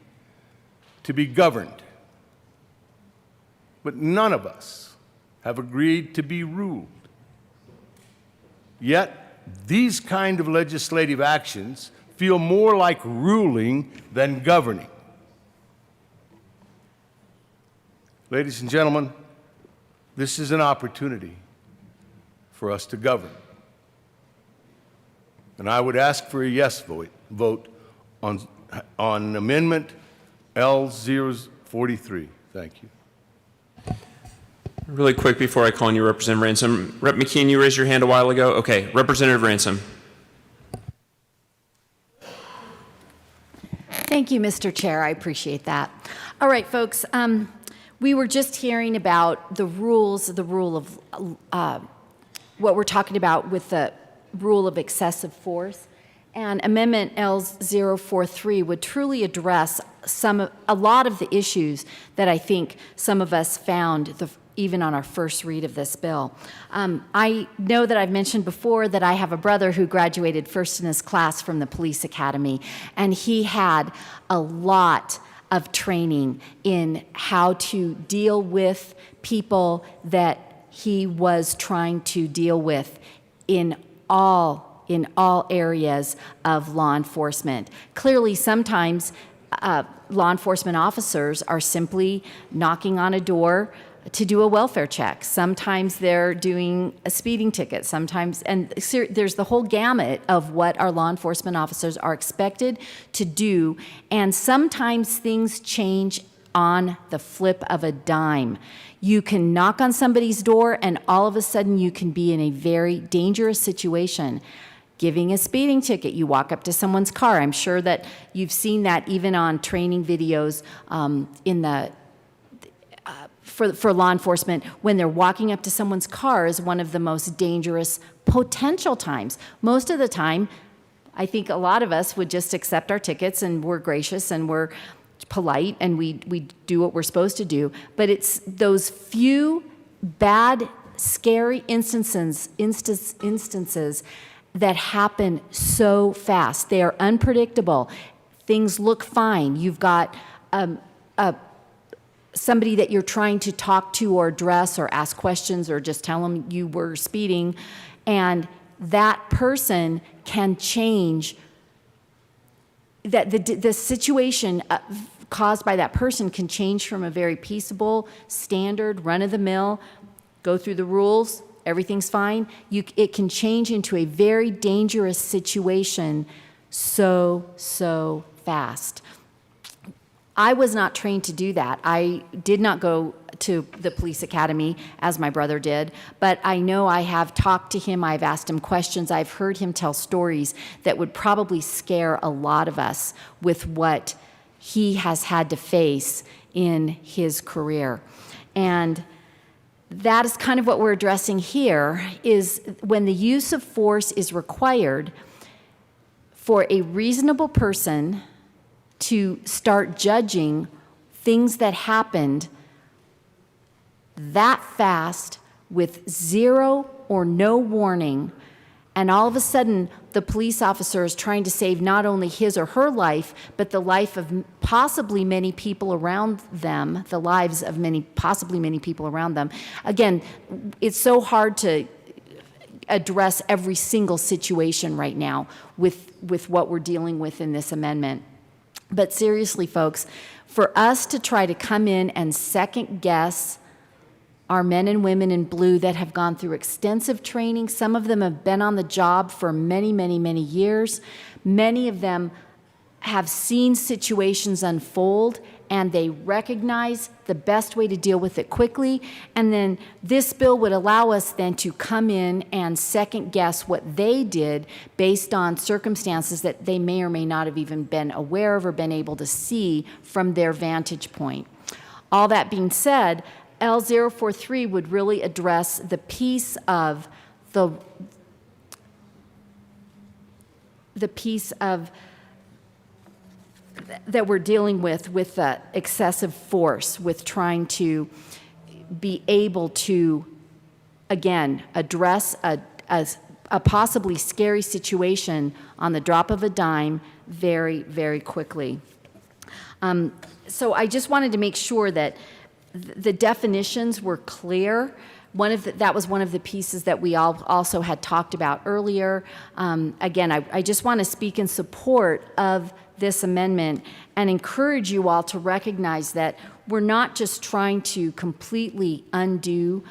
to be governed, but none of us have agreed to be ruled. Yet, these kind of legislative actions feel more like ruling than governing. Ladies and gentlemen, this is an opportunity for us to govern. And I would ask for a yes vote on Amendment L043. Thank you. Really quick before I call on you, Representative Ransom. Rep. McKeon, you raised your hand a while ago. Okay, Representative Ransom. Thank you, Mr. Chair. I appreciate that. All right, folks. We were just hearing about the rule of what we're talking about with the rule of excessive force. And Amendment L043 would truly address a lot of the issues that I think some of us found even on our first read of this bill. I know that I've mentioned before that I have a brother who graduated first in his class from the police academy, and he had a lot of training in how to deal with people that he was trying to deal with in all areas of law enforcement. Clearly, sometimes law enforcement officers are simply knocking on a door to do a welfare check. Sometimes they're doing a speeding ticket. Sometimes, and there's the whole gamut of what our law enforcement officers are expected to do. And sometimes things change on the flip of a dime. You can knock on somebody's door and all of a sudden you can be in a very dangerous situation. Giving a speeding ticket, you walk up to someone's car. I'm sure that you've seen that even on training videos for law enforcement. When they're walking up to someone's car is one of the most dangerous potential times. Most of the time, I think a lot of us would just accept our tickets and we're gracious and we're polite and we do what we're supposed to do. But it's those few bad, scary instances that happen so fast. They are unpredictable. Things look fine. You've got somebody that you're trying to talk to or address or ask questions or just tell them you were speeding, and that person can change. That the situation caused by that person can change from a very peaceable, standard, run-of-the-mill, go through the rules, everything's fine. It can change into a very dangerous situation so fast. I was not trained to do that. I did not go to the police academy as my brother did, but I know I have talked to him, I've asked him questions, I've heard him tell stories that would probably scare a lot of us with what he has had to face in his career. And that is kind of what we're addressing here, is when the use of force is required for a reasonable person to start judging things that happened that fast with zero or no warning And all of a sudden, the police officer is trying to save not only his or her life, but the life of possibly many people around them, the lives of possibly many people around them. Again, it's so hard to address every single situation right now with what we're dealing with in this amendment. But seriously, folks, for us to try to come in and second guess our men and women in blue that have gone through extensive training. Some of them have been on the job for many, many, many years. Many of them have seen situations unfold, and they recognize the best way to deal with it quickly. And then this bill would allow us then to come in and second guess what they did based on circumstances that they may or may not have even been aware of or been able to see from their vantage point. All that being said, L043 would really address the piece of the piece of that we're dealing with the excessive force, with trying to be able to, again, address a possibly scary situation on the drop of a dime very, very quickly. So I just wanted to make sure that the definitions were clear. That was one of the pieces that we also had talked about earlier. Again, I just want to speak in support of this amendment and encourage you all to recognize that we're not just trying to completely undo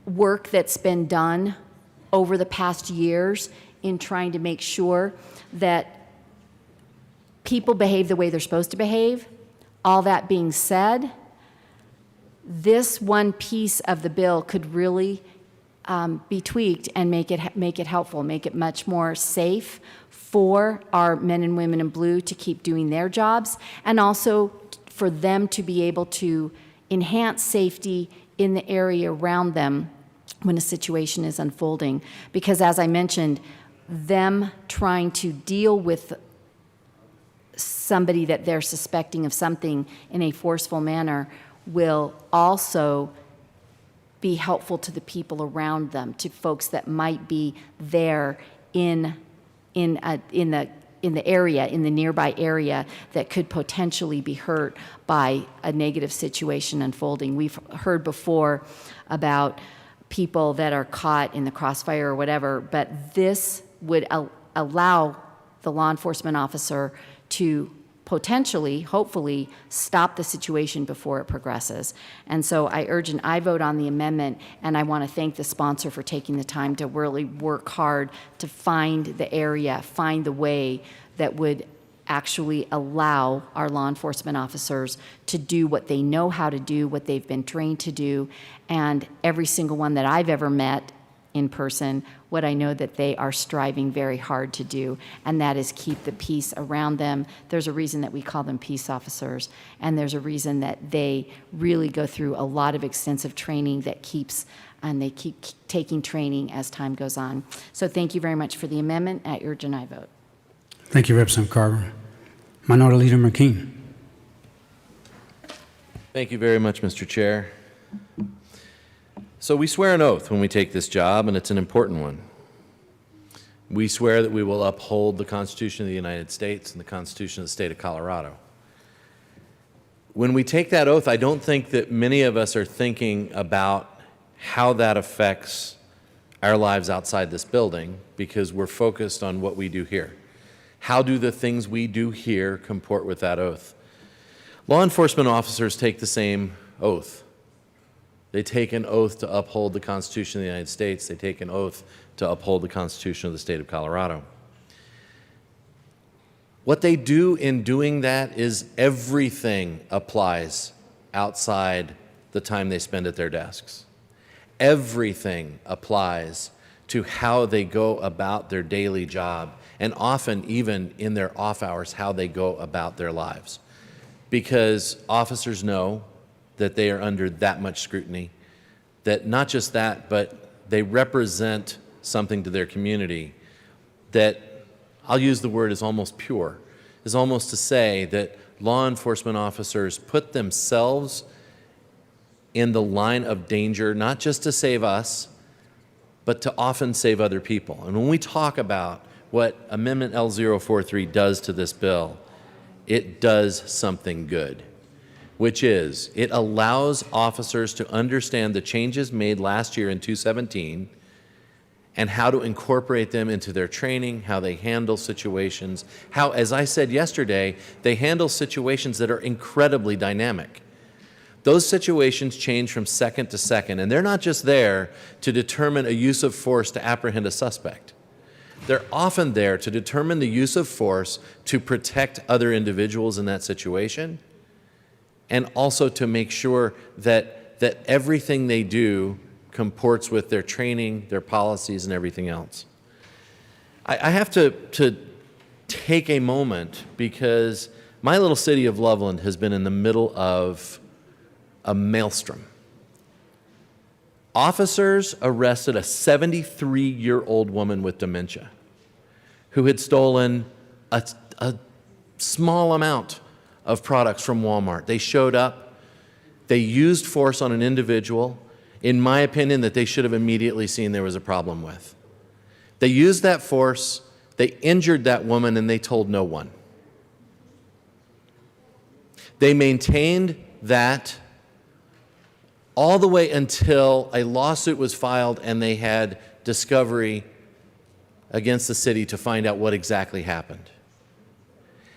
work that's been done over the past years in trying to make sure that people behave the way they're supposed to behave. All that being said, this one piece of the bill could really be tweaked and make it helpful, make it much more safe for our men and women in blue to keep doing their jobs, and also for them to be able to enhance safety in the area around them when a situation is unfolding. Because as I mentioned, them trying to deal with somebody that they're suspecting of something in a forceful manner will also be helpful to the people around them, to folks that might be there in the area, in the nearby area, that could potentially be hurt by a negative situation unfolding. We've heard before about people that are caught in the crossfire or whatever, but this would allow the law enforcement officer to potentially, hopefully, stop the situation before it progresses. And so I urge an aye vote on the amendment, and I want to thank the sponsor for taking the time to really work hard to find the area, find the way that would actually allow our law enforcement officers to do what they know how to do, what they've been trained to do, and every single one that I've ever met in person, what I know that they are striving very hard to do, and that is keep the peace around them. There's a reason that we call them peace officers, and there's a reason that they really go through a lot of extensive training and they keep taking training as time goes on. So thank you very much for the amendment. I urge an aye vote. Thank you, Representative Carver. Minority Leader McKean. Thank you very much, Mr. Chair. So we swear an oath when we take this job, and it's an important one. We swear that we will uphold the Constitution of the United States and the Constitution of the state of Colorado. When we take that oath, I don't think that many of us are thinking about how that affects our lives outside this building, because we're focused on what we do here. How do the things we do here comport with that oath? Law enforcement officers take the same oath. They take an oath to uphold the Constitution of the United States. They take an oath to uphold the Constitution of the state of Colorado. What they do in doing that is everything applies outside the time they spend at their desks. Everything applies to how they go about their daily job, and often even in their off hours, how they go about their lives. Because officers know that they are under that much scrutiny, that not just that, but they represent something to their community that, I'll use the word, is almost pure, is almost to say that law enforcement officers put themselves in the line of danger, not just to save us, but to often save other people. And when we talk about what Amendment L043 does to this bill, it does something good, which is it allows officers to understand the changes made last year in 217 and how to incorporate them into their training, how they handle situations, how, as I said yesterday, they handle situations that are incredibly dynamic. Those situations change from second to second, and they're not just there to determine a use of force to apprehend a suspect. They're often there to determine the use of force to protect other individuals in that situation, and also to make sure that everything they do comports with their training, their policies, and everything else. I have to take a moment because my little city of Loveland has been in the middle of a maelstrom. Officers arrested a 73-year-old woman with dementia who had stolen a small amount of products from Walmart. They showed up, they used force on an individual, in my opinion, that they should have immediately seen there was a problem with. They used that force, they injured that woman, and they told no one. They maintained that all the way until a lawsuit was filed and they had discovery against the city to find out what exactly happened.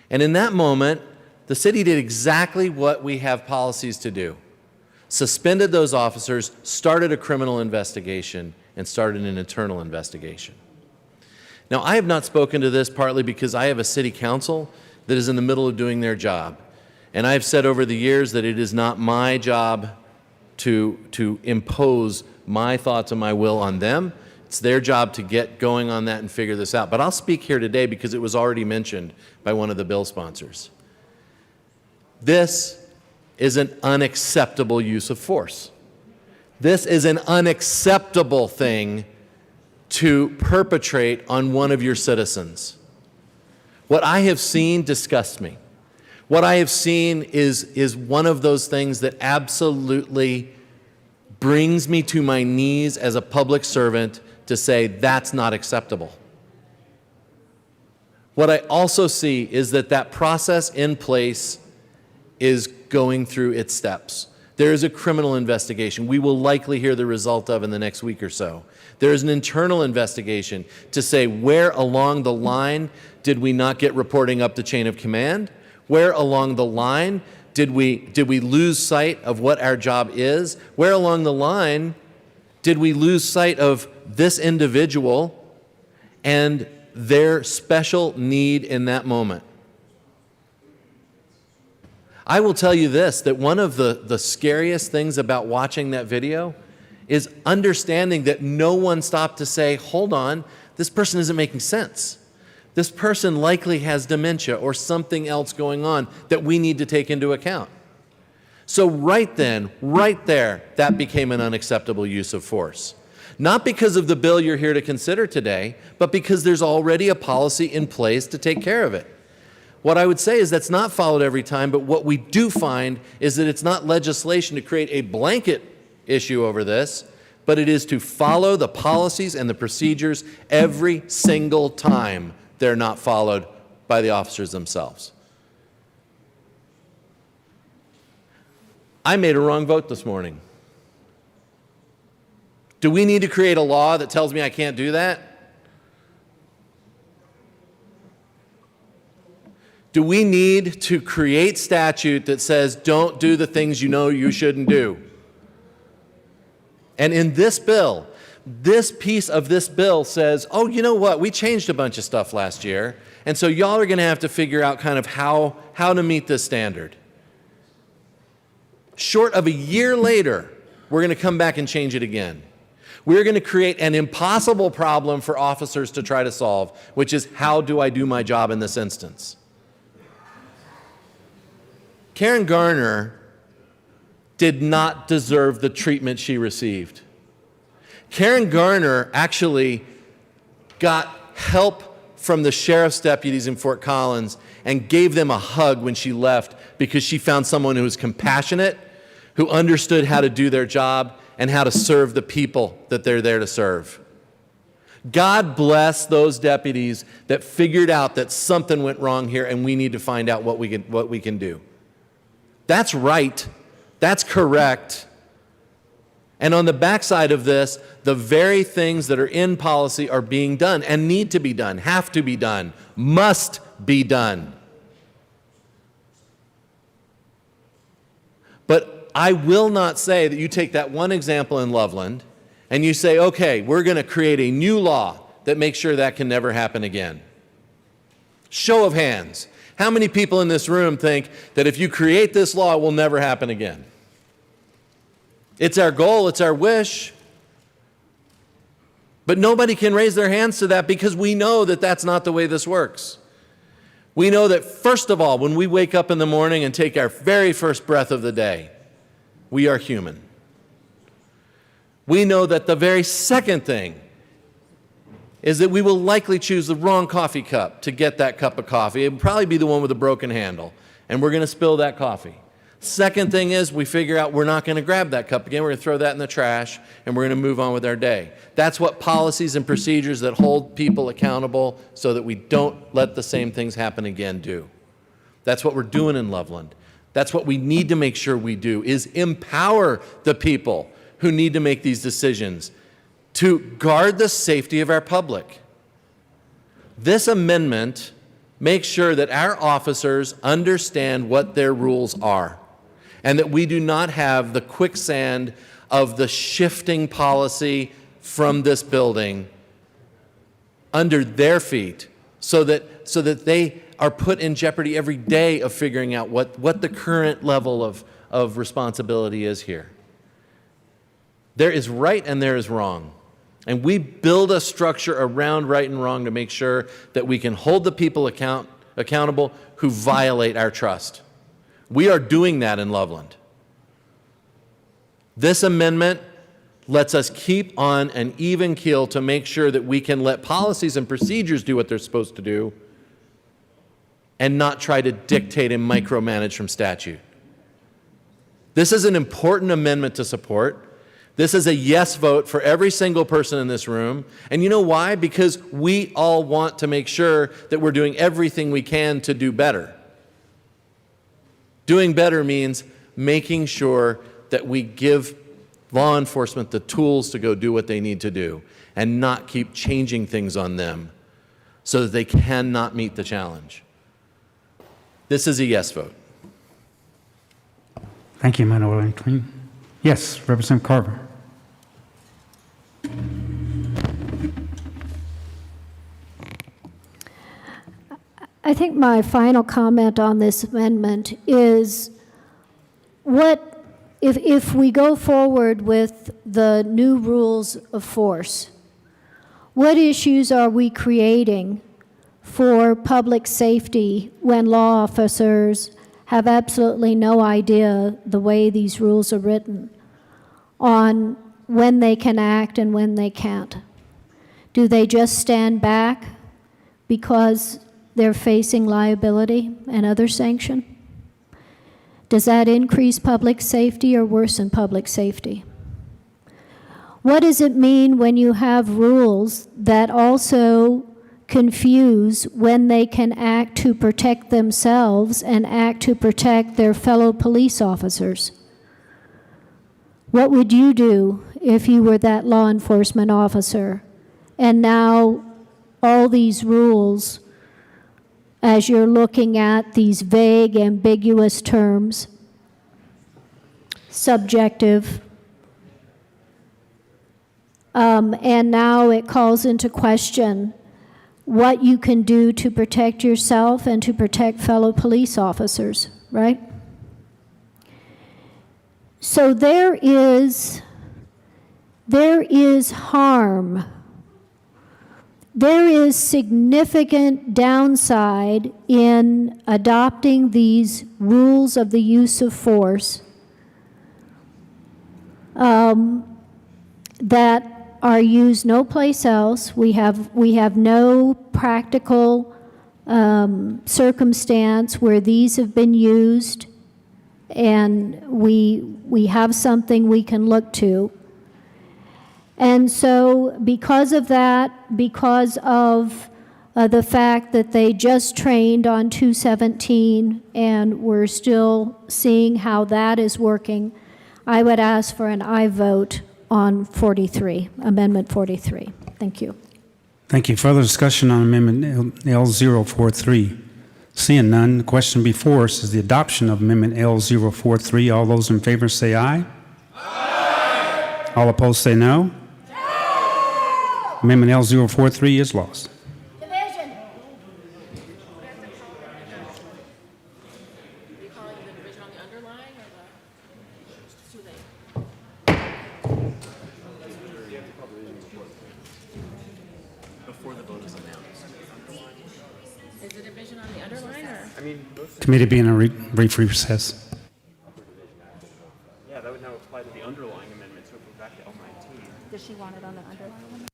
And in that moment, the city did exactly what we have policies to do. Suspended those officers, started a criminal investigation, and started an internal investigation. Now, I have not spoken to this partly because I have a city council that is in the middle of doing their job. And I've said over the years that it is not my job to impose my thoughts and my will on them. It's their job to get going on that and figure this out. But I'll speak here today because it was already mentioned by one of the bill sponsors. This is an unacceptable use of force. This is an unacceptable thing to perpetrate on one of your citizens. What I have seen disgusts me. What I have seen is one of those things that absolutely brings me to my knees as a public servant to say that's not acceptable. What I also see is that process in place is going through its steps. There is a criminal investigation we will likely hear the result of in the next week or so. There is an internal investigation to say where along the line did we not get reporting up the chain of command? Where along the line did we lose sight of what our job is? Where along the line did we lose sight of this individual and their special need in that moment? I will tell you this, that one of the scariest things about watching that video is understanding that no one stopped to say, hold on, this person isn't making sense. This person likely has dementia or something else going on that we need to take into account. So right then, right there, that became an unacceptable use of force. Not because of the bill you're here to consider today, but because there's already a policy in place to take care of it. What I would say is that's not followed every time, but what we do find is that it's not legislation to create a blanket issue over this, but it is to follow the policies and the procedures every single time they're not followed by the officers themselves. I made a wrong vote this morning. Do we need to create a law that tells me I can't do that? Do we need to create statute that says don't do the things you know you shouldn't do? And in this bill, this piece of this bill says, oh, you know what, we changed a bunch of stuff last year, and so y'all are going to have to figure out kind of how to meet this standard. Short of a year later, we're going to come back and change it again. We're going to create an impossible problem for officers to try to solve, which is how do I do my job in this instance? Karen Garner did not deserve the treatment she received. Karen Garner actually got help from the sheriff's deputies in Fort Collins and gave them a hug when she left because she found someone who was compassionate, who understood how to do their job and how to serve the people that they're there to serve. God bless those deputies that figured out that something went wrong here and we need to find out what we can do. That's right. That's correct. And on the backside of this, the very things that are in policy are being done and need to be done, have to be done, must be done. But I will not say that you take that one example in Loveland and you say, okay, we're going to create a new law that makes sure that can never happen again. Show of hands. How many people in this room think that if you create this law, it will never happen again? It's our goal, it's our wish. But nobody can raise their hands to that because we know that that's not the way this works. We know that, first of all, when we wake up in the morning and take our very first breath of the day, we are human. We know that the very second thing is that we will likely choose the wrong coffee cup to get that cup of coffee. It will probably be the one with a broken handle, and we're going to spill that coffee. Second thing is we figure out we're not going to grab that cup again. We're going to throw that in the trash, and we're going to move on with our day. That's what policies and procedures that hold people accountable so that we don't let the same things happen again do. That's what we're doing in Loveland. That's what we need to make sure we do, is empower the people who need to make these decisions to guard the safety of our public. This amendment makes sure that our officers understand what their rules are and that we do not have the quicksand of the shifting policy from this building under their feet so that they are put in jeopardy every day of figuring out what the current level of responsibility is here. There is right and there is wrong. And we build a structure around right and wrong to make sure that we can hold the people accountable who violate our trust. We are doing that in Loveland. This amendment lets us keep on an even keel to make sure that we can let policies and procedures do what they're supposed to do and not try to dictate and micromanage from statute. This is an important amendment to support. This is a yes vote for every single person in this room. And you know why? Because we all want to make sure that we're doing everything we can to do better. Doing better means making sure that we give law enforcement the tools to go do what they need to do and not keep changing things on them so that they cannot meet the challenge. This is a yes vote. Thank you, Minority Leader. Yes, Representative Carver. I think my final comment on this amendment is what, if we go forward with the new rules of force, what issues are we creating for public safety when law officers have absolutely no idea the way these rules are written on when they can act and when they can't? Do they just stand back because they're facing liability and other sanction? Does that increase public safety or worsen public safety? What does it mean when you have rules that also confuse when they can act to protect themselves and act to protect their fellow police officers? What would you do if you were that law enforcement officer and now all these rules, as you're looking at these vague, ambiguous terms, subjective, and now it calls into question what you can do to protect yourself and to protect fellow police officers, right? So there is harm. There is significant downside in adopting these rules of the use of force that are used no place else. We have no practical circumstance where these have been used, and we have something we can look to. And so because of that, because of the fact that they just trained on 217 and we're still seeing how that is working, I would ask for an aye vote on 43, Amendment 43. Thank you. Thank you. Further discussion on Amendment L043. Seeing none, the question before us is the adoption of Amendment L043. All those in favor say aye. Aye. All opposed say no. No. Amendment L043 is lost. Division. Is the division on the underline, or? Committee being a brief recess. Yeah, that would now apply to the underlying amendment, so if we're back to L19. Does she want it on the underline one?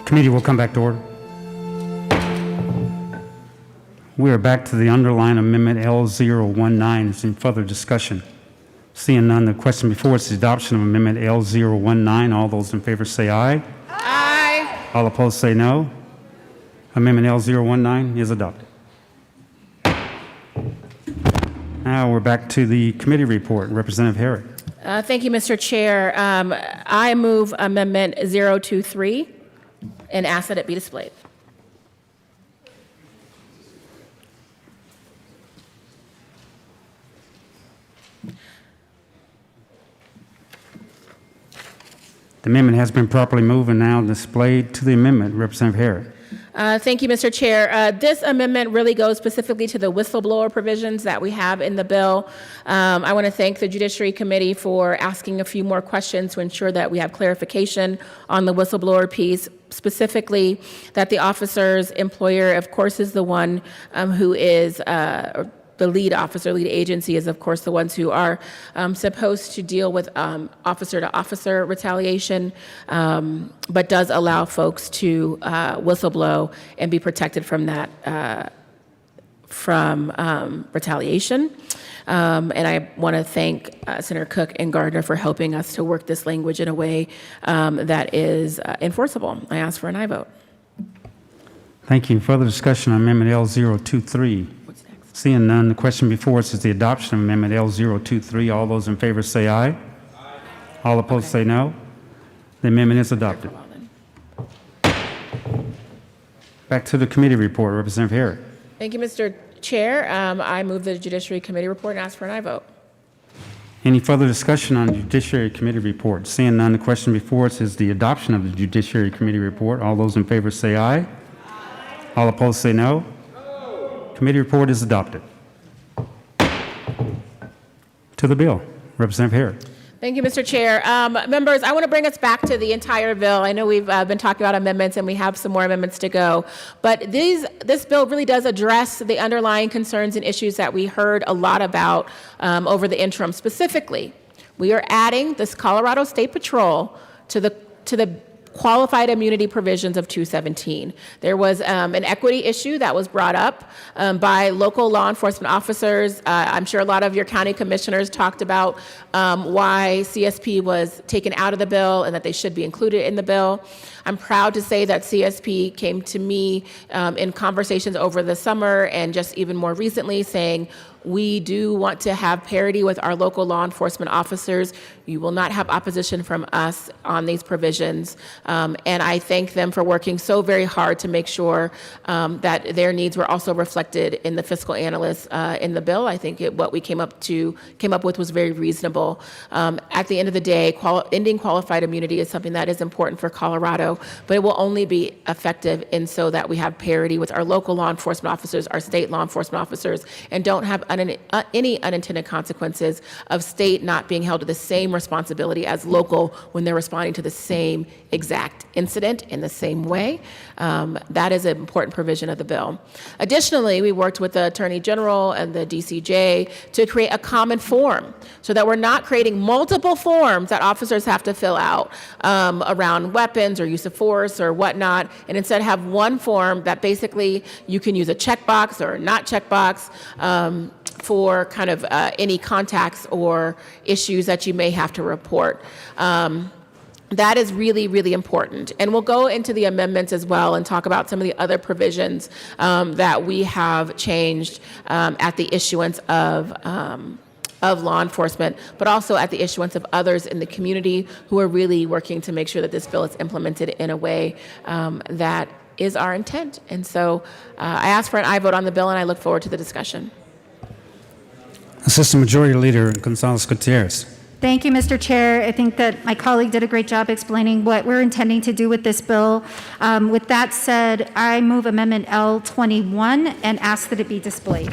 Committee will come back to order. We are back to the underlying amendment L019. Is in further discussion. Seeing none, the question before us is the adoption of amendment L019. All those in favor say aye. Aye. All opposed say no. Amendment L019 is adopted. Now we're back to the committee report. Representative Herrick. Thank you, Mr. Chair. I move Amendment 023 and ask that it be displayed. The amendment has been properly moved and now displayed to the amendment. Representative Herrick. Thank you, Mr. Chair. This amendment really goes specifically to the whistleblower provisions that we have in the bill. I want to thank the Judiciary Committee for asking a few more questions to ensure that we have clarification on the whistleblower piece, specifically that the officer's employer, of course, is the one who is the lead officer, lead agency is, of course, the ones who are supposed to deal with officer-to-officer retaliation, but does allow folks to whistleblow and be protected from that, from retaliation. And I want to thank Senator Cook and Gardner for helping us to work this language in a way that is enforceable. I ask for an aye vote. Thank you. Further discussion on Amendment L023. Seeing none, the question before us is the adoption of Amendment L023. All those in favor say aye. Aye. All opposed say no. The amendment is adopted. Back to the committee report. Representative Herrick. Thank you, Mr. Chair. I move the Judiciary Committee report and ask for an aye vote. Any further discussion on the Judiciary Committee report? Seeing none, the question before us is the adoption of the Judiciary Committee report. All those in favor say aye. Aye. All opposed say no. Committee report is adopted. To the bill. Representative Herrick. Thank you, Mr. Chair. Members, I want to bring us back to the entire bill. I know we've been talking about amendments and we have some more amendments to go, but this bill really does address the underlying concerns and issues that we heard a lot about over the interim. Specifically, we are adding this Colorado State Patrol to the qualified immunity provisions of 217. There was an equity issue that was brought up by local law enforcement officers. I'm sure a lot of your county commissioners talked about why CSP was taken out of the bill and that they should be included in the bill. I'm proud to say that CSP came to me in conversations over the summer and just even more recently saying, we do want to have parity with our local law enforcement officers. You will not have opposition from us on these provisions. And I thank them for working so very hard to make sure that their needs were also reflected in the fiscal analysts in the bill. I think what we came up with was very reasonable. At the end of the day, ending qualified immunity is something that is important for Colorado, but it will only be effective in so that we have parity with our local law enforcement officers, our state law enforcement officers, and don't have any unintended consequences of state not being held to the same responsibility as local when they're responding to the same exact incident in the same way. That is an important provision of the bill. Additionally, we worked with the Attorney General and the DCJ to create a common form so that we're not creating multiple forms that officers have to fill out around weapons or use of force or whatnot, and instead have one form that basically you can use a checkbox or not checkbox for kind of any contacts or issues that you may have to report. That is really, really important. And we'll go into the amendments as well and talk about some of the other provisions that we have changed at the issuance of law enforcement, but also at the issuance of others in the community who are really working to make sure that this bill is implemented in a way that is our intent. And so I ask for an aye vote on the bill, and I look forward to the discussion. Assistant Majority Leader Gonzalez-Gutierrez. Thank you, Mr. Chair. I think that my colleague did a great job explaining what we're intending to do with this bill. With that said, I move Amendment L21 and ask that it be displayed.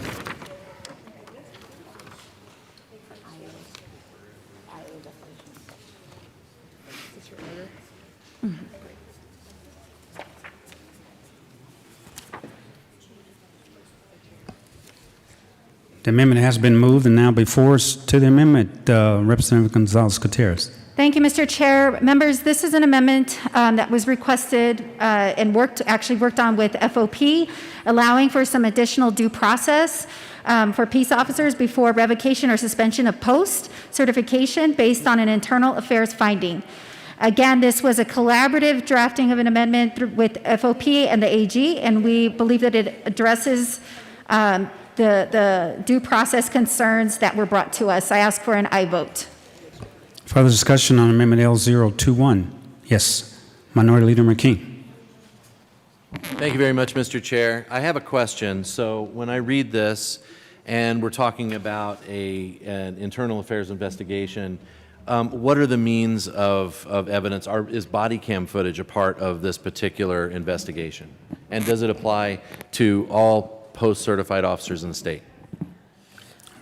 The amendment has been moved and now before us to the amendment, Representative Gonzalez-Gutierrez. Thank you, Mr. Chair. Members, this is an amendment that was requested and worked on with FOP, allowing for some additional due process for peace officers before revocation or suspension of post certification based on an internal affairs finding. Again, this was a collaborative drafting of an amendment with FOP and the AG, and we believe that it addresses the due process concerns that were brought to us. I ask for an aye vote. Further discussion on Amendment L021. Yes, Minority Leader McKee. Thank you very much, Mr. Chair. I have a question. So when I read this and we're talking about an internal affairs investigation, what are the means of evidence? Is body cam footage a part of this particular investigation? And does it apply to all post-certified officers in the state?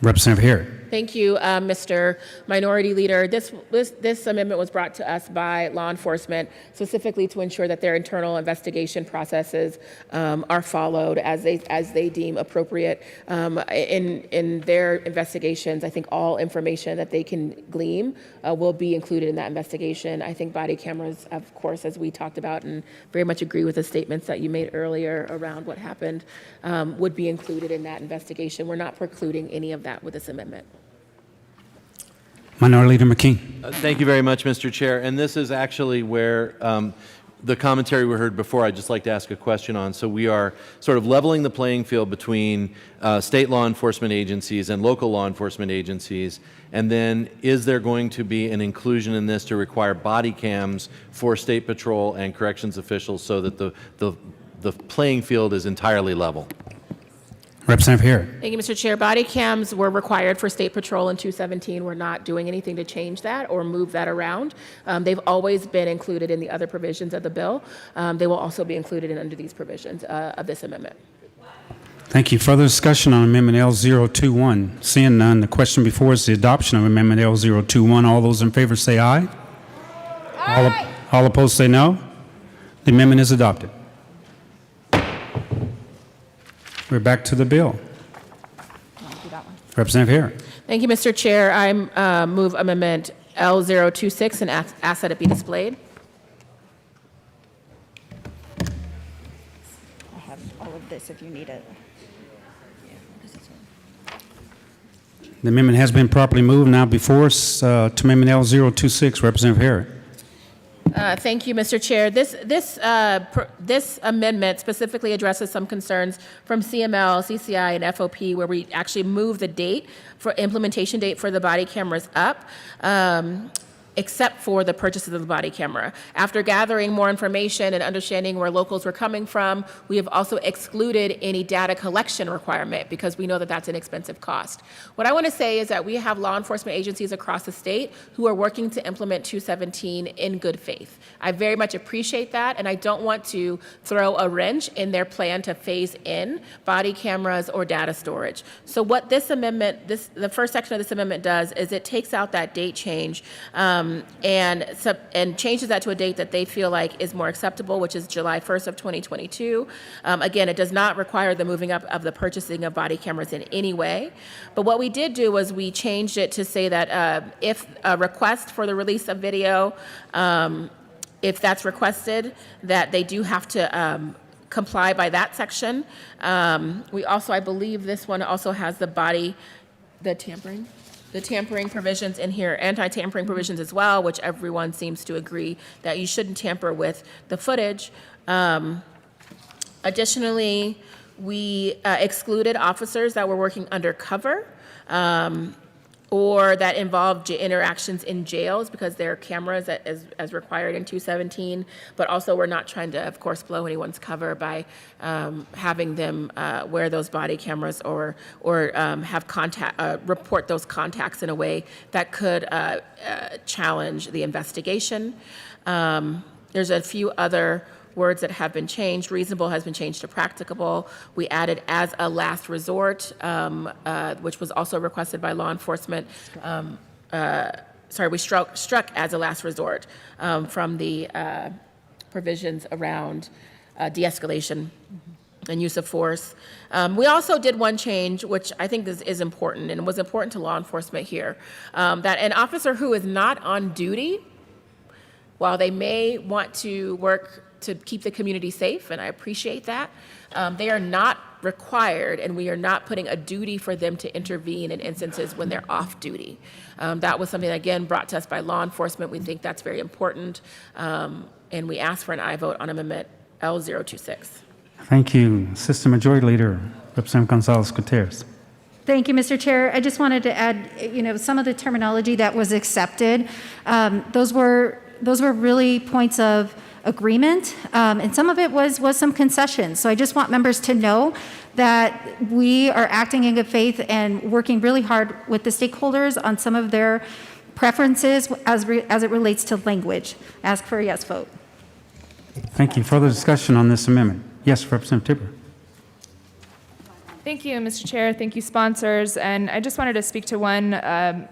Representative Harris. Thank you, Mr. Minority Leader. This amendment was brought to us by law enforcement specifically to ensure that their internal investigation processes are followed as they deem appropriate. In their investigations, I think all information that they can glean will be included in that investigation. I think body cameras, of course, as we talked about, and very much agree with the statements that you made earlier around what happened, would be included in that investigation. We're not precluding any of that with this amendment. Minority Leader McKee. Thank you very much, Mr. Chair. And this is actually where the commentary we heard before, I'd just like to ask a question on. So we are sort of leveling the playing field between state law enforcement agencies and local law enforcement agencies. And then is there going to be an inclusion in this to require body cams for state patrol and corrections officials so that the playing field is entirely level? Representative Harris. Thank you, Mr. Chair. Body cams were required for State Patrol in 2017. We're not doing anything to change that or move that around. They've always been included in the other provisions of the bill. They will also be included under these provisions of this amendment. Thank you. Further discussion on Amendment L021. Seeing none, the question before us is the adoption of Amendment L021. All those in favor say aye. Aye. All opposed say no. The amendment is adopted. We're back to the bill. Representative Harris. Thank you, Mr. Chair. I move Amendment L026 and ask that it be displayed. I have all of this if you need it. The amendment has been properly moved. Now before us to Amendment L026. Representative Harris. Thank you, Mr. Chair. This amendment specifically addresses some concerns from CML, CCI, and FOP, where we actually move the date for implementation date for the body cameras up. except for the purchases of the body camera. After gathering more information and understanding where locals were coming from, we have also excluded any data collection requirement because we know that that's an expensive cost. What I want to say is that we have law enforcement agencies across the state who are working to implement 217 in good faith. I very much appreciate that, and I don't want to throw a wrench in their plan to phase in body cameras or data storage. So what this amendment, the first section of this amendment does is it takes out that date change and changes that to a date that they feel like is more acceptable, which is July 1st of 2022. Again, it does not require the moving up of the purchasing of body cameras in any way. But what we did do was we changed it to say that if a request for the release of video, if that's requested, that they do have to comply by that section. We also, I believe this one also has the tampering provisions in here, anti-tampering provisions as well, which everyone seems to agree that you shouldn't tamper with the footage. Additionally, we excluded officers that were working undercover or that involved interactions in jails because there are cameras as required in 217, but also we're not trying to, of course, blow anyone's cover by having them wear those body cameras or have report those contacts in a way that could challenge the investigation. There's a few other words that have been changed. Reasonable has been changed to practicable. We added as a last resort, which was also requested by law enforcement. We struck as a last resort from the provisions around de-escalation and use of force. We also did one change, which I think is important, and was important to law enforcement here, that an officer who is not on duty, while they may want to work to keep the community safe, and I appreciate that, they are not required, and we are not putting a duty for them to intervene in instances when they're off duty. That was something, again, brought to us by law enforcement. We think that's very important, and we ask for an aye vote on Amendment L026. Thank you. Assistant Majority Leader, Representative Gonzalez-Gutierrez. Thank you, Mr. Chair. I just wanted to add, some of the terminology that was accepted. Those were really points of agreement, and some of it was some concessions. So I just want members to know that we are acting in good faith and working really hard with the stakeholders on some of their preferences as it relates to language. Ask for a yes vote. Thank you. Further discussion on this amendment? Yes, Representative Tipper. Thank you, Mr. Chair. Thank you, sponsors. And I just wanted to speak to one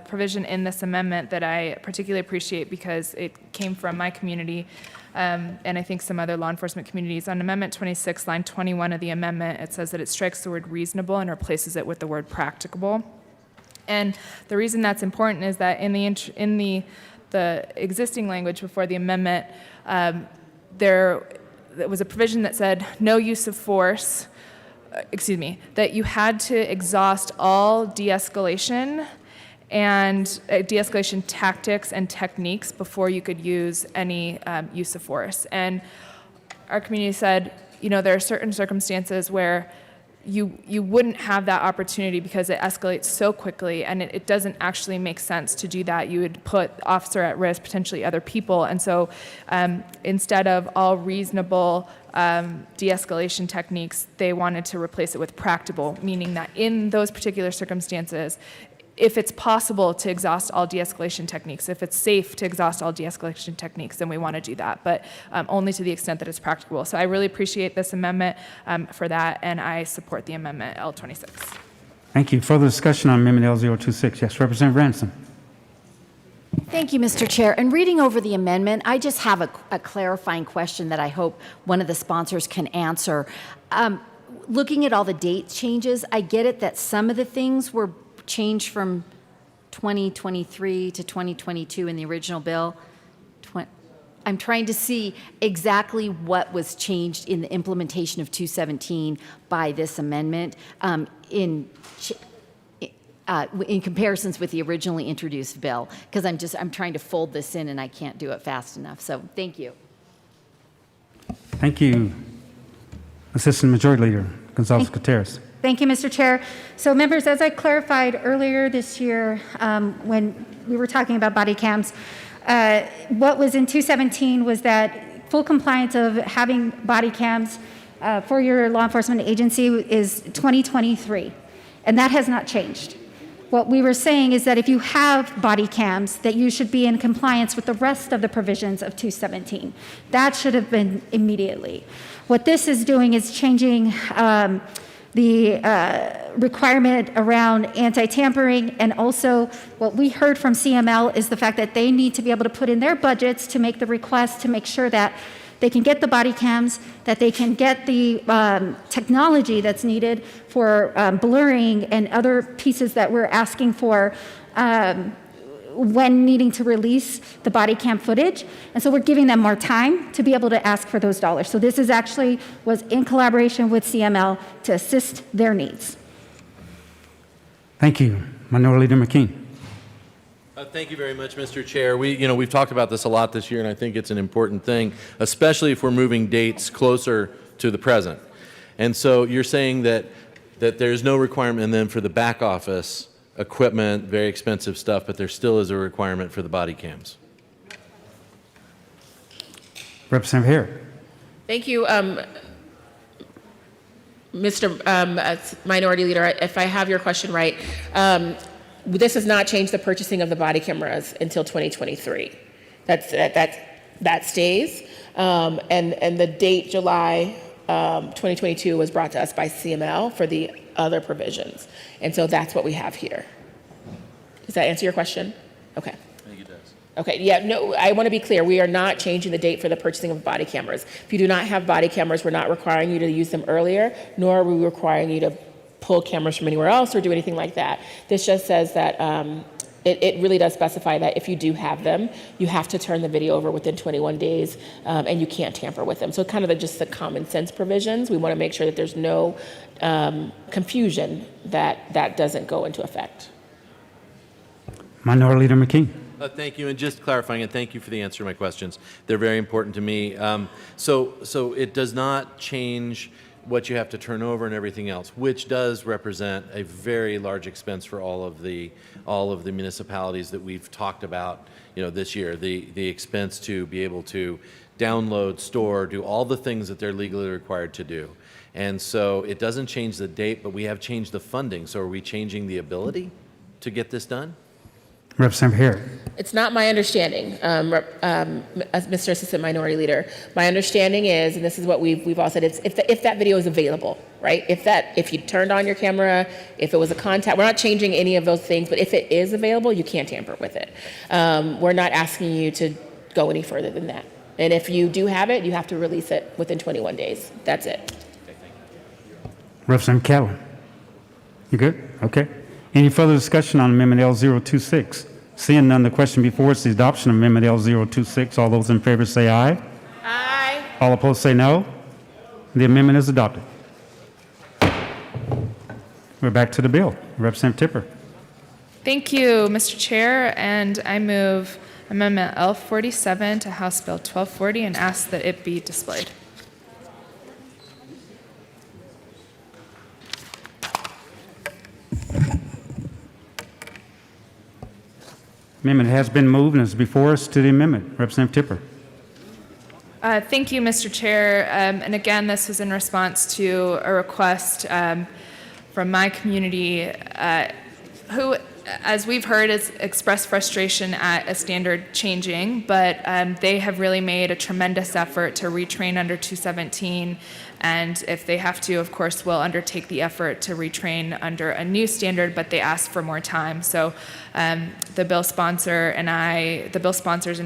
provision in this amendment that I particularly appreciate because it came from my community and I think some other law enforcement communities. On Amendment 26, line 21 of the amendment, it says that it strikes the word reasonable and replaces it with the word practicable. And the reason that's important is that in the existing language before the amendment, there was a provision that said no use of force, that you had to exhaust all de-escalation and de-escalation tactics and techniques before you could use any use of force. And our community said, there are certain circumstances where you wouldn't have that opportunity because it escalates so quickly and it doesn't actually make sense to do that. You would put the officer at risk, potentially other people. And so instead of all reasonable de-escalation techniques, they wanted to replace it with practicable, meaning that in those particular circumstances, if it's possible to exhaust all de-escalation techniques, if it's safe to exhaust all de-escalation techniques, then we want to do that, but only to the extent that it's practicable. So I really appreciate this amendment for that, and I support the amendment L26. Thank you. Further discussion on Amendment L026? Yes, Representative Ransom. Thank you, Mr. Chair. In reading over the amendment, I just have a clarifying question that I hope one of the sponsors can answer. Looking at all the date changes, I get it that some of the things were changed from 2023 to 2022 in the original bill. I'm trying to see exactly what was changed in the implementation of 217 by this amendment in comparisons with the originally introduced bill, because I'm trying to fold this in and I can't do it fast enough. So thank you. Thank you. Assistant Majority Leader Gonzalez-Gutierrez. Thank you, Mr. Chair. So members, as I clarified earlier this year when we were talking about body cams, What was in 217 was that full compliance of having body cams for your law enforcement agency is 2023, and that has not changed. What we were saying is that if you have body cams, that you should be in compliance with the rest of the provisions of 217. That should have been immediately. What this is doing is changing the requirement around anti-tampering, and also what we heard from CML is the fact that they need to be able to put in their budgets to make the request to make sure that they can get the body cams, that they can get the technology that's needed for blurring and other pieces that we're asking for when needing to release the body cam footage. And so we're giving them more time to be able to ask for those dollars. So this is actually was in collaboration with CML to assist their needs. Thank you. Minority Leader McKean. Thank you very much, Mr. Chair. We've talked about this a lot this year, and I think it's an important thing, especially if we're moving dates closer to the present. And so you're saying that there's no requirement, and then for the back office equipment, very expensive stuff, but there still is a requirement for the body cams. Representative Hare. Thank you, Mr. Minority Leader. If I have your question right, this has not changed the purchasing of the body cameras until 2023. That stays. And the date July 2022 was brought to us by CML for the other provisions. And so that's what we have here. Does that answer your question? Okay. I think it does. Okay, yeah, no, I want to be clear. We are not changing the date for the purchasing of body cameras. If you do not have body cameras, we're not requiring you to use them earlier, nor are we requiring you to pull cameras from anywhere else or do anything like that. This just says that it really does specify that if you do have them, you have to turn the video over within 21 days and you can't tamper with them. So kind of just the common sense provisions. We want to make sure that there's no confusion that doesn't go into effect. Minority Leader McKean. Thank you, and just clarifying, and thank you for the answer to my questions. They're very important to me. So it does not change what you have to turn over and everything else, which does represent a very large expense for all of the municipalities that we've talked about, this year. The expense to be able to download, store, do all the things that they're legally required to do. And so it doesn't change the date, but we have changed the funding. So are we changing the ability to get this done? Representative Hare. It's not my understanding, Mr. Assistant Minority Leader. My understanding is, and this is what we've all said, it's if that video is available, right? If you turned on your camera, if it was a contact, we're not changing any of those things, but if it is available, you can't tamper with it. We're not asking you to go any further than that. And if you do have it, you have to release it within 21 days. That's it. Representative Callan. You good? Okay. Any further discussion on Amendment L026? Seeing none, the question before us is the adoption of Amendment L026. All those in favor say aye. Aye. All opposed say no. The amendment is adopted. We're back to the bill. Representative Tipper. Thank you, Mr. Chair, and I move Amendment L47 to House Bill 1240 and ask that it be displayed. Amendment has been moved and is before us to the amendment. Representative Tipper. Thank you, Mr. Chair. And again, this was in response to a request from my community who, as we've heard, has expressed frustration at a standard changing, but they have really made a tremendous effort to retrain under 217. And if they have to, of course, we'll undertake the effort to retrain under a new standard, but they asked for more time. So the bill sponsors and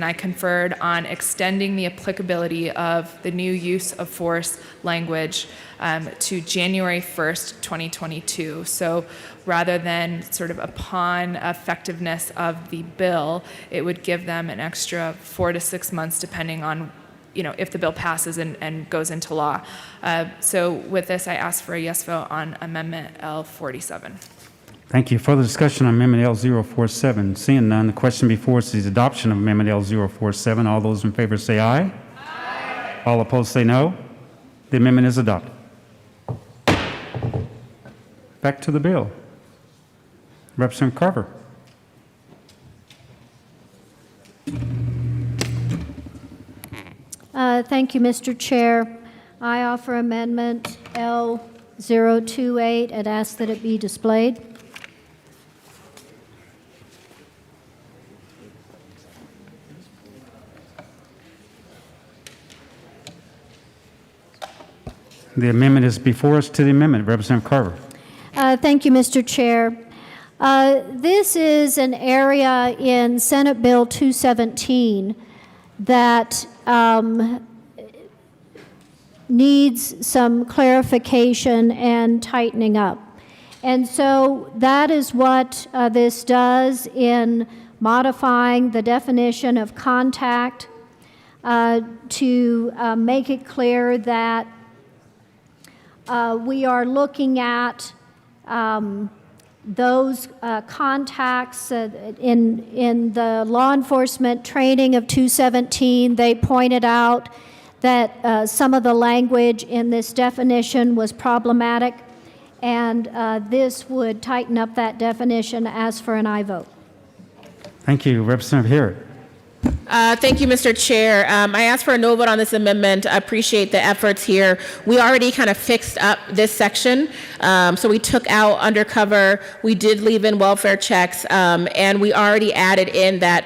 I conferred on extending the applicability of the new use of force language to January 1st, 2022. So rather than sort of upon effectiveness of the bill, it would give them an extra 4 to 6 months, depending on if the bill passes and goes into law. So with this, I ask for a yes vote on Amendment L47. Thank you. Further discussion on Amendment L047. Seeing none, the question before us is the adoption of Amendment L047. All those in favor say aye. Aye. All opposed say no. The amendment is adopted. Back to the bill. Representative Carver. Thank you, Mr. Chair. I offer amendment L028 and ask that it be displayed. The amendment is before us. To the amendment, Representative Carver. Thank you, Mr. Chair. This is an area in Senate Bill 217 that needs some clarification and tightening up. And so that is what this does in modifying the definition of contact to make it clear that we are looking at those contacts in the law enforcement training of 217. They pointed out that some of the language in this definition was problematic, and this would tighten up that definition. As for an aye vote. Thank you. Representative Harrod. Thank you, Mr. Chair. I asked for a no vote on this amendment. I appreciate the efforts here. We already kind of fixed up this section. So we took out undercover, we did leave in welfare checks, and we already added in that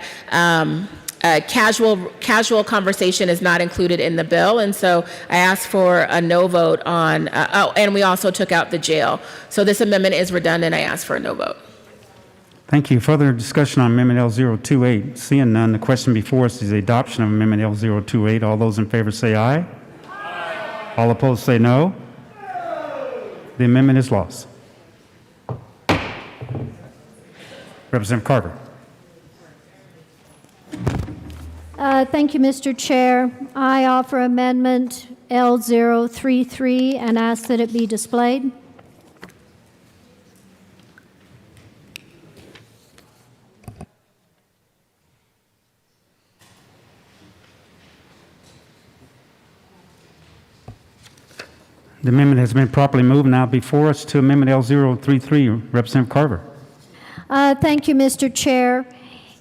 casual conversation is not included in the bill. And so I asked for a no vote on, and we also took out the jail. So this amendment is redundant. I asked for a no vote. Thank you. Further discussion on Amendment L028. Seeing none, the question before us is the adoption of Amendment L028. All those in favor say aye. Aye. All opposed say no. The amendment is lost. Representative Carver. Thank you, Mr. Chair. I offer amendment L033 and ask that it be displayed. The amendment has been properly moved. Now before us to Amendment L033. Representative Carver. Thank you, Mr. Chair.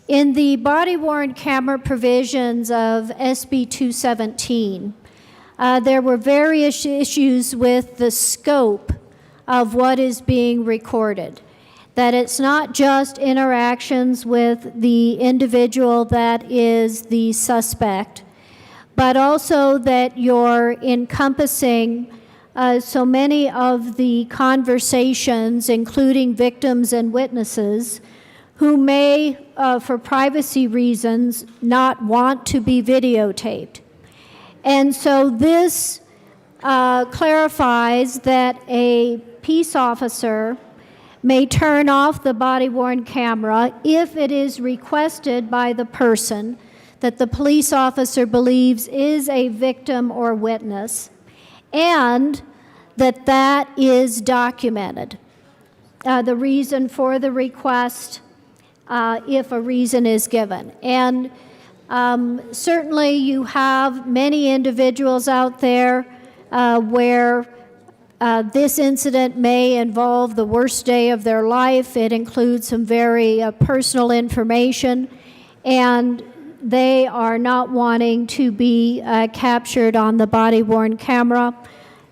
In the body-worn camera provisions of SB 217, there were various issues with the scope of what is being recorded. That it's not just interactions with the individual that is the suspect, but also that you're encompassing so many of the conversations, including victims and witnesses, who may, for privacy reasons, not want to be videotaped. And so this clarifies that a peace officer may turn off the body-worn camera if it is requested by the person that the police officer believes is a victim or witness, and that is documented. The reason for the request, if a reason is given. And certainly you have many individuals out there where this incident may involve the worst day of their life. It includes some very personal information, and they are not wanting to be captured on the body-worn camera.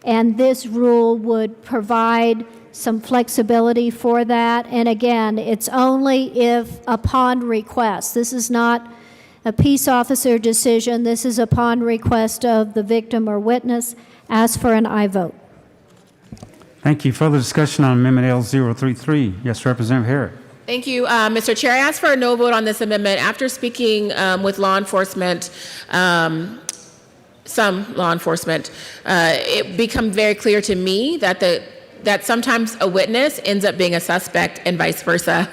And this rule would provide some flexibility for that. And again, it's only if upon request. This is not a peace officer decision. This is upon request of the victim or witness. Ask for an aye vote. Thank you. Further discussion on Amendment L033. Yes, Representative Harrod. Thank you, Mr. Chair. I asked for a no vote on this amendment. After speaking with law enforcement, some law enforcement, it became very clear to me that sometimes a witness ends up being a suspect and vice versa.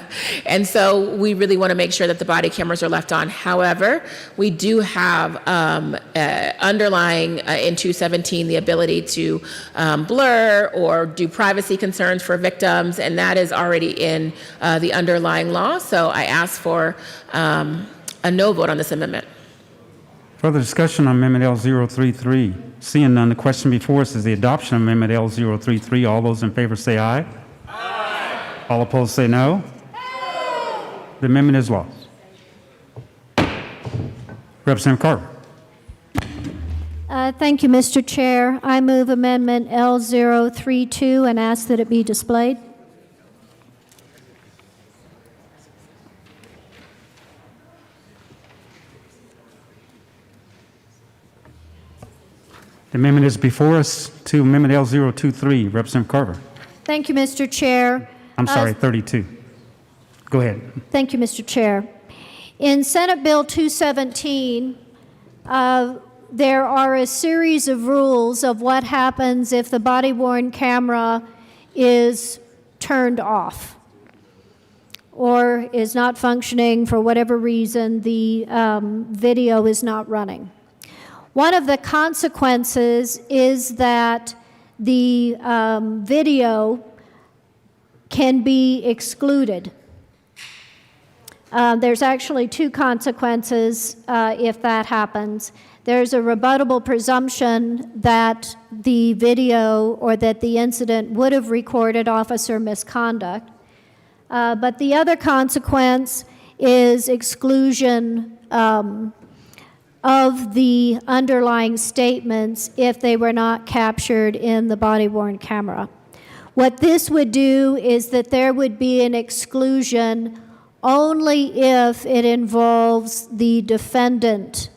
And so we really want to make sure that the body cameras are left on. However, we do have underlying in 217 the ability to blur or do privacy concerns for victims, and that is already in the underlying law. So I ask for a no vote on this amendment. Further discussion on Amendment L033. Seeing none, the question before us is the adoption of Amendment L033. All those in favor say aye. Aye. All opposed say no. No. The amendment is lost. Representative Carver. Thank you, Mr. Chair. I move Amendment L032 and ask that it be displayed. The amendment is before us to Amendment L023. Representative Carver. Thank you, Mr. Chair. I'm sorry, 32. Go ahead. Thank you, Mr. Chair. In Senate Bill 217, there are a series of rules of what happens if the body-worn camera is turned off or is not functioning for whatever reason, the video is not running. One of the consequences is that the video can be excluded. There's actually two consequences if that happens. There's a rebuttable presumption that the video or that the incident would have recorded officer misconduct. But the other consequence is exclusion of the underlying statements if they were not captured in the body-worn camera. What this would do is that there would be an exclusion only if it involves the defendant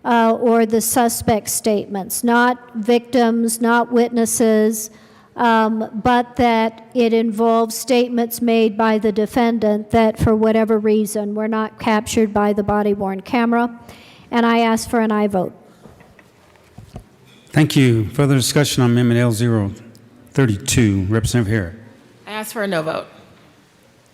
or the suspect statements, not victims, not witnesses, but that it involves statements made by the defendant that for whatever reason were not captured by the body-worn camera. And I ask for an aye vote. Thank you. Further discussion on Amendment L032. Representative Herrick. I ask for a no vote.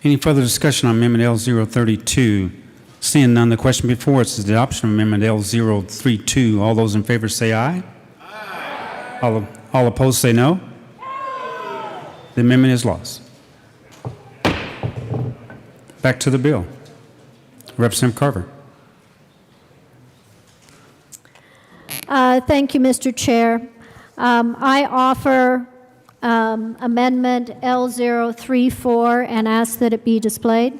Any further discussion on Amendment L032? Seeing none, the question before us is the adoption of Amendment L032. All those in favor say aye. Aye. All opposed say no. The amendment is lost. Back to the bill. Representative Carver. Thank you, Mr. Chair. I offer Amendment L034 and ask that it be displayed.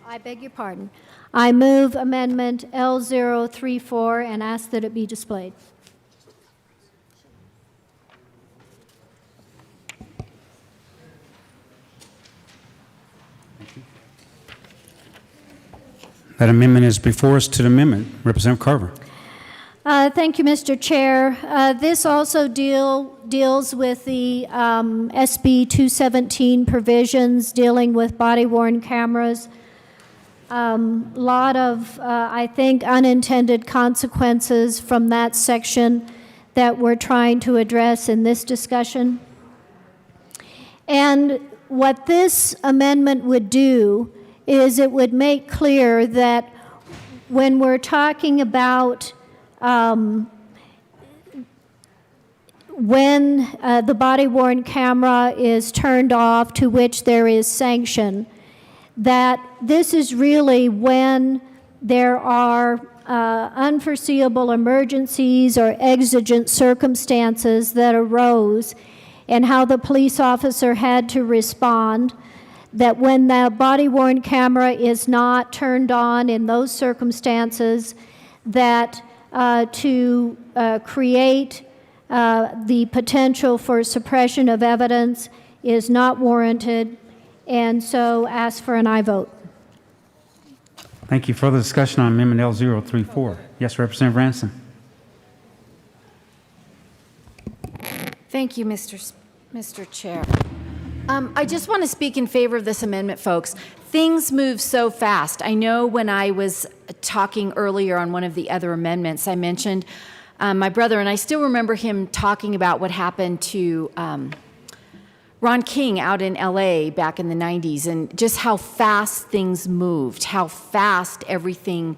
I beg your pardon. I move Amendment L034 and ask that it be displayed. That amendment is before us to the amendment. Representative Carver. Thank you, Mr. Chair. This also deals with the SB 217 provisions dealing with body-worn cameras. Lot of, I think, unintended consequences from that section that we're trying to address in this discussion. And what this amendment would do is it would make clear that when we're talking about when the body-worn camera is turned off to which there is sanction, that this is really when there are unforeseeable emergencies or exigent circumstances that arose and how the police officer had to respond, that when the body-worn camera is not turned on in those circumstances, that to create the potential for suppression of evidence is not warranted, and so ask for an aye vote. Thank you. Further discussion on Amendment L034. Yes, Representative Ranson. Thank you, Mr. Chair. I just want to speak in favor of this amendment, folks. Things move so fast. I know when I was talking earlier on one of the other amendments, I mentioned my brother, and I still remember him talking about what happened to Ron King out in LA back in the 90s, and just how fast things moved, how fast everything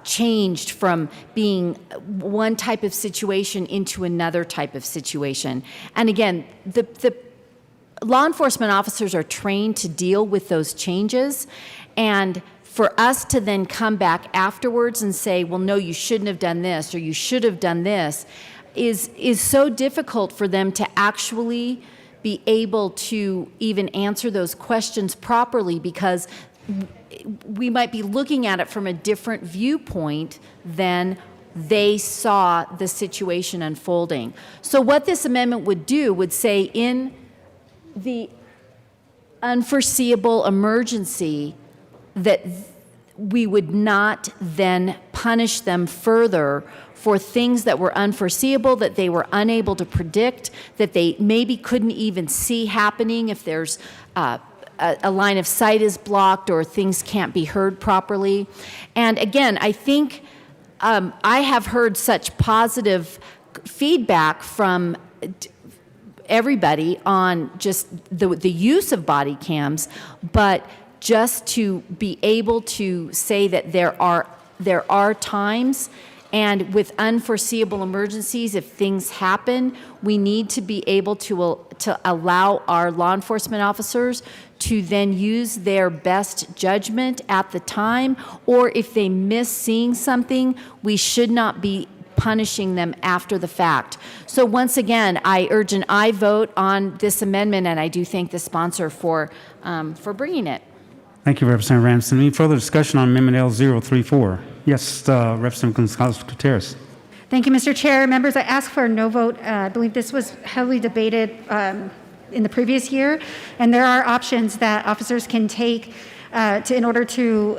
changed from being one type of situation into another type of situation. And again, the law enforcement officers are trained to deal with those changes, and for us to then come back afterwards and say, well, no, you shouldn't have done this, or you should have done this, is so difficult for them to actually be able to even answer those questions properly, because we might be looking at it from a different viewpoint than they saw the situation unfolding. So what this amendment would do would say in the unforeseeable emergency that we would not then punish them further for things that were unforeseeable, that they were unable to predict, that they maybe couldn't even see happening if there's a line of sight is blocked or things can't be heard properly. And again, I think I have heard such positive feedback from everybody on just the use of body cams, but just to be able to say that there are times, and with unforeseeable emergencies, if things happen, we need to be able to allow our law enforcement officers to then use their best judgment at the time, or if they miss seeing something, we should not be punishing them after the fact. So once again, I urge an aye vote on this amendment, and I do thank the sponsor for bringing it. Thank you, Representative Ramsden. Any further discussion on Amendment L034? Yes, Representative Gonzalez-Gutierrez. Thank you, Mr. Chair. Members, I ask for a no vote. I believe this was heavily debated in the previous year, and there are options that officers can take in order to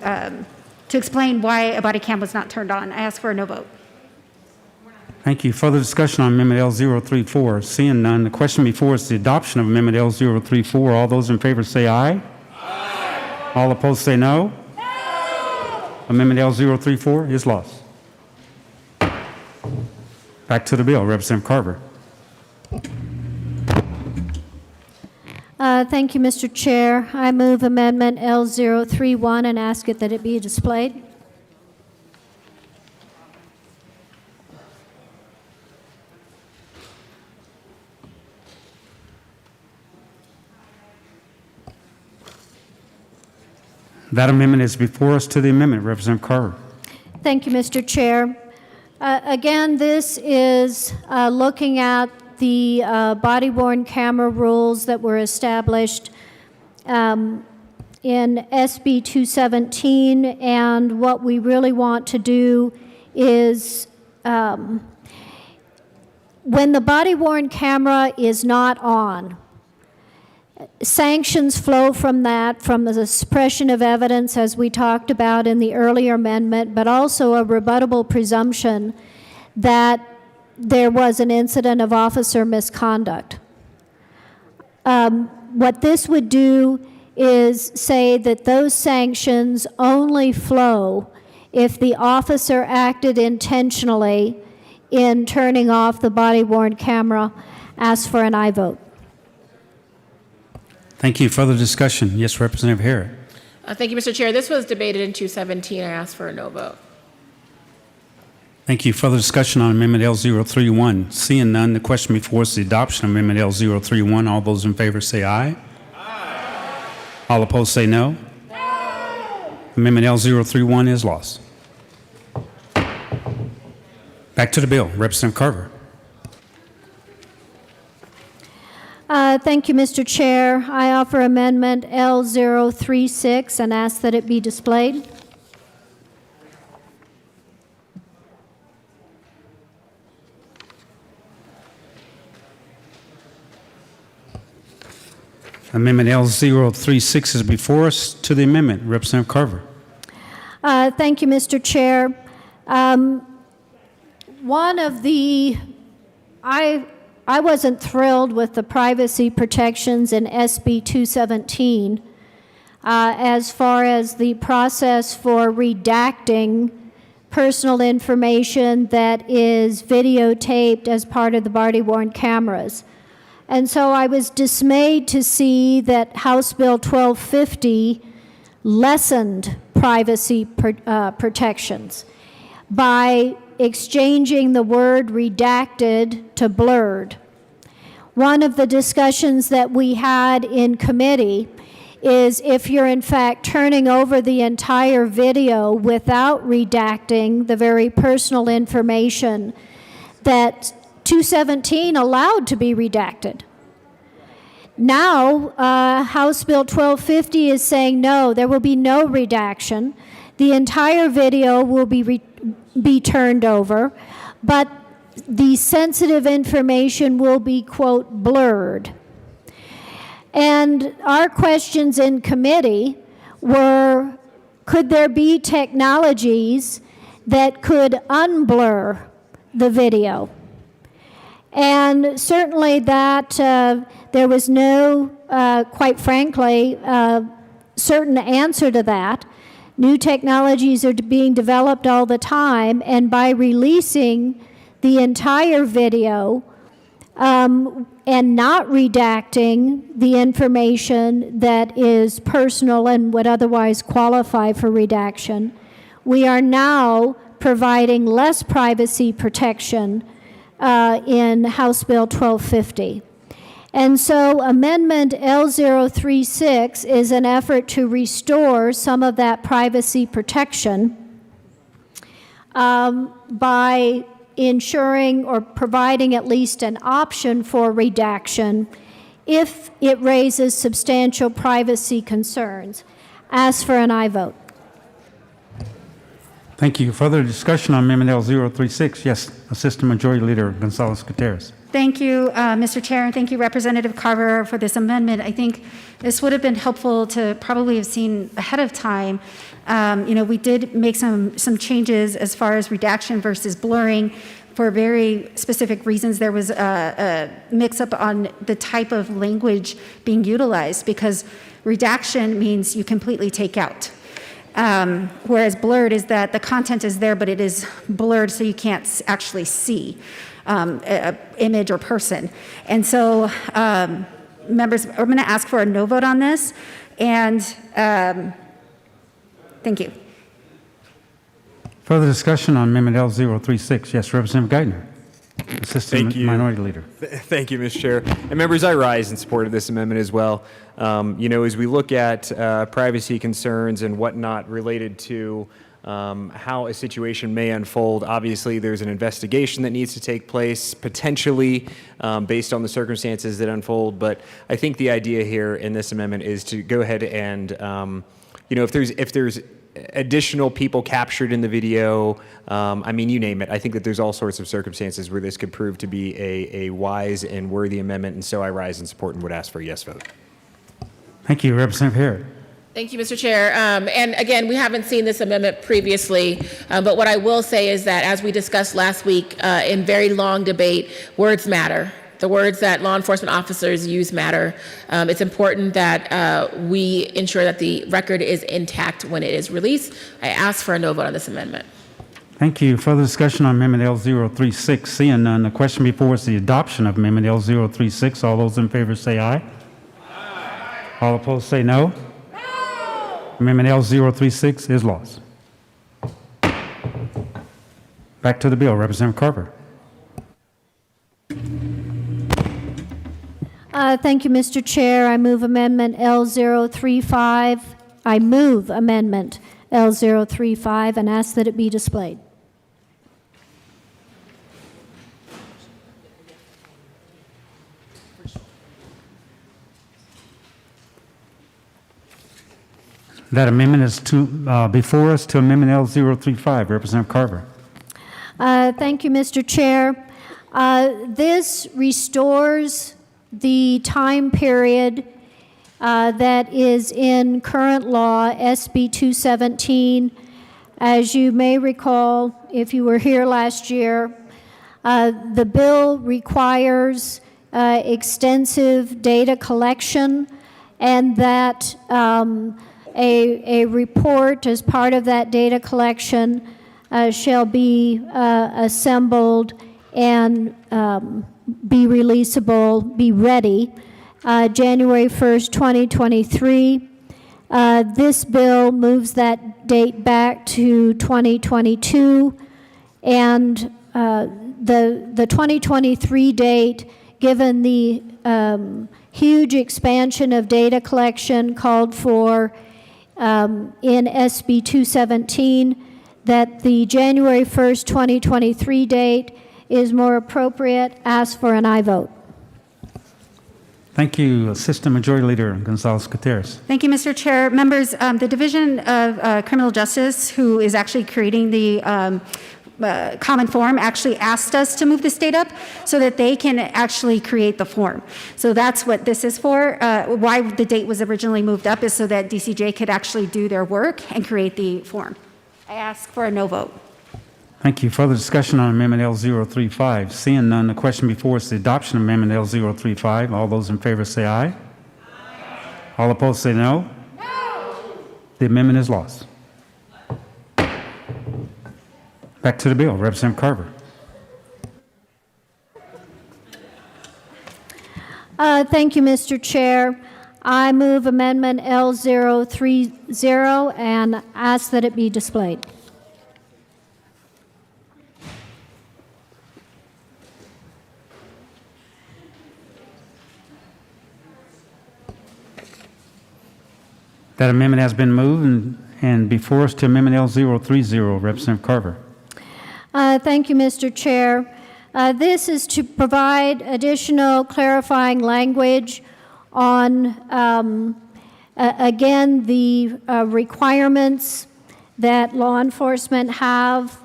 explain why a body cam was not turned on. I ask for a no vote. Thank you. Further discussion on Amendment L034? Seeing none, the question before is the adoption of Amendment L034. All those in favor say aye. Aye. All opposed say no. No. Amendment L034 is lost. Back to the bill. Representative Carver. Thank you, Mr. Chair. I move Amendment L031 and ask it that it be displayed. That amendment is before us. To the amendment, Representative Carver. Thank you, Mr. Chair. Again, this is looking at the body-worn camera rules that were established in SB 217, and what we really want to do is when the body-worn camera is not on, sanctions flow from that, from the suppression of evidence, as we talked about in the earlier amendment, but also a rebuttable presumption that there was an incident of officer misconduct. What this would do is say that those sanctions only flow if the officer acted intentionally in turning off the body-worn camera. Ask for an aye vote. Thank you. Further discussion? Yes, Representative Harris. Thank you, Mr. Chair. This was debated in 217. I ask for a no vote. Thank you. Further discussion on Amendment L031? Seeing none, the question before us is the adoption of Amendment L031. All those in favor say aye. Aye. All opposed say no. No. Amendment L031 is lost. Back to the bill. Representative Carver. Thank you, Mr. Chair. I offer Amendment L036 and ask that it be displayed. Amendment L036 is before us. To the amendment, Representative Carver. Thank you, Mr. Chair. One of the, I wasn't thrilled with the privacy protections in SB 217 as far as the process for redacting personal information that is videotaped as part of the body-worn cameras. And so I was dismayed to see that House Bill 1250 lessened privacy protections by exchanging the word redacted to blurred. One of the discussions that we had in committee is if you're in fact turning over the entire video without redacting the very personal information that 217 allowed to be redacted. Now, House Bill 1250 is saying no, there will be no redaction. The entire video will be turned over, but the sensitive information will be, quote, blurred. And our questions in committee were, could there be technologies that could unblur the video? And certainly that there was no, quite frankly, certain answer to that. New technologies are being developed all the time, and by releasing the entire video and not redacting the information that is personal and would otherwise qualify for redaction, we are now providing less privacy protection in House Bill 1250. And so Amendment L036 is an effort to restore some of that privacy protection by ensuring or providing at least an option for redaction if it raises substantial privacy concerns. Ask for an aye vote. Thank you. Further discussion on Amendment L036? Yes, Assistant Majority Leader Gonzalez-Gutierrez. Thank you, Mr. Chair, and thank you, Representative Carver, for this amendment. I think this would have been helpful to probably have seen ahead of time. We did make some changes as far as redaction versus blurring for very specific reasons. There was a mix-up on the type of language being utilized, because redaction means you completely take out. Whereas blurred is that the content is there, but it is blurred so you can't actually see an image or person. And so, members, I'm going to ask for a no vote on this, and thank you. Further discussion on Amendment L036? Yes, Representative Geithner, Assistant Minority Leader. Thank you, Mr. Chair. And members, I rise in support of this amendment as well. As we look at privacy concerns and whatnot related to how a situation may unfold, obviously there's an investigation that needs to take place, potentially based on the circumstances that unfold. But I think the idea here in this amendment is to go ahead and, if there's additional people captured in the video, you name it. I think that there's all sorts of circumstances where this could prove to be a wise and worthy amendment, and so I rise in support and would ask for a yes vote. Thank you, Representative Harrod. Thank you, Mr. Chair. And again, we haven't seen this amendment previously, but what I will say is that, as we discussed last week in very long debate, words matter. The words that law enforcement officers use matter. It's important that we ensure that the record is intact when it is released. I ask for a no vote on this amendment. Thank you. Further discussion on Amendment L036? Seeing none, the question before us is the adoption of Amendment L036. All those in favor say aye. Aye. All opposed say no. No. Amendment L036 is lost. Back to the bill. Representative Carver. Thank you, Mr. Chair. I move Amendment L035. I move Amendment L035 and ask that it be displayed. That amendment is before us to Amendment L035. Representative Carver. Thank you, Mr. Chair. This restores the time period that is in current law, SB 217. As you may recall, if you were here last year, the bill requires extensive data collection, and that a report as part of that data collection shall be assembled and be releasable, be ready, January 1st, 2023. This bill moves that date back to 2022, and the 2023 date, given the huge expansion of data collection called for in SB 217, that the January 1st, 2023 date is more appropriate. Ask for an aye vote. Thank you. Assistant Majority Leader Gonzalez-Gutierrez. Thank you, Mr. Chair. Members, the Division of Criminal Justice, who is actually creating the common form, actually asked us to move this date up so that they can actually create the form. So that's what this is for. Why the date was originally moved up is so that DCJ could actually do their work and create the form. I ask for a no vote. Thank you. Further discussion on Amendment L035. Seeing none, the question before us is the adoption of Amendment L035. All those in favor say aye. Aye. All opposed say no. No. The amendment is lost. Back to the bill. Representative Carver. Thank you, Mr. Chair. I move Amendment L030 and ask that it be displayed. That amendment has been moved and before us to Amendment L030. Representative Carver. Thank you, Mr. Chair. This is to provide additional clarifying language on, again, the requirements that law enforcement have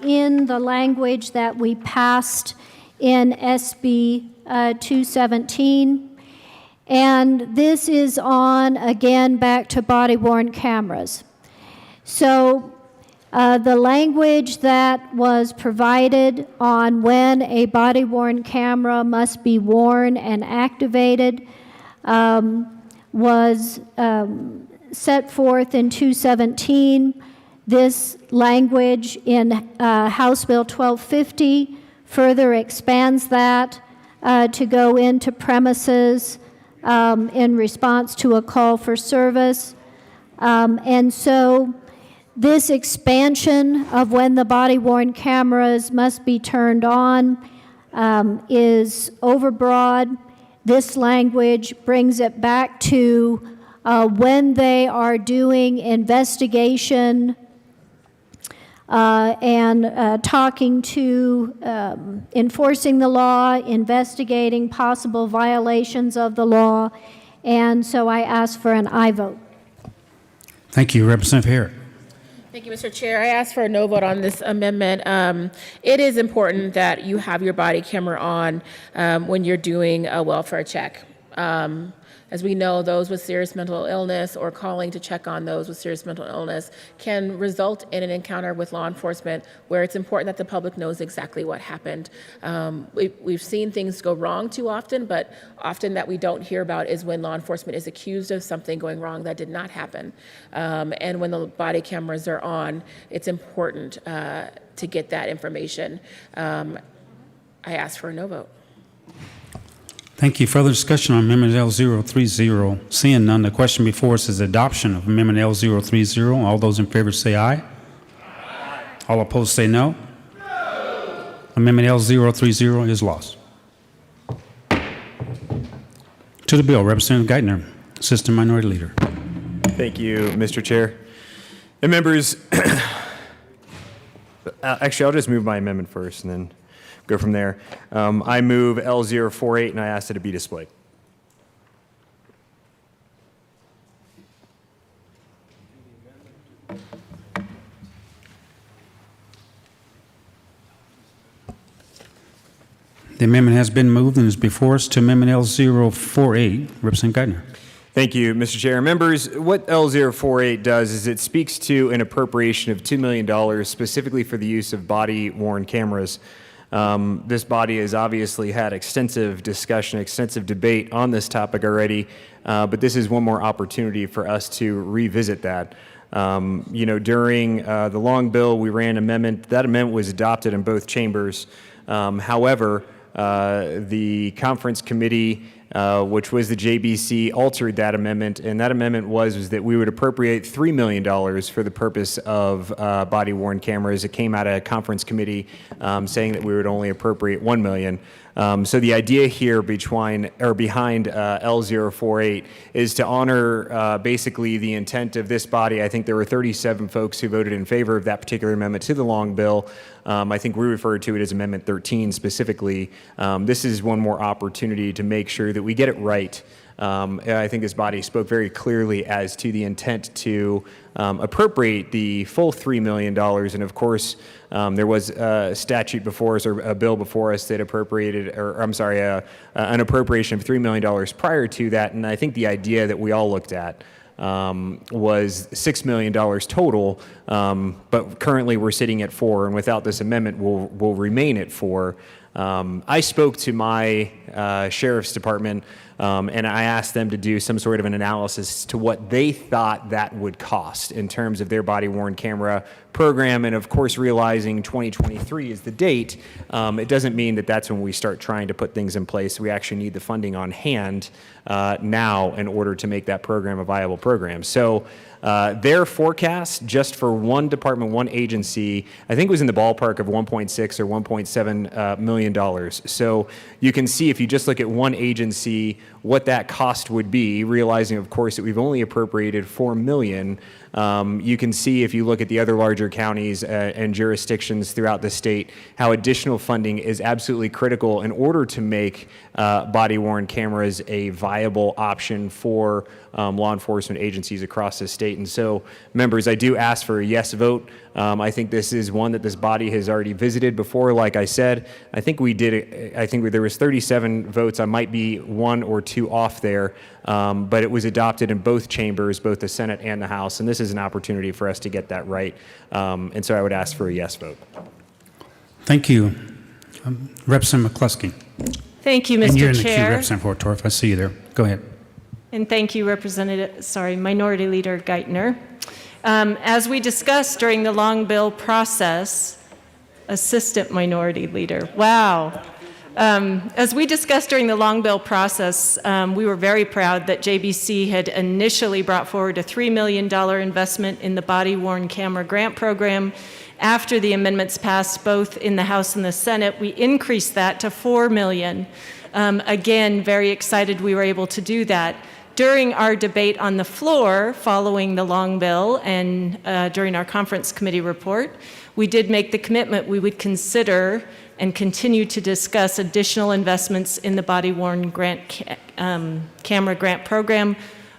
in the language that we passed in SB 217. And this is on, again, back to body-worn cameras. So the language that was provided on when a body-worn camera must be worn and activated was set forth in 217. This language in House Bill 1250 further expands that to go into premises in response to a call for service. And so this expansion of when the body-worn cameras must be turned on is overbroad. This language brings it back to when they are doing investigation and talking to enforcing the law, investigating possible violations of the law, and so I ask for an aye vote. Thank you. Representative Herrick. Thank you, Mr. Chair. I ask for a no vote on this amendment. It is important that you have your body camera on when you're doing a welfare check. As we know, those with serious mental illness or calling to check on those with serious mental illness can result in an encounter with law enforcement where it's important that the public knows exactly what happened. We've seen things go wrong too often, but often that we don't hear about is when law enforcement is accused of something going wrong that did not happen. And when the body cameras are on, it's important to get that information. I ask for a no vote. Thank you. Further discussion on Amendment L030. Seeing none, the question before us is adoption of Amendment L030. All those in favor say aye. Aye. All opposed say no. No. Amendment L030 is lost. To the bill, Representative Geithner, Assistant Minority Leader. Thank you, Mr. Chair. And members, actually, I'll just move my amendment first and then go from there. I move L048 and I ask that it be displayed. The amendment has been moved and is before us to Amendment L048. Representative Geithner. Thank you, Mr. Chair. Members, what L048 does is it speaks to an appropriation of $2 million specifically for the use of body-worn cameras. This body has obviously had extensive discussion, extensive debate on this topic already, but this is one more opportunity for us to revisit that. During the long bill, we ran an amendment. That amendment was adopted in both chambers. However, the conference committee, which was the JBC, altered that amendment, and that amendment was that we would appropriate $3 million for the purpose of body-worn cameras. It came out of a conference committee saying that we would only appropriate $1 million. So the idea here behind L048 is to honor basically the intent of this body. I think there were 37 folks who voted in favor of that particular amendment to the long bill. I think we refer to it as Amendment 13 specifically. This is one more opportunity to make sure that we get it right. And I think this body spoke very clearly as to the intent to appropriate the full $3 million. And of course, there was a statute before us, or a bill before us that appropriated, or I'm sorry, an appropriation of $3 million prior to that. And I think the idea that we all looked at was $6 million total, but currently we're sitting at $4 million, and without this amendment, we'll remain at $4 million. I spoke to my sheriff's department, and I asked them to do some sort of an analysis to what they thought that would cost in terms of their body-worn camera program. And of course, realizing 2023 is the date, it doesn't mean that that's when we start trying to put things in place. We actually need the funding on hand now in order to make that program a viable program. So their forecast just for one department, one agency, I think was in the ballpark of $1.6 or $1.7 million. So you can see if you just look at one agency, what that cost would be, realizing, of course, that we've only appropriated $4 million. You can see if you look at the other larger counties and jurisdictions throughout the state, how additional funding is absolutely critical in order to make body-worn cameras a viable option for law enforcement agencies across the state. And so, members, I do ask for a yes vote. I think this is one that this body has already visited before. Like I said, I think we did it. I think there was 37 votes. I might be 1 or 2 off there, but it was adopted in both chambers, both the Senate and the House. And this is an opportunity for us to get that right. And so I would ask for a yes vote. Thank you. Representative McCluskey. Thank you, Mr. Chair. And you're in the queue, Representative Hortorf. I see you there. Go ahead. And thank you, Minority Leader Geithner. As we discussed during the long bill process, Assistant Minority Leader, wow. As we discussed during the long bill process, we were very proud that JBC had initially brought forward a $3 million investment in the body-worn camera grant program. After the amendments passed both in the House and the Senate, we increased that to $4 million. Again, very excited we were able to do that. During our debate on the floor following the long bill and during our conference committee report, we did make the commitment we would consider and continue to discuss additional investments in the body-worn camera grant program.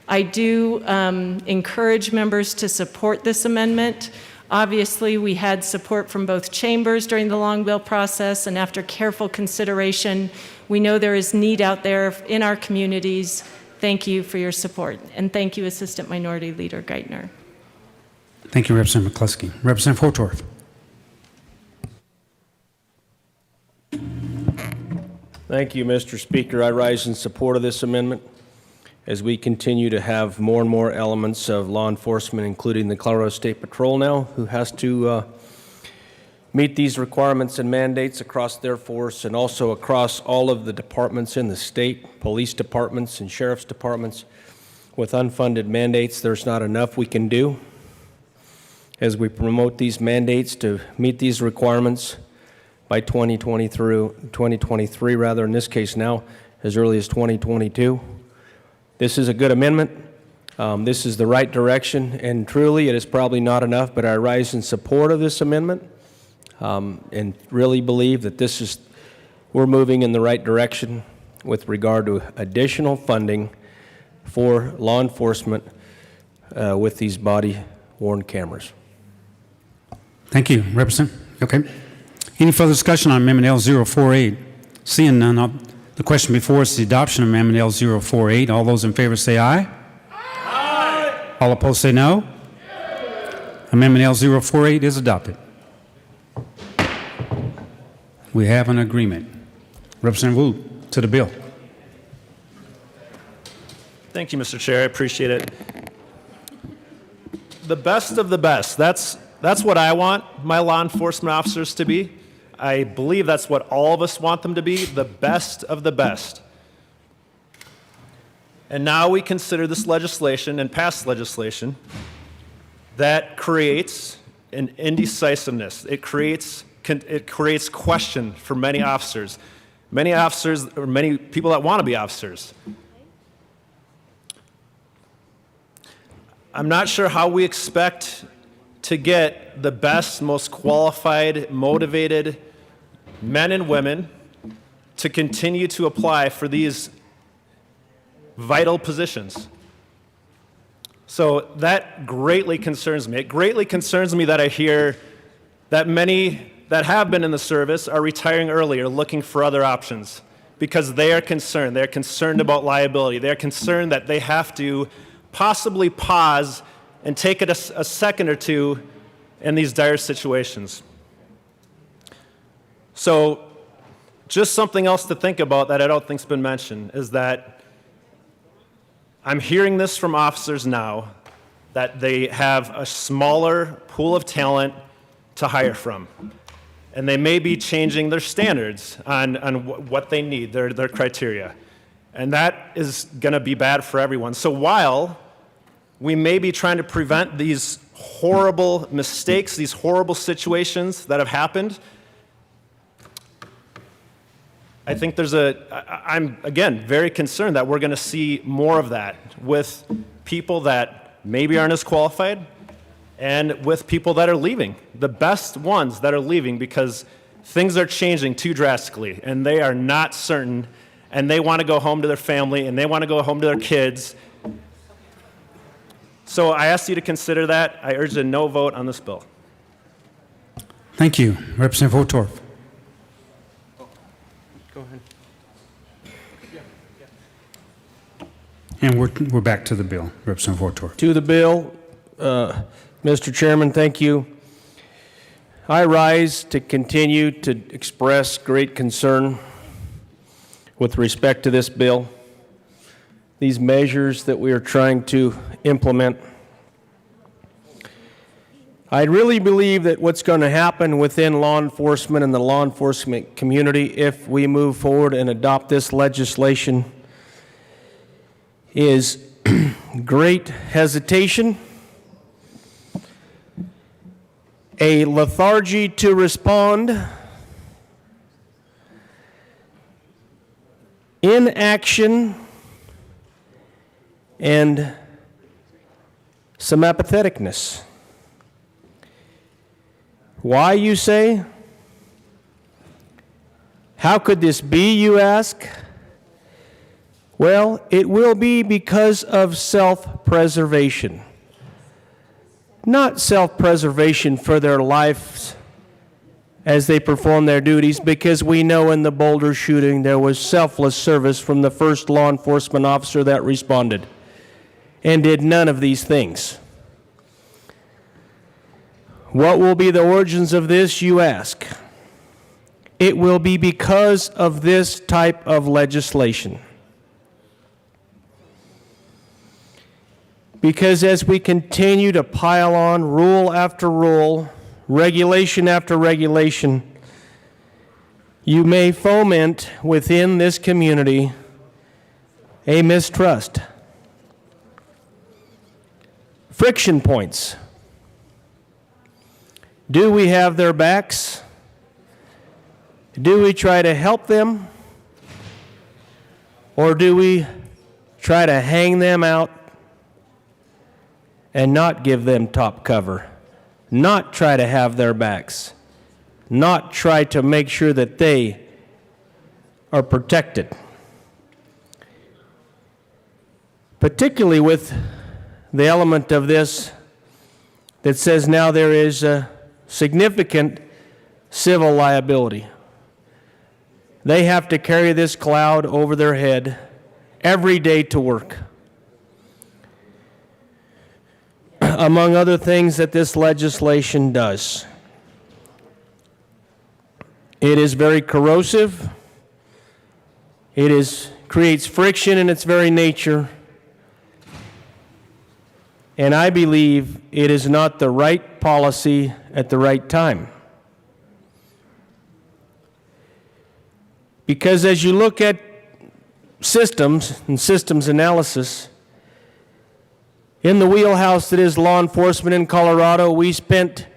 I do encourage members to support this amendment. Obviously, we had support from both chambers during the long bill process, and after careful consideration, we know there is need out there in our communities. Thank you for your support, and thank you, Assistant Minority Leader Geithner. Thank you, Representative McCluskey. Representative Hortorf. Thank you, Mr. Speaker. I rise in support of this amendment as we continue to have more and more elements of law enforcement, including the Colorado State Patrol now, who has to meet these requirements and mandates across their force and also across all of the departments in the state, police departments and sheriff's departments. With unfunded mandates, there's not enough we can do. As we promote these mandates to meet these requirements by 2023, rather, in this case now, as early as 2022. This is a good amendment. This is the right direction, and truly it is probably not enough, but I rise in support of this amendment and really believe that we're moving in the right direction with regard to additional funding for law enforcement with these body-worn cameras. Thank you, Representative. Okay. Any further discussion on Amendment L048? Seeing none, the question before us is the adoption of Amendment L048. All those in favor say aye. Aye. All opposed say no. Amendment L048 is adopted. We have an agreement. Representative Wu, to the bill. Thank you, Mr. Chair. I appreciate it. The best of the best. That's what I want my law enforcement officers to be. I believe that's what all of us want them to be, the best of the best. And now we consider this legislation and pass legislation that creates an indecisiveness. It creates question for many officers. many officers or many people that want to be officers. I'm not sure how we expect to get the best, most qualified, motivated men and women to continue to apply for these vital positions. So that greatly concerns me. It greatly concerns me that I hear that many that have been in the service are retiring early or looking for other options because they are concerned. They're concerned about liability. They're concerned that they have to possibly pause and take it a second or two in these dire situations. So just something else to think about that I don't think's been mentioned is that I'm hearing this from officers now that they have a smaller pool of talent to hire from. And they may be changing their standards on what they need, their criteria. And that is going to be bad for everyone. So while we may be trying to prevent these horrible mistakes, these horrible situations that have happened, I think I'm, again, very concerned that we're going to see more of that with people that maybe aren't as qualified and with people that are leaving, the best ones that are leaving because things are changing too drastically and they are not certain and they want to go home to their family and they want to go home to their kids. So I ask you to consider that. I urge a no vote on this bill. Thank you. Representative Hotorf. Go ahead. And we're back to the bill. Representative Hotorf. To the bill, Mr. Chairman, thank you. I rise to continue to express great concern with respect to this bill, these measures that we are trying to implement. I really believe that what's going to happen within law enforcement and the law enforcement community if we move forward and adopt this legislation is great hesitation, a lethargy to respond, inaction, and some apatheticness. Why, you say? How could this be, you ask? Well, it will be because of self-preservation. Not self-preservation for their lives as they perform their duties, because we know in the Boulder shooting there was selfless service from the first law enforcement officer that responded and did none of these things. What will be the origins of this, you ask? It will be because of this type of legislation. Because as we continue to pile on rule after rule, regulation after regulation, you may foment within this community a mistrust. Friction points. Do we have their backs? Do we try to help them? Or do we try to hang them out and not give them top cover? Not try to have their backs? Not try to make sure that they are protected? Particularly with the element of this that says now there is a significant civil liability. They have to carry this cloud over their head every day to work. Among other things that this legislation does, it is very corrosive. It creates friction in its very nature. And I believe it is not the right policy at the right time. Because as you look at systems and systems analysis, in the wheelhouse that is law enforcement in Colorado, we spent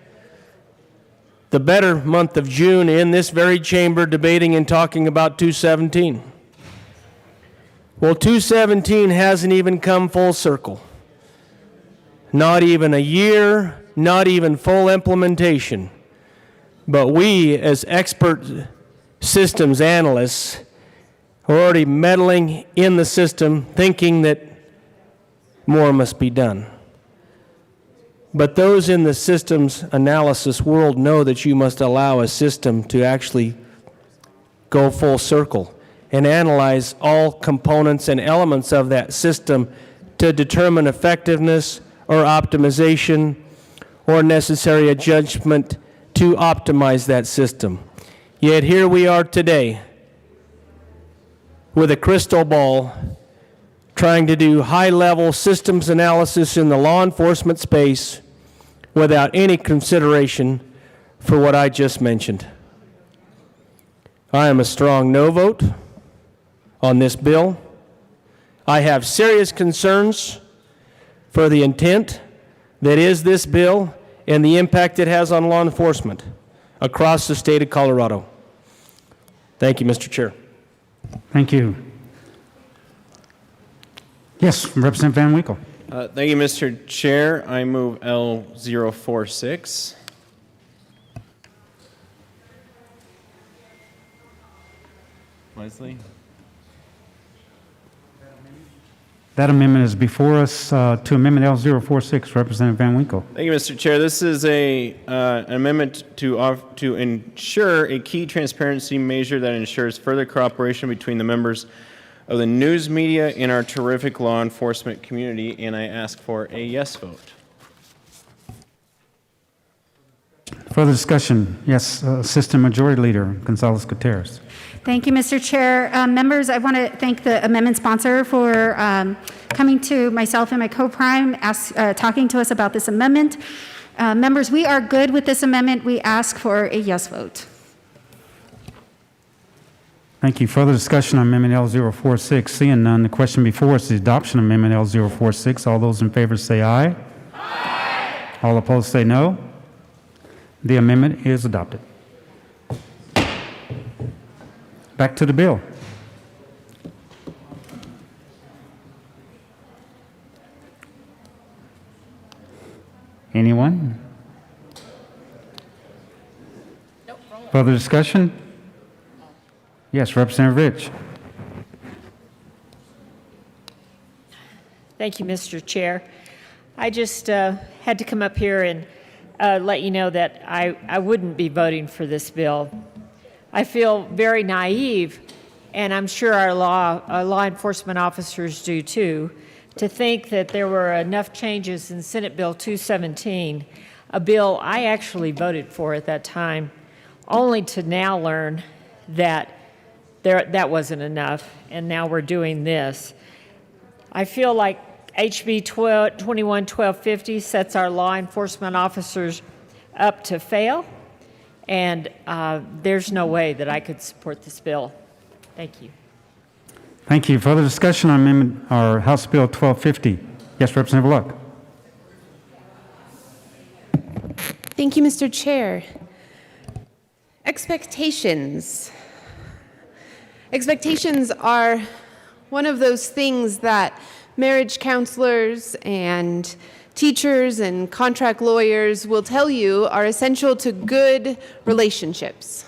the better month of June in this very chamber debating and talking about 217. Well, 217 hasn't even come full circle. Not even a year, not even full implementation. But we, as expert systems analysts, are already meddling in the system, thinking that more must be done. But those in the systems analysis world know that you must allow a system to actually go full circle and analyze all components and elements of that system to determine effectiveness or optimization or necessary adjustment to optimize that system. Yet here we are today with a crystal ball trying to do high-level systems analysis in the law enforcement space without any consideration for what I just mentioned. I am a strong no vote on this bill. I have serious concerns for the intent that is this bill and the impact it has on law enforcement across the state of Colorado. Thank you, Mr. Chair. Thank you. Yes, Representative Van Winkle. Thank you, Mr. Chair. I move L046. Leslie? That amendment is before us to Amendment L046. Representative Van Winkle. Thank you, Mr. Chair. This is an amendment to ensure a key transparency measure that ensures further cooperation between the members of the news media in our terrific law enforcement community, and I ask for a yes vote. Further discussion? Yes, Assistant Majority Leader Gonzalez-Gutierrez. Thank you, Mr. Chair. Members, I want to thank the amendment sponsor for coming to myself and my co-prime, talking to us about this amendment. Members, we are good with this amendment. We ask for a yes vote. Thank you. Further discussion on Amendment L046. Seeing none, the question before us is the adoption of Amendment L046. All those in favor say aye. Aye. All opposed say no. The amendment is adopted. Back to the bill. Anyone? Further discussion? Yes, Representative Rich. Thank you, Mr. Chair. I just had to come up here and let you know that I wouldn't be voting for this bill. I feel very naive, and I'm sure our law enforcement officers do too, to think that there were enough changes in Senate Bill 217, a bill I actually voted for at that time, only to now learn that that wasn't enough, and now we're doing this. I feel like HB 21-1250 sets our law enforcement officers up to fail, and there's no way that I could support this bill. Thank you. Thank you. Further discussion on Amendment or House Bill 1250. Yes, Representative Luck. Thank you, Mr. Chair. Expectations. Expectations are one of those things that marriage counselors and teachers and contract lawyers will tell you are essential to good relationships.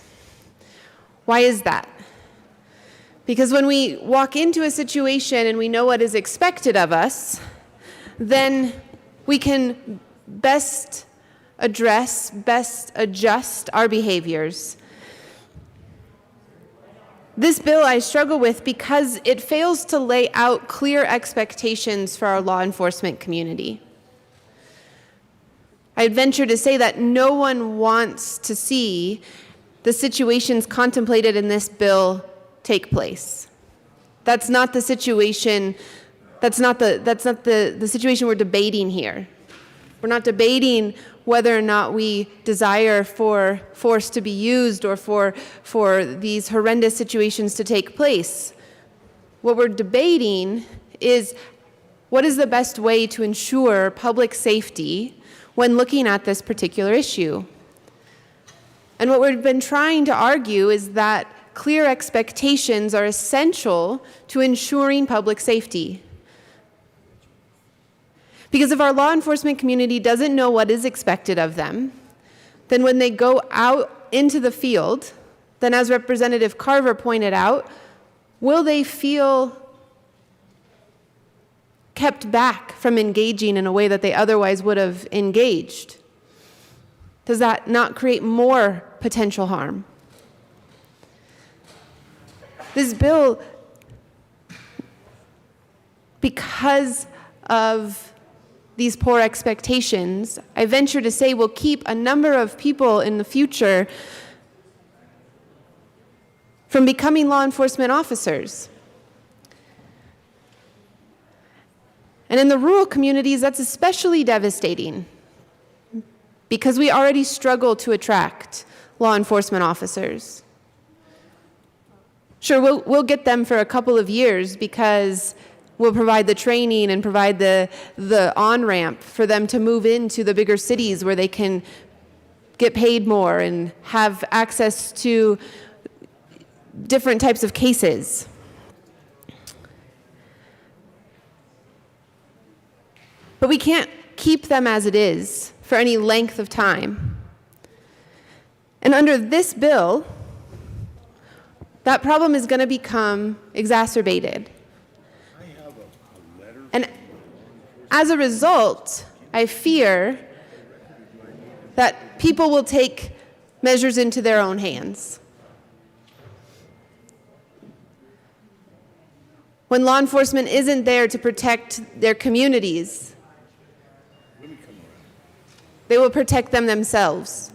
Why is that? Because when we walk into a situation and we know what is expected of us, then we can best address, best adjust our behaviors. This bill I struggle with because it fails to lay out clear expectations for our law enforcement community. I'd venture to say that no one wants to see the situations contemplated in this bill take place. That's not the situation, that's not the situation we're debating here. We're not debating whether or not we desire for force to be used or for these horrendous situations to take place. What we're debating is what is the best way to ensure public safety when looking at this particular issue. And what we've been trying to argue is that clear expectations are essential to ensuring public safety. Because if our law enforcement community doesn't know what is expected of them, then when they go out into the field, then as Representative Carver pointed out, will they feel kept back from engaging in a way that they otherwise would have engaged? Does that not create more potential harm? This bill, because of these poor expectations, I venture to say will keep a number of people in the future from becoming law enforcement officers. And in the rural communities, that's especially devastating because we already struggle to attract law enforcement officers. Sure, we'll get them for a couple of years because we'll provide the training and provide the on-ramp for them to move into the bigger cities where they can get paid more and have access to different types of cases. But we can't keep them as it is for any length of time. And under this bill, that problem is going to become exacerbated. And as a result, I fear that people will take measures into their own hands. When law enforcement isn't there to protect their communities, they will protect them themselves.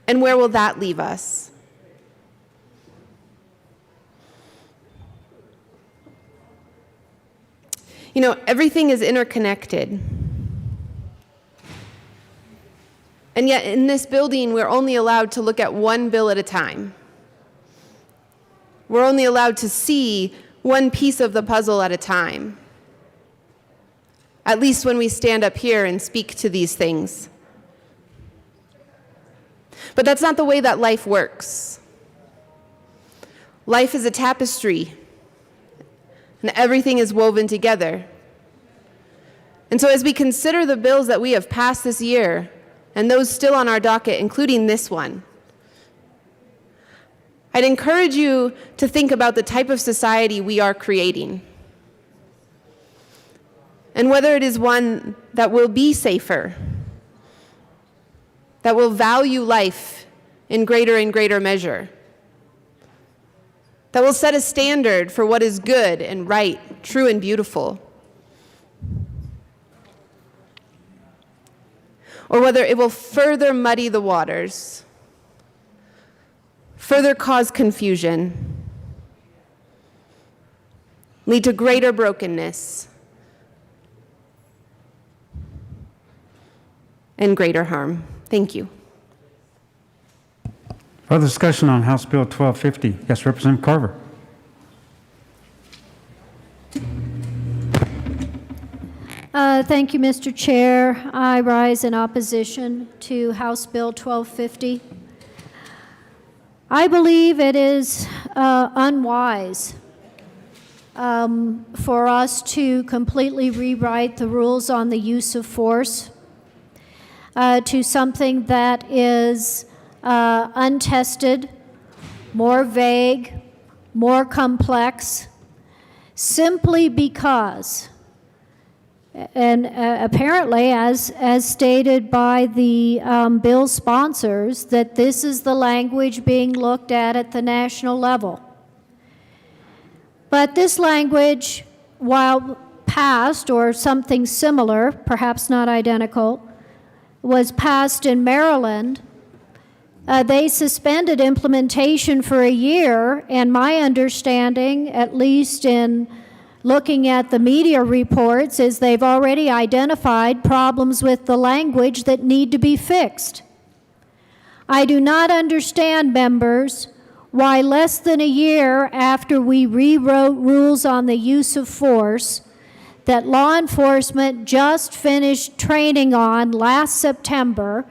And where will that leave us? You know, everything is interconnected. And yet in this building, we're only allowed to look at one bill at a time. We're only allowed to see one piece of the puzzle at a time. At least when we stand up here and speak to these things. But that's not the way that life works. Life is a tapestry, and everything is woven together. And so as we consider the bills that we have passed this year, and those still on our docket, including this one, I'd encourage you to think about the type of society we are creating, and whether it is one that will be safer, that will value life in greater and greater measure, that will set a standard for what is good and right, true and beautiful, or whether it will further muddy the waters, further cause confusion, lead to greater brokenness, and greater harm. Thank you. Further discussion on House Bill 1250. Yes, Representative Carver. Thank you, Mr. Chair. I rise in opposition to House Bill 1250. I believe it is unwise for us to completely rewrite the rules on the use of force to something that is untested, more vague, more complex, simply because, and apparently as stated by the bill sponsors, that this is the language being looked at the national level. But this language, while passed or something similar, perhaps not identical, was passed in Maryland, they suspended implementation for a year, and my understanding, at least in looking at the media reports, is they've already identified problems with the language that need to be fixed. I do not understand, members, why less than a year after we rewrote rules on the use of force that law enforcement just finished training on last September,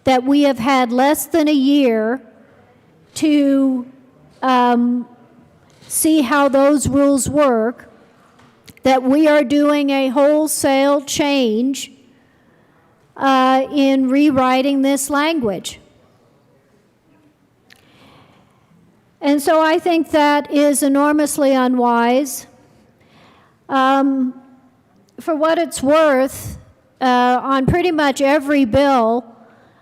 that we have had less than a year to see how those rules work, that we are doing a wholesale change in rewriting this language. And so I think that is enormously unwise. For what it's worth, on pretty much every bill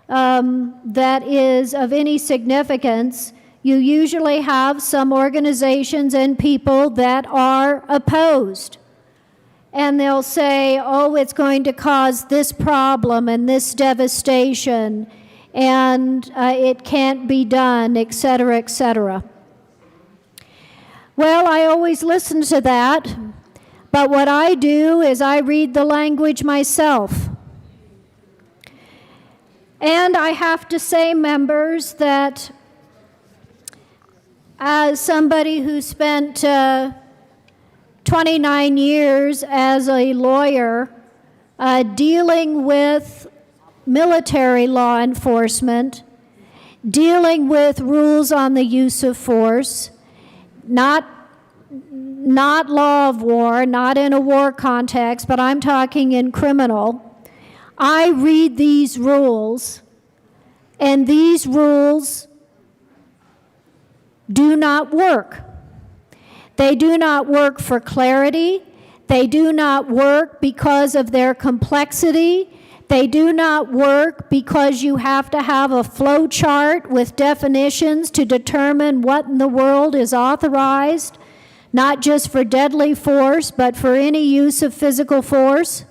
that is of any significance, you usually have some organizations and people that are opposed. And they'll say, oh, it's going to cause this problem and this devastation, and it can't be done, et cetera, et cetera. Well, I always listen to that, but what I do is I read the language myself. And I have to say, members, that as somebody who spent 29 years as a lawyer dealing with military law enforcement, dealing with rules on the use of force, not law of war, not in a war context, but I'm talking in criminal, I read these rules, and these rules do not work. They do not work for clarity. They do not work because of their complexity. They do not work because you have to have a flow chart with definitions to determine what in the world is authorized, not just for deadly force, but for any use of physical force.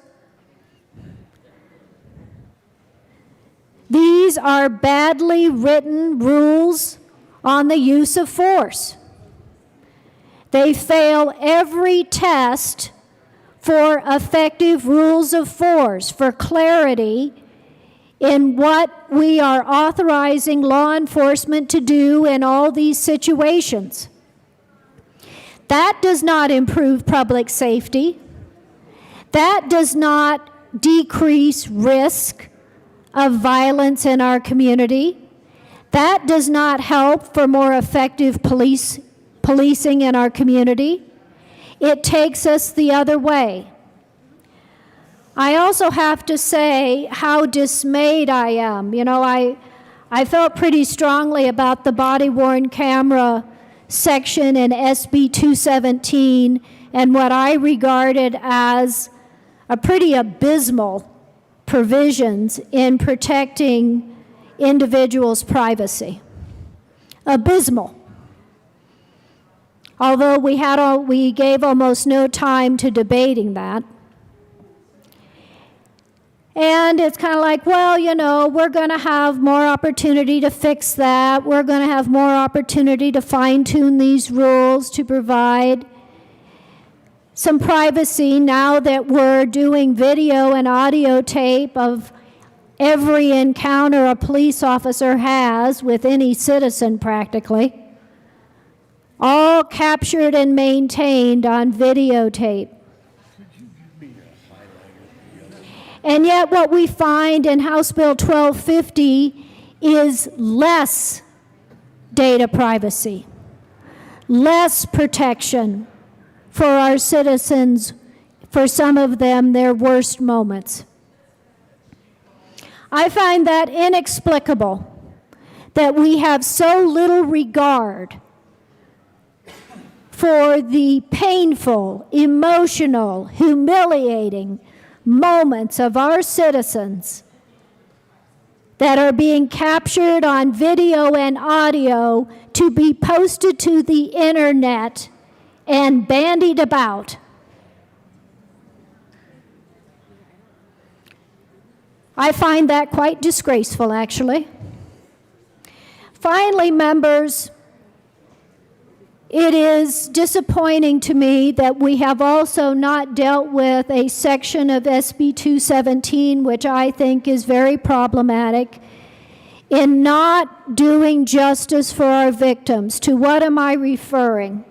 These are badly written rules on the use of force. They fail every test for effective rules of force, for clarity in what we are authorizing law enforcement to do in all these situations. That does not improve public safety. That does not decrease risk of violence in our community. That does not help for more effective policing in our community. It takes us the other way. I also have to say how dismayed I am. You know, I felt pretty strongly about the body-worn camera section in SB 217 and what I regarded as a pretty abysmal provisions in protecting individuals' privacy. Abysmal. Although we gave almost no time to debating that. And it's kind of like, well, you know, we're going to have more opportunity to fix that. We're going to have more opportunity to fine-tune these rules to provide some privacy now that we're doing video and audio tape of every encounter a police officer has with any citizen practically, all captured and maintained on videotape. And yet what we find in House Bill 1250 is less data privacy, less protection for our citizens, for some of them, their worst moments. I find that inexplicable that we have so little regard for the painful, emotional, humiliating moments of our citizens that are being captured on video and audio to be posted to the internet and bandied about. I find that quite disgraceful, actually. Finally, members, it is disappointing to me that we have also not dealt with a section of SB 217, which I think is very problematic, in not doing justice for our victims. To what am I referring?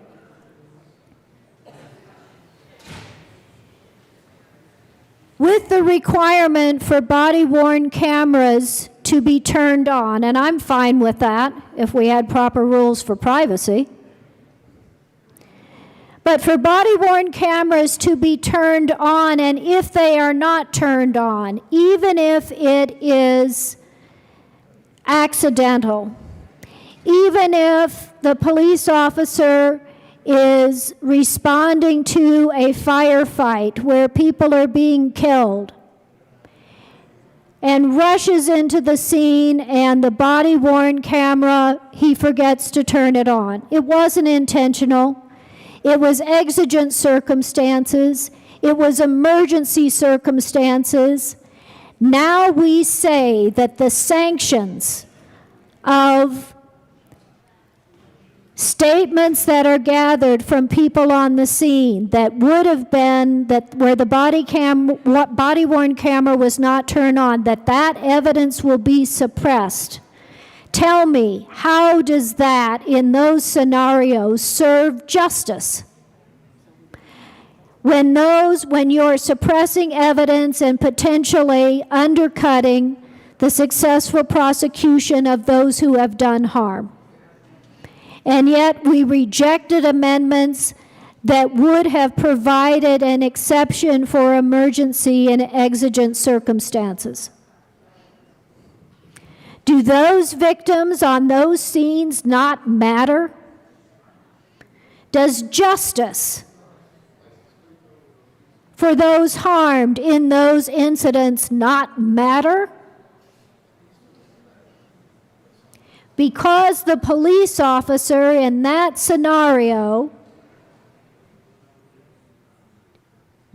With the requirement for body-worn cameras to be turned on, and I'm fine with that if we had proper rules for privacy. But for body-worn cameras to be turned on, and if they are not turned on, even if it is accidental, even if the police officer is responding to a firefight where people are being killed and rushes into the scene and the body-worn camera, he forgets to turn it on. It wasn't intentional. It was exigent circumstances. It was emergency circumstances. Now we say that the sanctions of statements that are gathered from people on the scene that would have been that where the body-worn camera was not turned on, that evidence will be suppressed. Tell me, how does that in those scenarios serve justice? When you're suppressing evidence and potentially undercutting the successful prosecution of those who have done harm. And yet we rejected amendments that would have provided an exception for emergency and exigent circumstances. Do those victims on those scenes not matter? Does justice for those harmed in those incidents not matter? Because the police officer in that scenario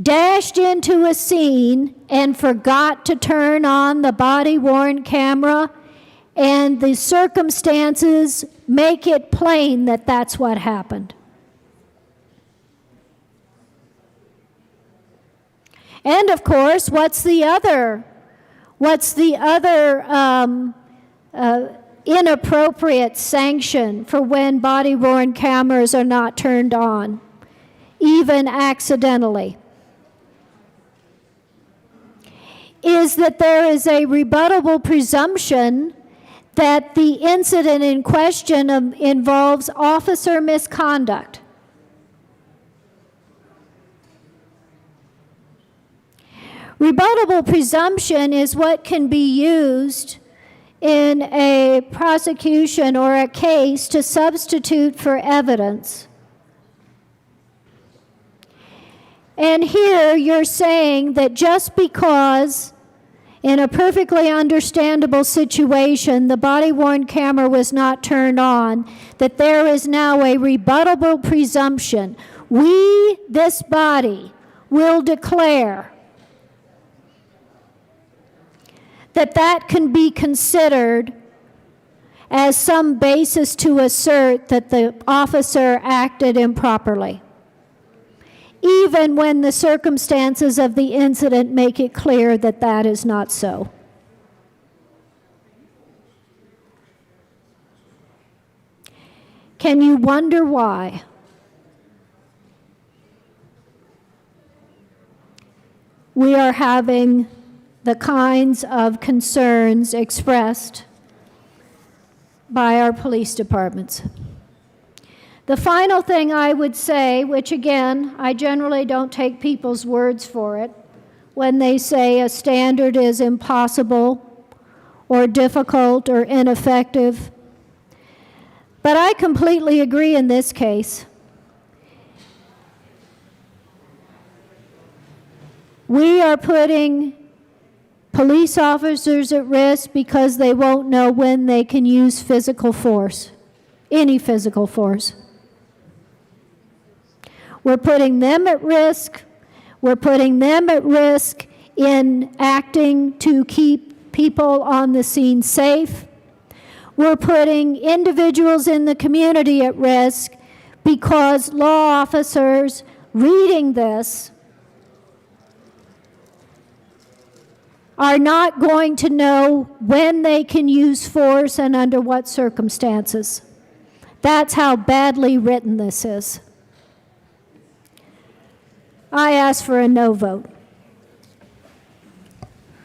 dashed into a scene and forgot to turn on the body-worn camera, and the circumstances make it plain that that's what happened. And of course, what's the other inappropriate sanction for when body-worn cameras are not turned on, even accidentally? Is that there is a rebuttable presumption that the incident in question involves officer misconduct. Rebuttable presumption is what can be used in a prosecution or a case to substitute for evidence. And here you're saying that just because in a perfectly understandable situation the body-worn camera was not turned on, that there is now a rebuttable presumption. We, this body, will declare that can be considered as some basis to assert that the officer acted improperly, even when the circumstances of the incident make it clear that that is not so. Can you wonder why? We are having the kinds of concerns expressed by our police departments. The final thing I would say, which again, I generally don't take people's words for it, when they say a standard is impossible or difficult or ineffective, but I completely agree in this case. We are putting police officers at risk because they won't know when they can use physical force, any physical force. We're putting them at risk. We're putting them at risk in acting to keep people on the scene safe. We're putting individuals in the community at risk because law officers reading this are not going to know when they can use force and under what circumstances. That's how badly written this is. I ask for a no vote.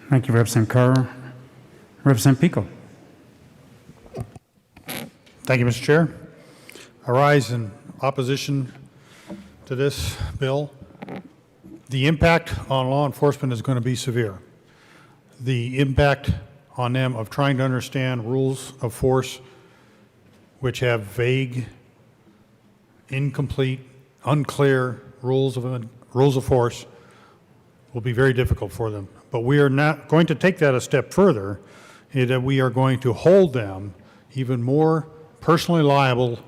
Thank you, Representative Carr. Representative Pico. Thank you, Mr. Chair. I rise in opposition to this bill. The impact on law enforcement is going to be severe. The impact on them of trying to understand rules of force which have vague, incomplete, unclear rules of force will be very difficult for them. But we are not going to take that a step further, in that we are going to hold them even more personally liable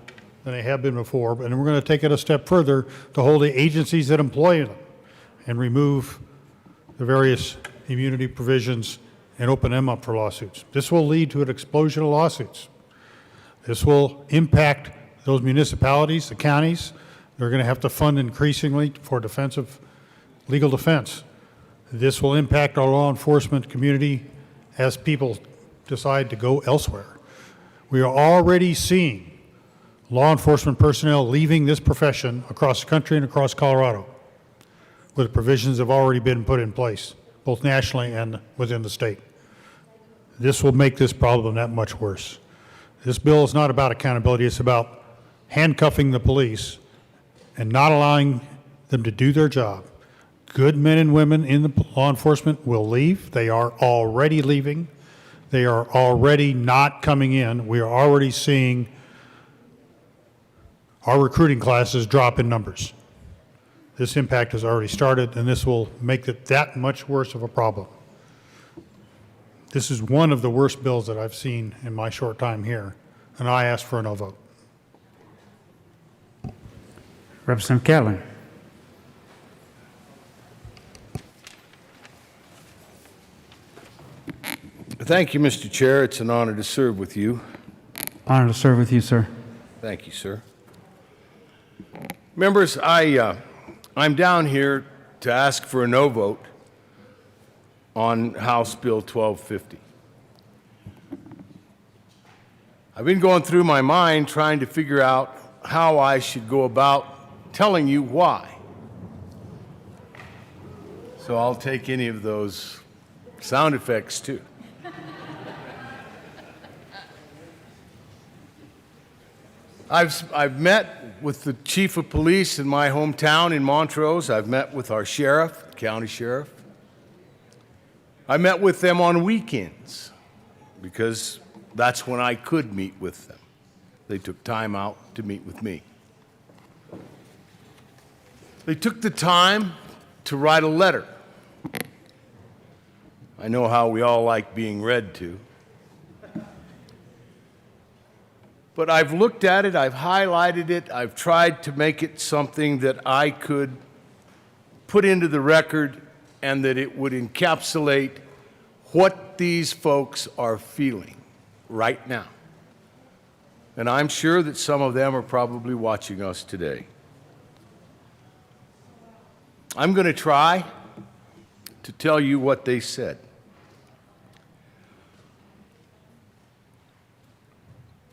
than they have been before, and we're going to take it a step further to hold the agencies that employ them and remove the various immunity provisions and open them up for lawsuits. This will lead to an explosion of lawsuits. This will impact those municipalities, the counties. They're going to have to fund increasingly for defensive legal defense. This will impact our law enforcement community as people decide to go elsewhere. We are already seeing law enforcement personnel leaving this profession across the country and across Colorado, where the provisions have already been put in place, both nationally and within the state. This will make this problem that much worse. This bill is not about accountability. It's about handcuffing the police and not allowing them to do their job. Good men and women in the law enforcement will leave. They are already leaving. They are already not coming in. We are already seeing our recruiting classes drop in numbers. This impact has already started, and this will make it that much worse of a problem. This is one of the worst bills that I've seen in my short time here, and I ask for a no vote. Representative Catlin. Thank you, Mr. Chair. It's an honor to serve with you. Honor to serve with you, sir. Thank you, sir. Members, I'm down here to ask for a no vote on House Bill 1250. I've been going through my mind trying to figure out how I should go about telling you why. So I'll take any of those sound effects too. I've met with the chief of police in my hometown in Montrose. I've met with our sheriff, county sheriff. I met with them on weekends because that's when I could meet with them. They took time out to meet with me. They took the time to write a letter. I know how we all like being read to. But I've looked at it, I've highlighted it, I've tried to make it something that I could put into the record and that it would encapsulate what these folks are feeling right now. And I'm sure that some of them are probably watching us today. I'm going to try to tell you what they said.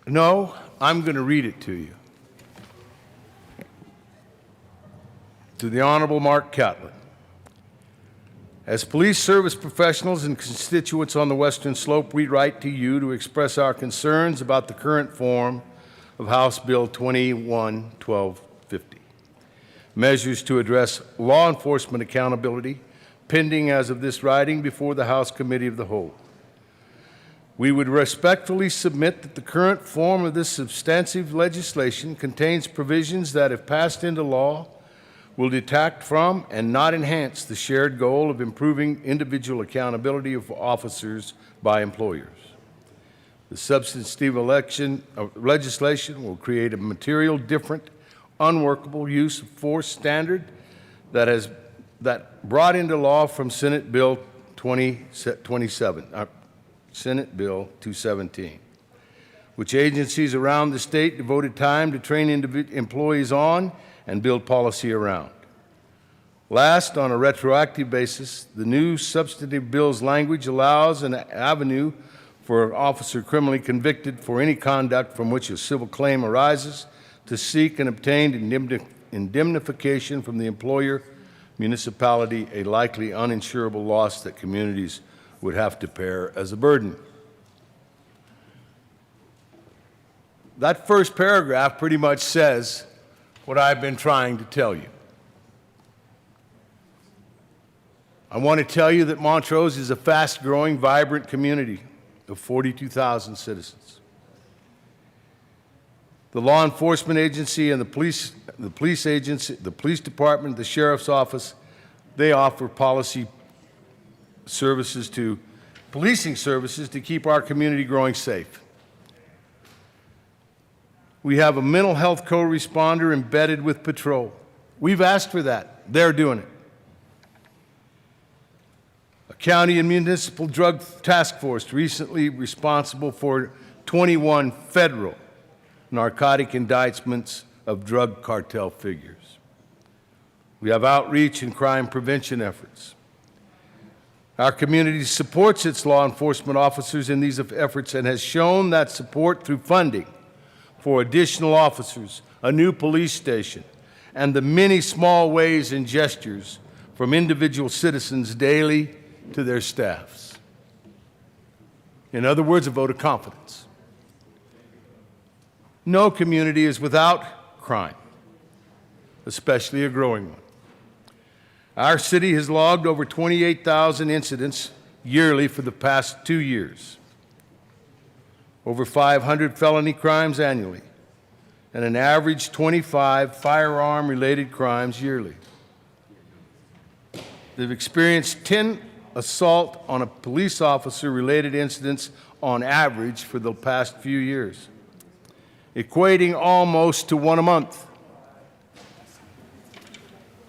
No, I'm going to read it to you. To the Honorable Mark Catlin. As police service professionals and constituents on the Western Slope, we write to you to express our concerns about the current form of House Bill 21-1250. Measures to address law enforcement accountability, pending as of this writing before the House Committee of the Whole. We would respectfully submit that the current form of this substantive legislation contains provisions that, if passed into law, will detract from and not enhance the shared goal of improving individual accountability of officers by employers. The substantive legislation will create a material different, unworkable use of force standard that brought into law from Senate Bill 217, which agencies around the state devoted time to train employees on and build policy around. Last, on a retroactive basis, the new substantive bill's language allows an avenue for an officer criminally convicted for any conduct from which a civil claim arises to seek and obtain indemnification from the employer, municipality, a likely uninsurable loss that communities would have to bear as a burden. That first paragraph pretty much says what I've been trying to tell you. I want to tell you that Montrose is a fast-growing, vibrant community of 42,000 citizens. The law enforcement agency and the police agency, the police department, the sheriff's office, they offer policing services to keep our community growing safe. We have a mental health co-responder embedded with patrol. We've asked for that. They're doing it. A county and municipal drug task force recently responsible for 21 federal narcotic indictments of drug cartel figures. We have outreach and crime prevention efforts. Our community supports its law enforcement officers in these efforts and has shown that support through funding for additional officers, a new police station, and the many small ways and gestures from individual citizens daily to their staffs. In other words, a vote of confidence. No community is without crime, especially a growing one. Our city has logged over 28,000 incidents yearly for the past 2 years, over 500 felony crimes annually, and an average 25 firearm-related crimes yearly. They've experienced 10 assault on a police officer-related incidents on average for the past few years, equating almost to one a month.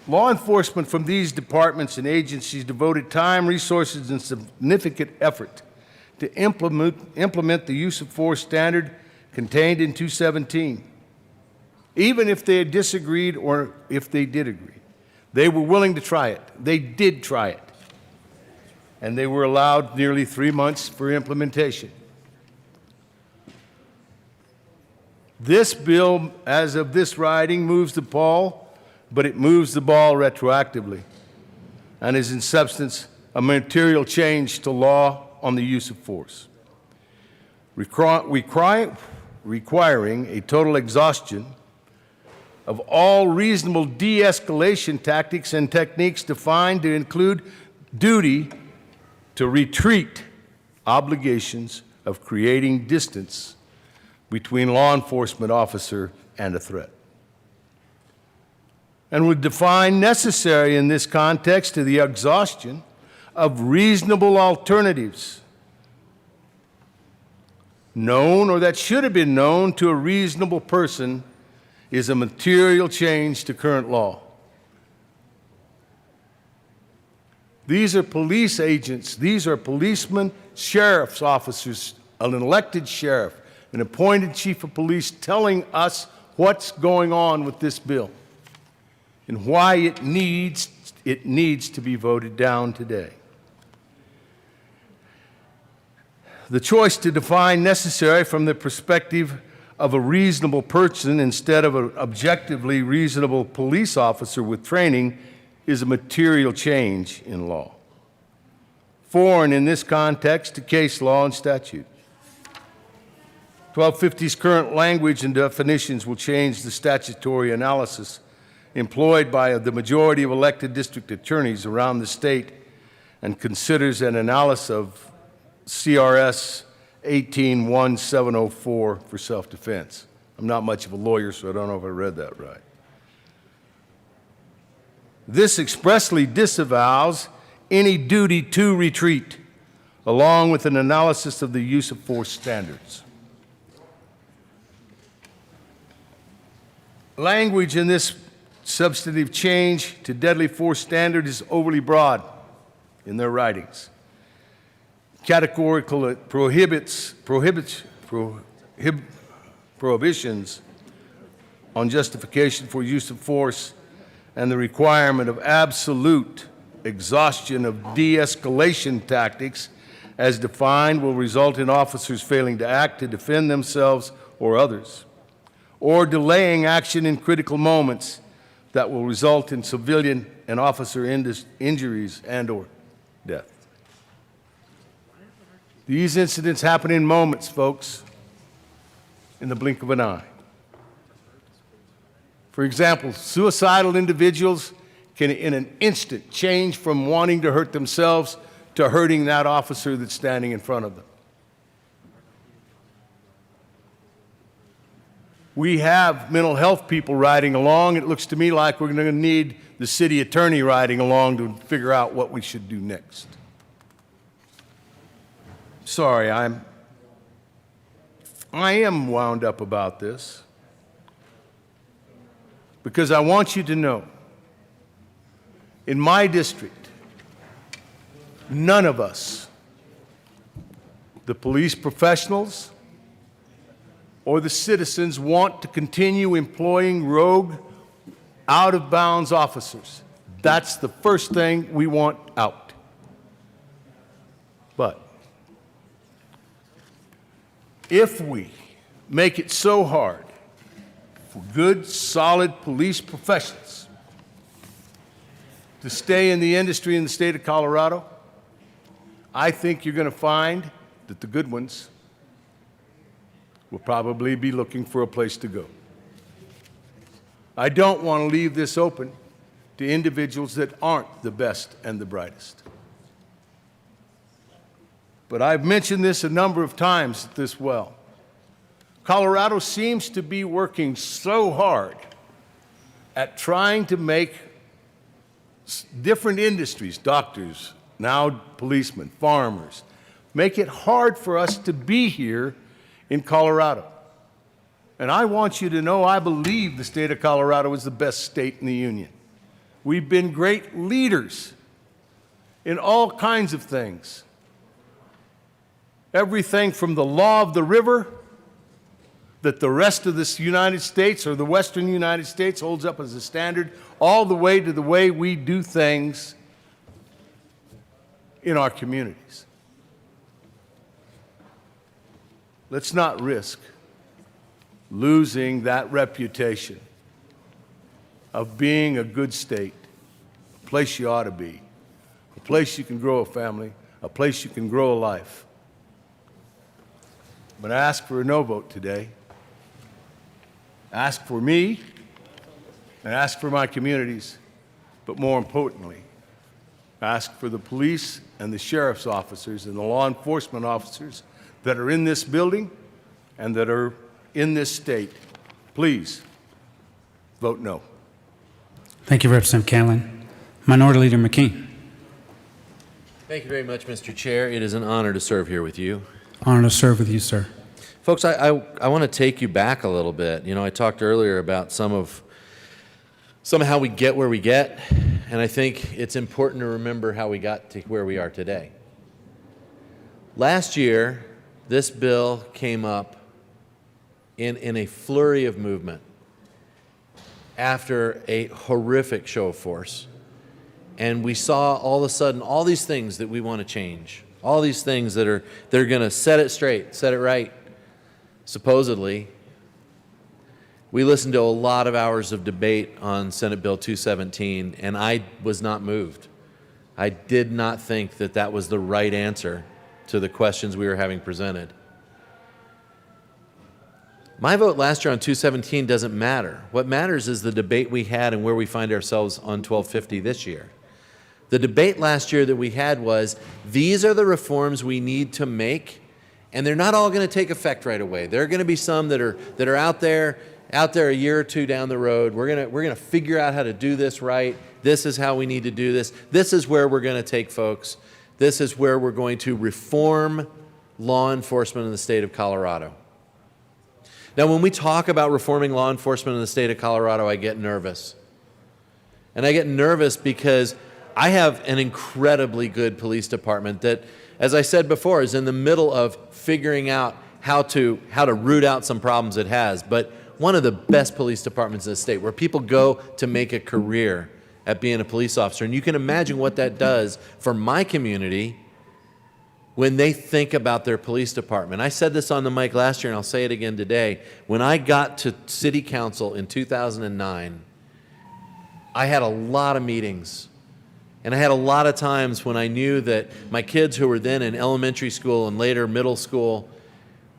Law enforcement from these departments and agencies devoted time, resources, and significant effort to implement the use of force standard contained in 217. Even if they had disagreed or if they did agree, they were willing to try it. They did try it. And they were allowed nearly 3 months for implementation. This bill, as of this writing, moves the ball, but it moves the ball retroactively and is in substance a material change to law on the use of force, requiring a total exhaustion of all reasonable de-escalation tactics and techniques defined to include duty to retreat, obligations of creating distance between law enforcement officer and a threat, and would define necessary in this context to the exhaustion of reasonable alternatives known or that should have been known to a reasonable person is a material change to current law. These are police agents, these are policemen, sheriff's officers, an elected sheriff, an appointed chief of police telling us what's going on with this bill and why it needs to be voted down today. The choice to define necessary from the perspective of a reasonable person instead of an objectively reasonable police officer with training is a material change in law, foreign in this context to case law and statute. 1250's current language and definitions will change the statutory analysis employed by the majority of elected district attorneys around the state and considers an analysis of CRS 18-1704 for self-defense. I'm not much of a lawyer, so I don't know if I read that right. This expressly disavows any duty to retreat, along with an analysis of the use of force standards. Language in this substantive change to deadly force standard is overly broad in their writings. Categorical prohibitions on justification for use of force and the requirement of absolute exhaustion of de-escalation tactics as defined will result in officers failing to act to defend themselves or others, or delaying action in critical moments that will result in civilian and officer injuries and/or death. These incidents happen in moments, folks. in the blink of an eye. For example, suicidal individuals can in an instant change from wanting to hurt themselves to hurting that officer that's standing in front of them. We have mental health people riding along. It looks to me like we're going to need the city attorney riding along to figure out what we should do next. Sorry, I am wound up about this because I want you to know, in my district, none of us, the police professionals or the citizens, want to continue employing rogue, out-of-bounds officers. That's the first thing we want out. But if we make it so hard for good, solid police professionals to stay in the industry in the state of Colorado, I think you're going to find that the good ones will probably be looking for a place to go. I don't want to leave this open to individuals that aren't the best and the brightest. But I've mentioned this a number of times at this well. Colorado seems to be working so hard at trying to make different industries, doctors, now policemen, farmers, make it hard for us to be here in Colorado. And I want you to know I believe the state of Colorado is the best state in the union. We've been great leaders in all kinds of things. Everything from the law of the river that the rest of this United States or the Western United States holds up as a standard, all the way to the way we do things in our communities. Let's not risk losing that reputation of being a good state, a place you ought to be, a place you can grow a family, a place you can grow a life. I'm going to ask for a no vote today. Ask for me and ask for my communities, but more importantly, ask for the police and the sheriff's officers and the law enforcement officers that are in this building and that are in this state. Please vote no. Thank you, Representative Catlin. Minority Leader McKean. Thank you very much, Mr. Chair. It is an honor to serve here with you. Honor to serve with you, sir. Folks, I want to take you back a little bit. You know, I talked earlier about some of how we get where we get, and I think it's important to remember how we got to where we are today. Last year, this bill came up in a flurry of movement after a horrific show of force. And we saw all of a sudden all these things that we want to change, all these things that are going to set it straight, set it right, supposedly. We listened to a lot of hours of debate on Senate Bill 217, and I was not moved. I did not think that that was the right answer to the questions we were having presented. My vote last year on 217 doesn't matter. What matters is the debate we had and where we find ourselves on 1250 this year. The debate last year that we had was, these are the reforms we need to make, and they're not all going to take effect right away. There are going to be some that are out there a year or two down the road. We're going to figure out how to do this right. This is how we need to do this. This is where we're going to take folks. This is where we're going to reform law enforcement in the state of Colorado. Now, when we talk about reforming law enforcement in the state of Colorado, I get nervous. And I get nervous because I have an incredibly good police department that, as I said before, is in the middle of figuring out how to root out some problems it has. But one of the best police departments in the state, where people go to make a career at being a police officer. And you can imagine what that does for my community when they think about their police department. I said this on the mic last year, and I'll say it again today. When I got to city council in 2009, I had a lot of meetings. And I had a lot of times when I knew that my kids who were then in elementary school and later middle school,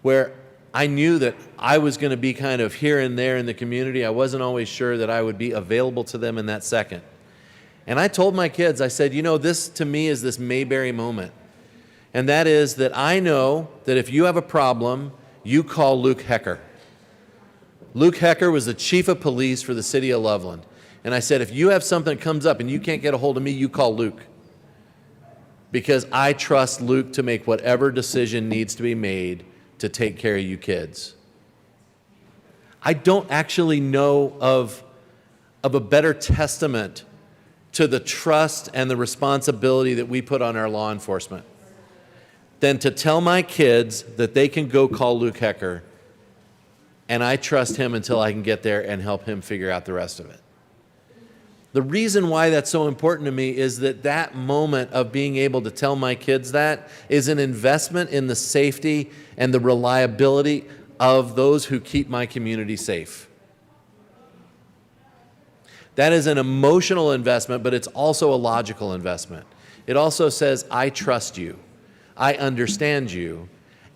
where I knew that I was going to be kind of here and there in the community. I wasn't always sure that I would be available to them in that second. And I told my kids, I said, you know, this to me is this Mayberry moment. And that is that I know that if you have a problem, you call Luke Hecker. Luke Hecker was the chief of police for the city of Loveland. And I said, if you have something that comes up and you can't get a hold of me, you call Luke. Because I trust Luke to make whatever decision needs to be made to take care of you kids. I don't actually know of a better testament to the trust and the responsibility that we put on our law enforcement than to tell my kids that they can go call Luke Hecker, and I trust him until I can get there and help him figure out the rest of it. The reason why that's so important to me is that that moment of being able to tell my kids that is an investment in the safety and the reliability of those who keep my community safe. That is an emotional investment, but it's also a logical investment. It also says, I trust you, I understand you,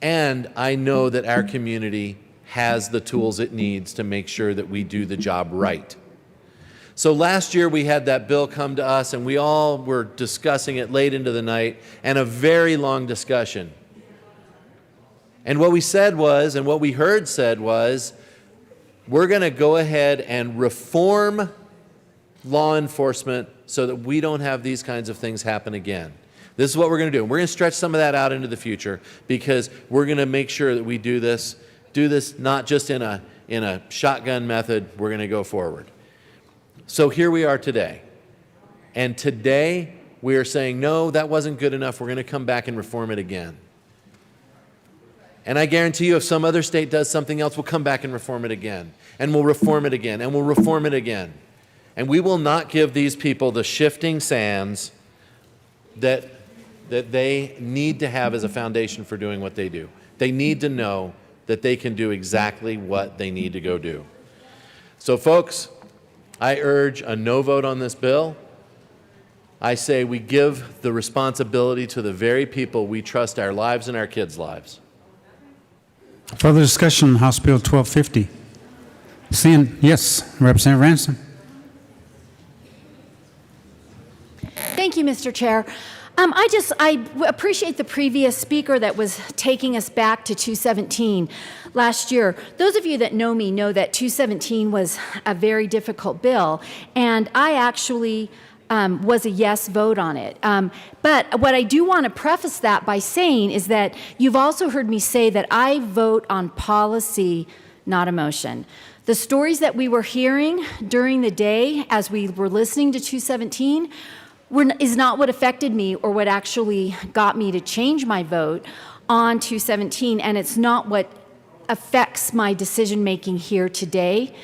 and I know that our community has the tools it needs to make sure that we do the job right. So last year we had that bill come to us and we all were discussing it late into the night, and a very long discussion. And what we said was, and what we heard said was, we're going to go ahead and reform law enforcement so that we don't have these kinds of things happen again. This is what we're going to do. And we're going to stretch some of that out into the future because we're going to make sure that we do this not just in a shotgun method. We're going to go forward. So here we are today. And today we are saying, no, that wasn't good enough. We're going to come back and reform it again. And I guarantee you, if some other state does something else, we'll come back and reform it again. And we'll reform it again. And we'll reform it again. And we will not give these people the shifting sands that they need to have as a foundation for doing what they do. They need to know that they can do exactly what they need to go do. So folks, I urge a no vote on this bill. I say we give the responsibility to the very people we trust our lives and our kids' lives. Further discussion on House Bill 1250? Seeing, yes, Representative Ransom. Thank you, Mr. Chair. I appreciate the previous speaker that was taking us back to 217 last year. Those of you that know me know that 217 was a very difficult bill, and I actually was a yes vote on it. But what I do want to preface that by saying is that you've also heard me say that I vote on policy, not emotion. The stories that we were hearing during the day as we were listening to 217 is not what affected me or what actually got me to change my vote on 217, and it's not what affects my decision-making here today,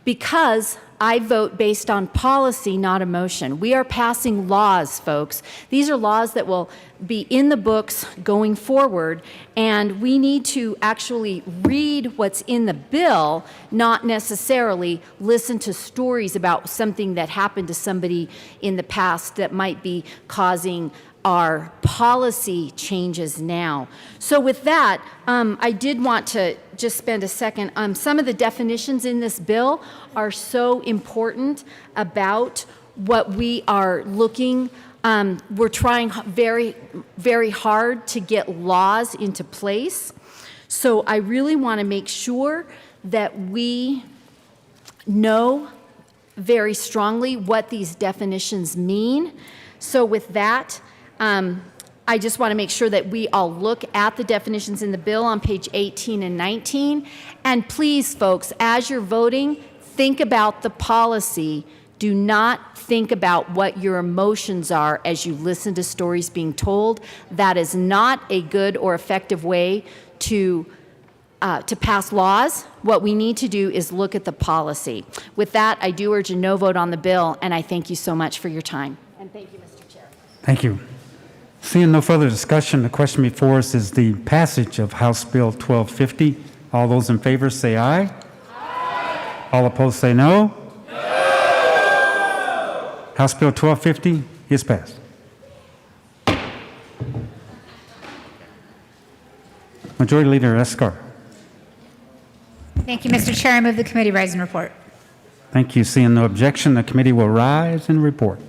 because I vote based on policy, not emotion. We are passing laws, folks. These are laws that will be in the books going forward, and we need to actually read what's in the bill, not necessarily listen to stories about something that happened to somebody in the past that might be causing our policy changes now. So with that, I did want to just spend a second. Some of the definitions in this bill are so important about what we are looking. We're trying very, very hard to get laws into place. So I really want to make sure that we know very strongly what these definitions mean. So with that, I just want to make sure that we all look at the definitions in the bill on page 18 and 19. And please, folks, as you're voting, think about the policy. Do not think about what your emotions are as you listen to stories being told. That is not a good or effective way to pass laws. What we need to do is look at the policy. With that, I do urge a no vote on the bill, and I thank you so much for your time. And thank you, Mr. Chair. Thank you. Seeing no further discussion, the question before us is the passage of House Bill 1250. All those in favor say aye. Aye. All opposed say no. No. House Bill 1250 is passed. Majority Leader Escar. Thank you, Mr. Chair. I move the committee rise and report. Thank you. Seeing no objection, the committee will rise and report.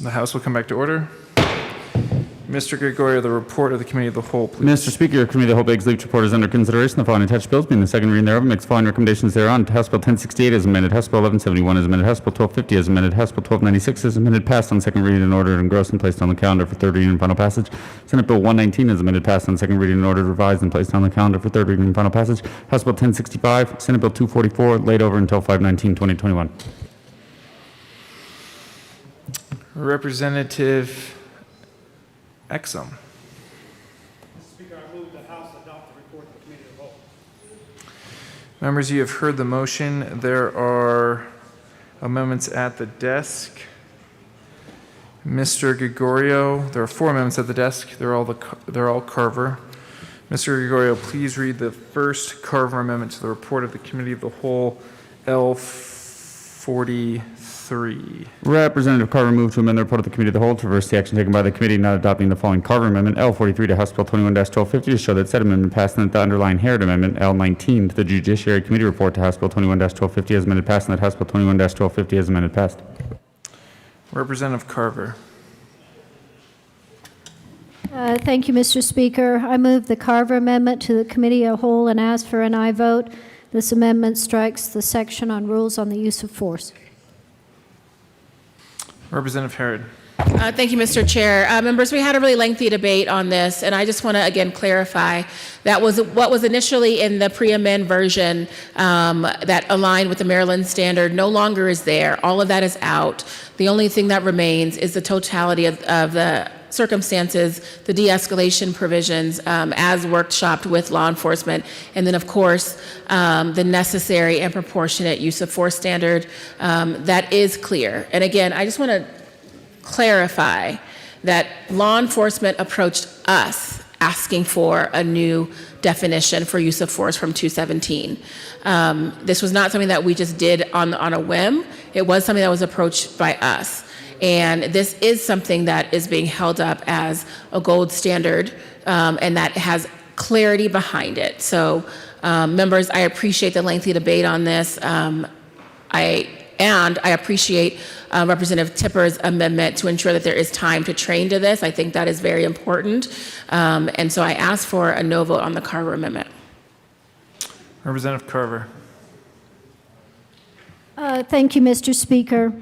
The House will come back to order. Mr. Gregorio, the report of the Committee of the Whole, please. Mr. Speaker, your Committee of the Whole begs leave to report is under consideration the following attached bills being the second reading thereof and makes the following recommendations thereon. House Bill 1068 is amended. House Bill 1171 is amended. House Bill 1250 is amended. House Bill 1296 is amended. Passed on second reading in order and engrossed and placed on the calendar for third reading and final passage. Senate Bill 119 is amended. Passed on second reading in order, revised and placed on the calendar for third reading and final passage. House Bill 1065, Senate Bill 244 laid over until 5/19/2021. Representative Exum. Speaker, I move the House adopt the report of the Committee of the Whole. Members, you have heard the motion. There are amendments at the desk. Mr. Gregorio, there are 4 amendments at the desk. They're all Carver. Mr. Gregorio, please read the first Carver amendment to the report of the Committee of the Whole, L43. Representative Carver moved to amend the report of the Committee of the Whole to reverse the action taken by the committee not adopting the following Carver Amendment, L43 to House Bill 21-1250 to show that said amendment passed and that the underlying Harrod Amendment, L19 to the Judiciary Committee report to House Bill 21-1250 as amended passed and that House Bill 21-1250 as amended passed. Representative Carver. Thank you, Mr. Speaker. I move the Carver Amendment to the Committee of Whole and ask for an aye vote. This amendment strikes the section on rules on the use of force. Representative Harrod. Thank you, Mr. Chair. Members, we had a really lengthy debate on this, and I just want to again clarify that was what was initially in the pre-amend version that aligned with the Maryland standard no longer is there. All of that is out. The only thing that remains is the totality of the circumstances, the de-escalation provisions as workshopped with law enforcement, and then of course the necessary and proportionate use of force standard that is clear. And again, I just want to clarify that law enforcement approached us asking for a new definition for use of force from 217. This was not something that we just did on a whim. It was something that was approached by us. And this is something that is being held up as a gold standard and that has clarity behind it. So members, I appreciate the lengthy debate on this. I appreciate Representative Tipper's amendment to ensure that there is time to train to this. I think that is very important. And so I ask for a no vote on the Carver amendment. Representative Carver. Thank you, Mr. Speaker.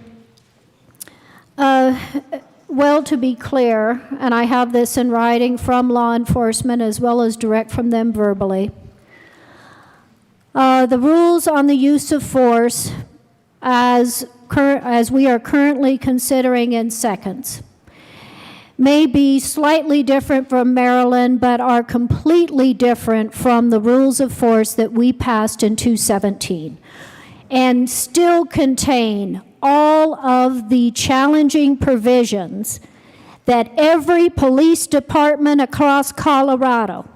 Well, to be clear, and I have this in writing from law enforcement as well as direct from them verbally, the rules on the use of force as we are currently considering in seconds may be slightly different from Maryland, but are completely different from the rules of force that we passed in 2017 and still contain all of the challenging provisions that every police department across Colorado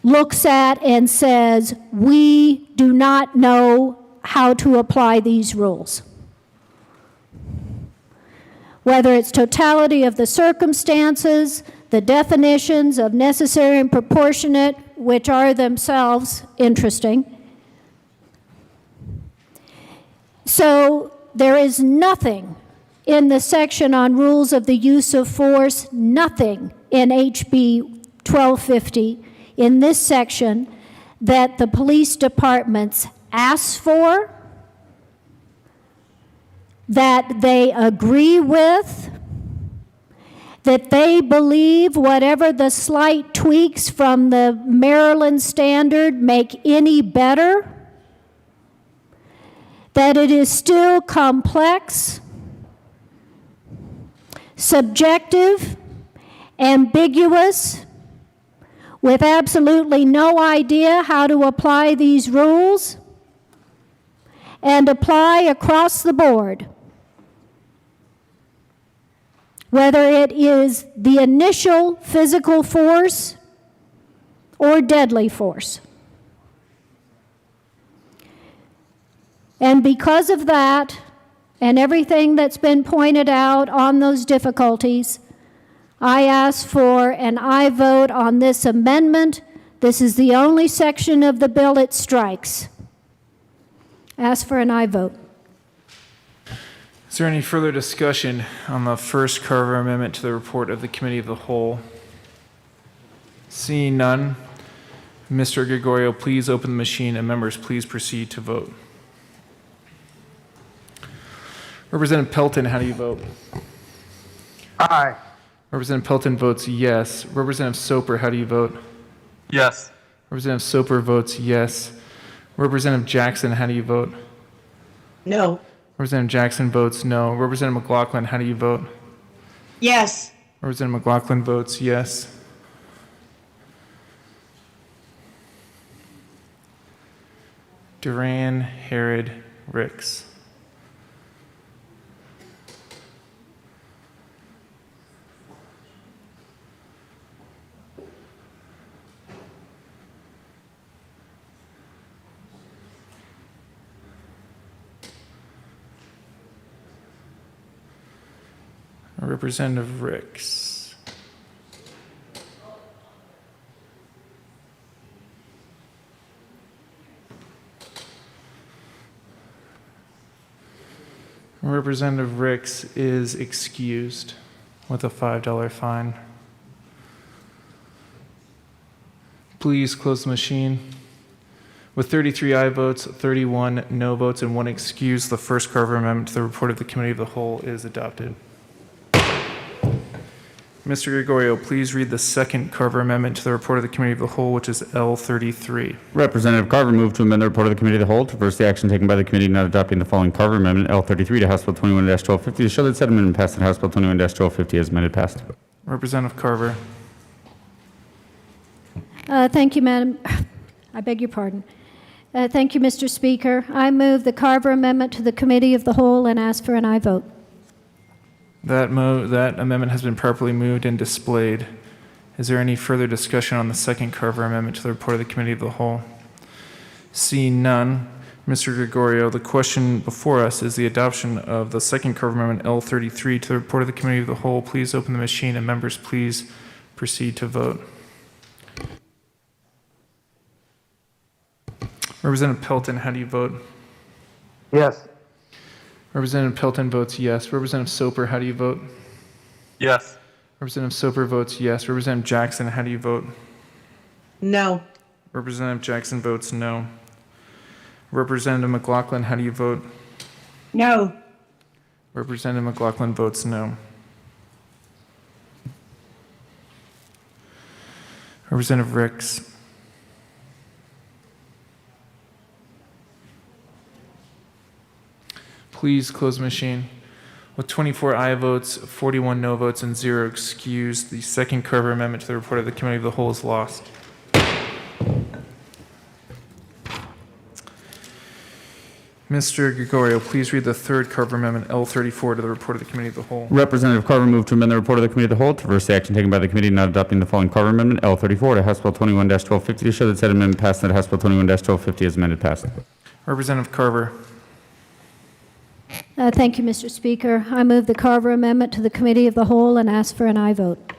looks at and says, we do not know how to apply these rules. Whether it's totality of the circumstances, the definitions of necessary and proportionate, which are themselves interesting. So there is nothing in the section on rules of the use of force, nothing in HB 1250 in this section that the police departments ask for, that they agree with, that they believe whatever the slight tweaks from the Maryland standard make any better, that it is still complex, subjective, ambiguous, with absolutely no idea how to apply these rules, and apply across the board, whether it is the initial physical force or deadly force. And because of that, and everything that's been pointed out on those difficulties, I ask for an aye vote on this amendment. This is the only section of the bill it strikes. Ask for an aye vote. Is Is there any further discussion on the first Carver amendment to the report of the Committee of the Whole? Seeing none, Mr. Gregorio, please open the machine and members, please proceed to vote. Representative Pelton, how do you vote? Aye. Representative Pelton votes yes. Representative Soper, how do you vote? Yes. Representative Soper votes yes. Representative Jackson, how do you vote? No. Representative Jackson votes no. Representative McLaughlin, how do you vote? Yes. Representative McLaughlin votes yes. Duran, Harrod, Ricks. Representative Ricks. Representative Ricks is excused with a $5 fine. Please close the machine. With 33 aye votes, 31 no votes, and 1 excuse, the first Carver amendment to the report of the Committee of the Whole is adopted. Mr. Gregorio, please read the second Carver amendment to the report of the Committee of the Whole, which is L33. Representative Carver moved to amend the report of the Committee of the Whole to reverse the action taken by the committee not adopting the following Carver Amendment, L33, to House Bill 21-1250, to show that said amendment passed and House Bill 21-1250 as amended passed. Representative Carver. Thank you, Madam. I beg your pardon. Thank you, Mr. Speaker. I move the Carver Amendment to the Committee of the Whole and ask for an aye vote. That amendment has been properly moved and displayed. Is there any further discussion on the second Carver amendment to the report of the Committee of the Whole? Seeing none, Mr. Gregorio, the question before us is the adoption of the second Carver amendment L33 to the report of the Committee of the Whole. Please open the machine and members, please proceed to vote. Representative Pelton, how do you vote? Yes. Representative Pelton votes yes. Representative Soper, how do you vote? Yes. Representative Soper votes yes. Representative Jackson, how do you vote? No. Representative Jackson votes no. Representative McLaughlin, how do you vote? No. Representative McLaughlin votes no. Representative Ricks. Please close the machine. With 24 aye votes, 41 no votes, and 0 excused, the second Carver amendment to the report of the Committee of the Whole is lost. Mr. Gregorio, please read the third Carver amendment L34 to the report of the Committee of the Whole. Representative Carver moved to amend the report of the Committee of the Whole to reverse the action taken by the committee not adopting the following Carver Amendment, L34, to House Bill 21-1250, to show that said amendment passed and that House Bill 21-1250 as amended passed. Representative Carver. Thank you, Mr. Speaker. I move the Carver Amendment to the Committee of the Whole and ask for an aye vote.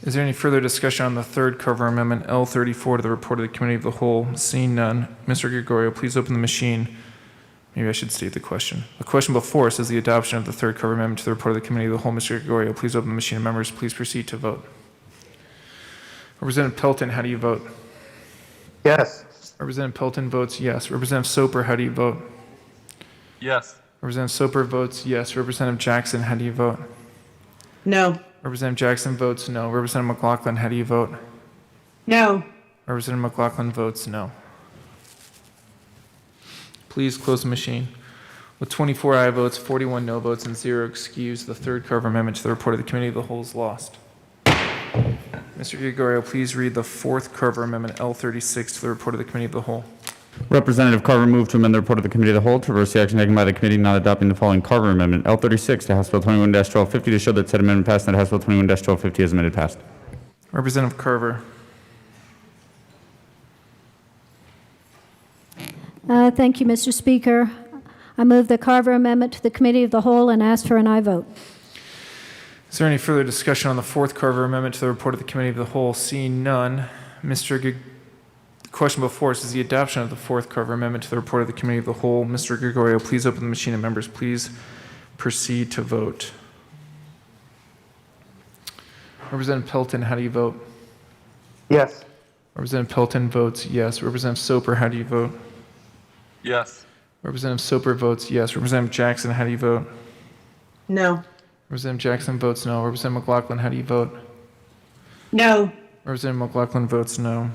Is there any further discussion on the third Carver amendment L34 to the report of the Committee of the Whole? Seeing none, Mr. Gregorio, please open the machine. Maybe I should state the question. The question before us is the adoption of the third Carver amendment to the report of the Committee of the Whole. Mr. Gregorio, please open the machine and members, please proceed to vote. Representative Pelton, how do you vote? Yes. Representative Pelton votes yes. Representative Soper, how do you vote? Yes. Representative Soper votes yes. Representative Jackson, how do you vote? No. Representative Jackson votes no. Representative McLaughlin, how do you vote? No. Representative McLaughlin votes no. Please close the machine. With 24 aye votes, 41 no votes, and 0 excused, the third Carver amendment to the report of the Committee of the Whole is lost. Mr. Gregorio, please read the fourth Carver amendment L36 to the report of the Committee of the Whole. Representative Carver moved to amend the report of the Committee of the Whole to reverse the action taken by the committee not adopting the following Carver Amendment, L36, to House Bill 21-1250, to show that said amendment passed and that House Bill 21-1250 as amended passed. Representative Carver. Thank you, Mr. Speaker. I move the Carver Amendment to the Committee of the Whole and ask for an aye vote. Is there any further discussion on the fourth Carver amendment to the report of the Committee of the Whole? Seeing none, the question before us is the adoption of the fourth Carver amendment to the report of the Committee of the Whole. Mr. Gregorio, please open the machine and members, please proceed to vote. Representative Pelton, how do you vote? Yes. Representative Pelton votes yes. Representative Soper, how do you vote? Yes. Representative Soper votes yes. Representative Jackson, how do you vote? No. Representative Jackson votes no. Representative McLaughlin, how do you vote? No. Representative McLaughlin votes no.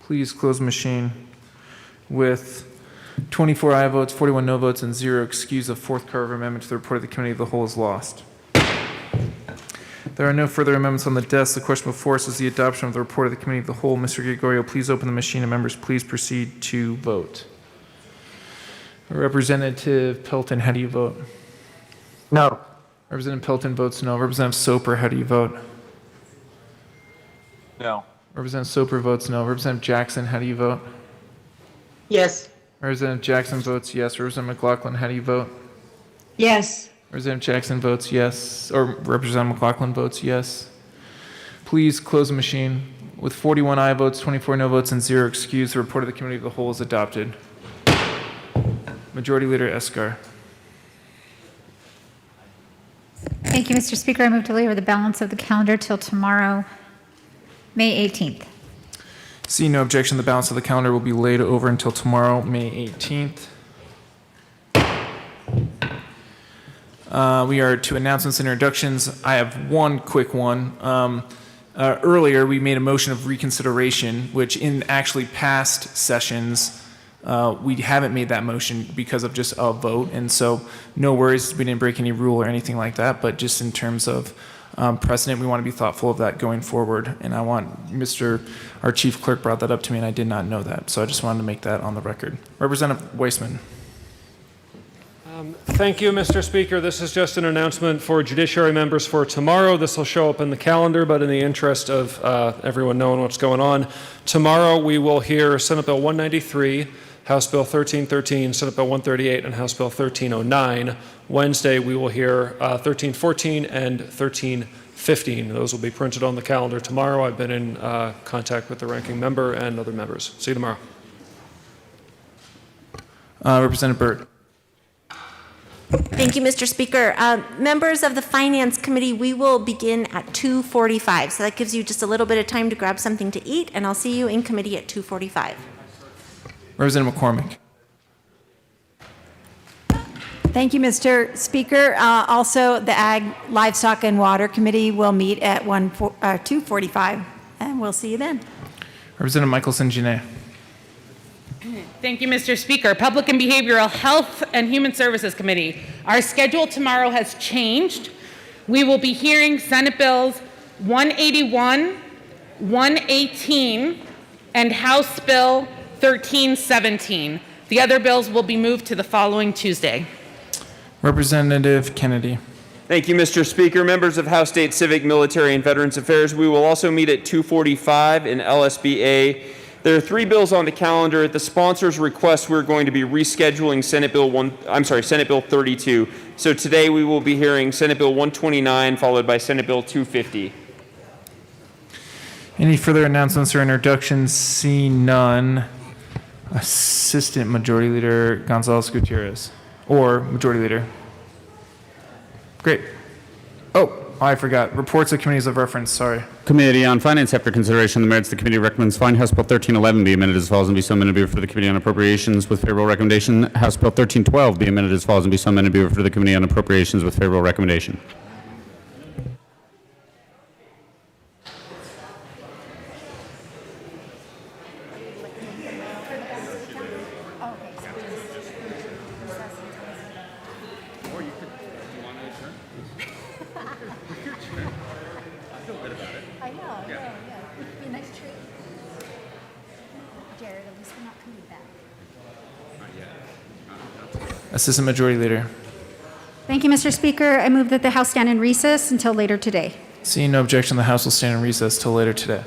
Please close the machine. With 24 aye votes, 41 no votes, and 0 excuse, the fourth Carver amendment to the report of the committee of the whole is lost. There are no further amendments on the desk. The question before us is the adoption of the report of the committee of the whole. Mr. Gregorio, please open the machine, and members, please proceed to vote. Representative Pelton, how do you vote? No. Representative Pelton votes no. Representative Soper, how do you vote? No. Representative Soper votes no. Representative Jackson, how do you vote? Yes. Representative Jackson votes yes. Representative McLaughlin, how do you vote? Yes. Representative Jackson votes yes, or Representative McLaughlin votes yes. Please close the machine. With 41 aye votes, 24 no votes, and 0 excuse, the report of the committee of the whole is adopted. Majority Leader Escar. Thank you, Mr. Speaker. I move to lay over the balance of the calendar till tomorrow, May 18th. Seeing no objection, the balance of the calendar will be laid over until tomorrow, May 18th. We are to announcements and introductions. I have one quick one. Earlier, we made a motion of reconsideration, which in actually past sessions, we haven't made that motion because of just a vote. And so no worries, we didn't break any rule or anything like that, but just in terms of precedent, we want to be thoughtful of that going forward. And I want our chief clerk brought that up to me and I did not know that. So I just wanted to make that on the record. Representative Weissman. Thank you, Mr. Speaker. This is just an announcement for judiciary members for tomorrow. This will show up in the calendar, but in the interest of everyone knowing what's going on, tomorrow we will hear Senate Bill 193, House Bill 1313, Senate Bill 138, and House Bill 1309. Wednesday, we will hear 1314 and 1315. Those will be printed on the calendar tomorrow. I've been in contact with the ranking member and other members. See you tomorrow. Representative Byrd. Thank you, Mr. Speaker. Members of the Finance Committee, we will begin at 2:45. So that gives you just a little bit of time to grab something to eat, and I'll see you in committee at 2:45. Representative McCormick. Thank you, Mr. Speaker. Also, the Ag, Livestock, and Water Committee will meet at 2:45, and we'll see you then. Representative Michelson-Jeannet. Thank you, Mr. Speaker. Public and Behavioral Health and Human Services Committee. Our schedule tomorrow has changed. We will be hearing Senate Bills 181, 118, and House Bill 1317. The other bills will be moved to the following Tuesday. Representative Kennedy. Thank you, Mr. Speaker. Members of House, State, Civic, Military, and Veterans Affairs, we will also meet at 2:45 in LSBA. There are 3 bills on the calendar. At the sponsor's request, we're going to be rescheduling Senate Bill 32. So today we will be hearing Senate Bill 129 followed by Senate Bill 250. Any further announcements or introductions? Seeing none. Assistant Majority Leader Gonzalez Gutierrez, or Majority Leader. Great. Oh, I forgot. Reports of committees of reference. Sorry. Committee on Finance, after consideration of the merits, the committee recommends fine House Bill 1311 be amended as follows and be so amended be referred to the Committee on Appropriations with favorable recommendation. House Bill 1312 be amended as follows and be so amended be referred to the Committee on Appropriations with favorable recommendation. Assistant Majority Leader. Thank you, Mr. Speaker. I move that the House stand in recess until later today. Seeing no objection, the House will stand in recess till later today.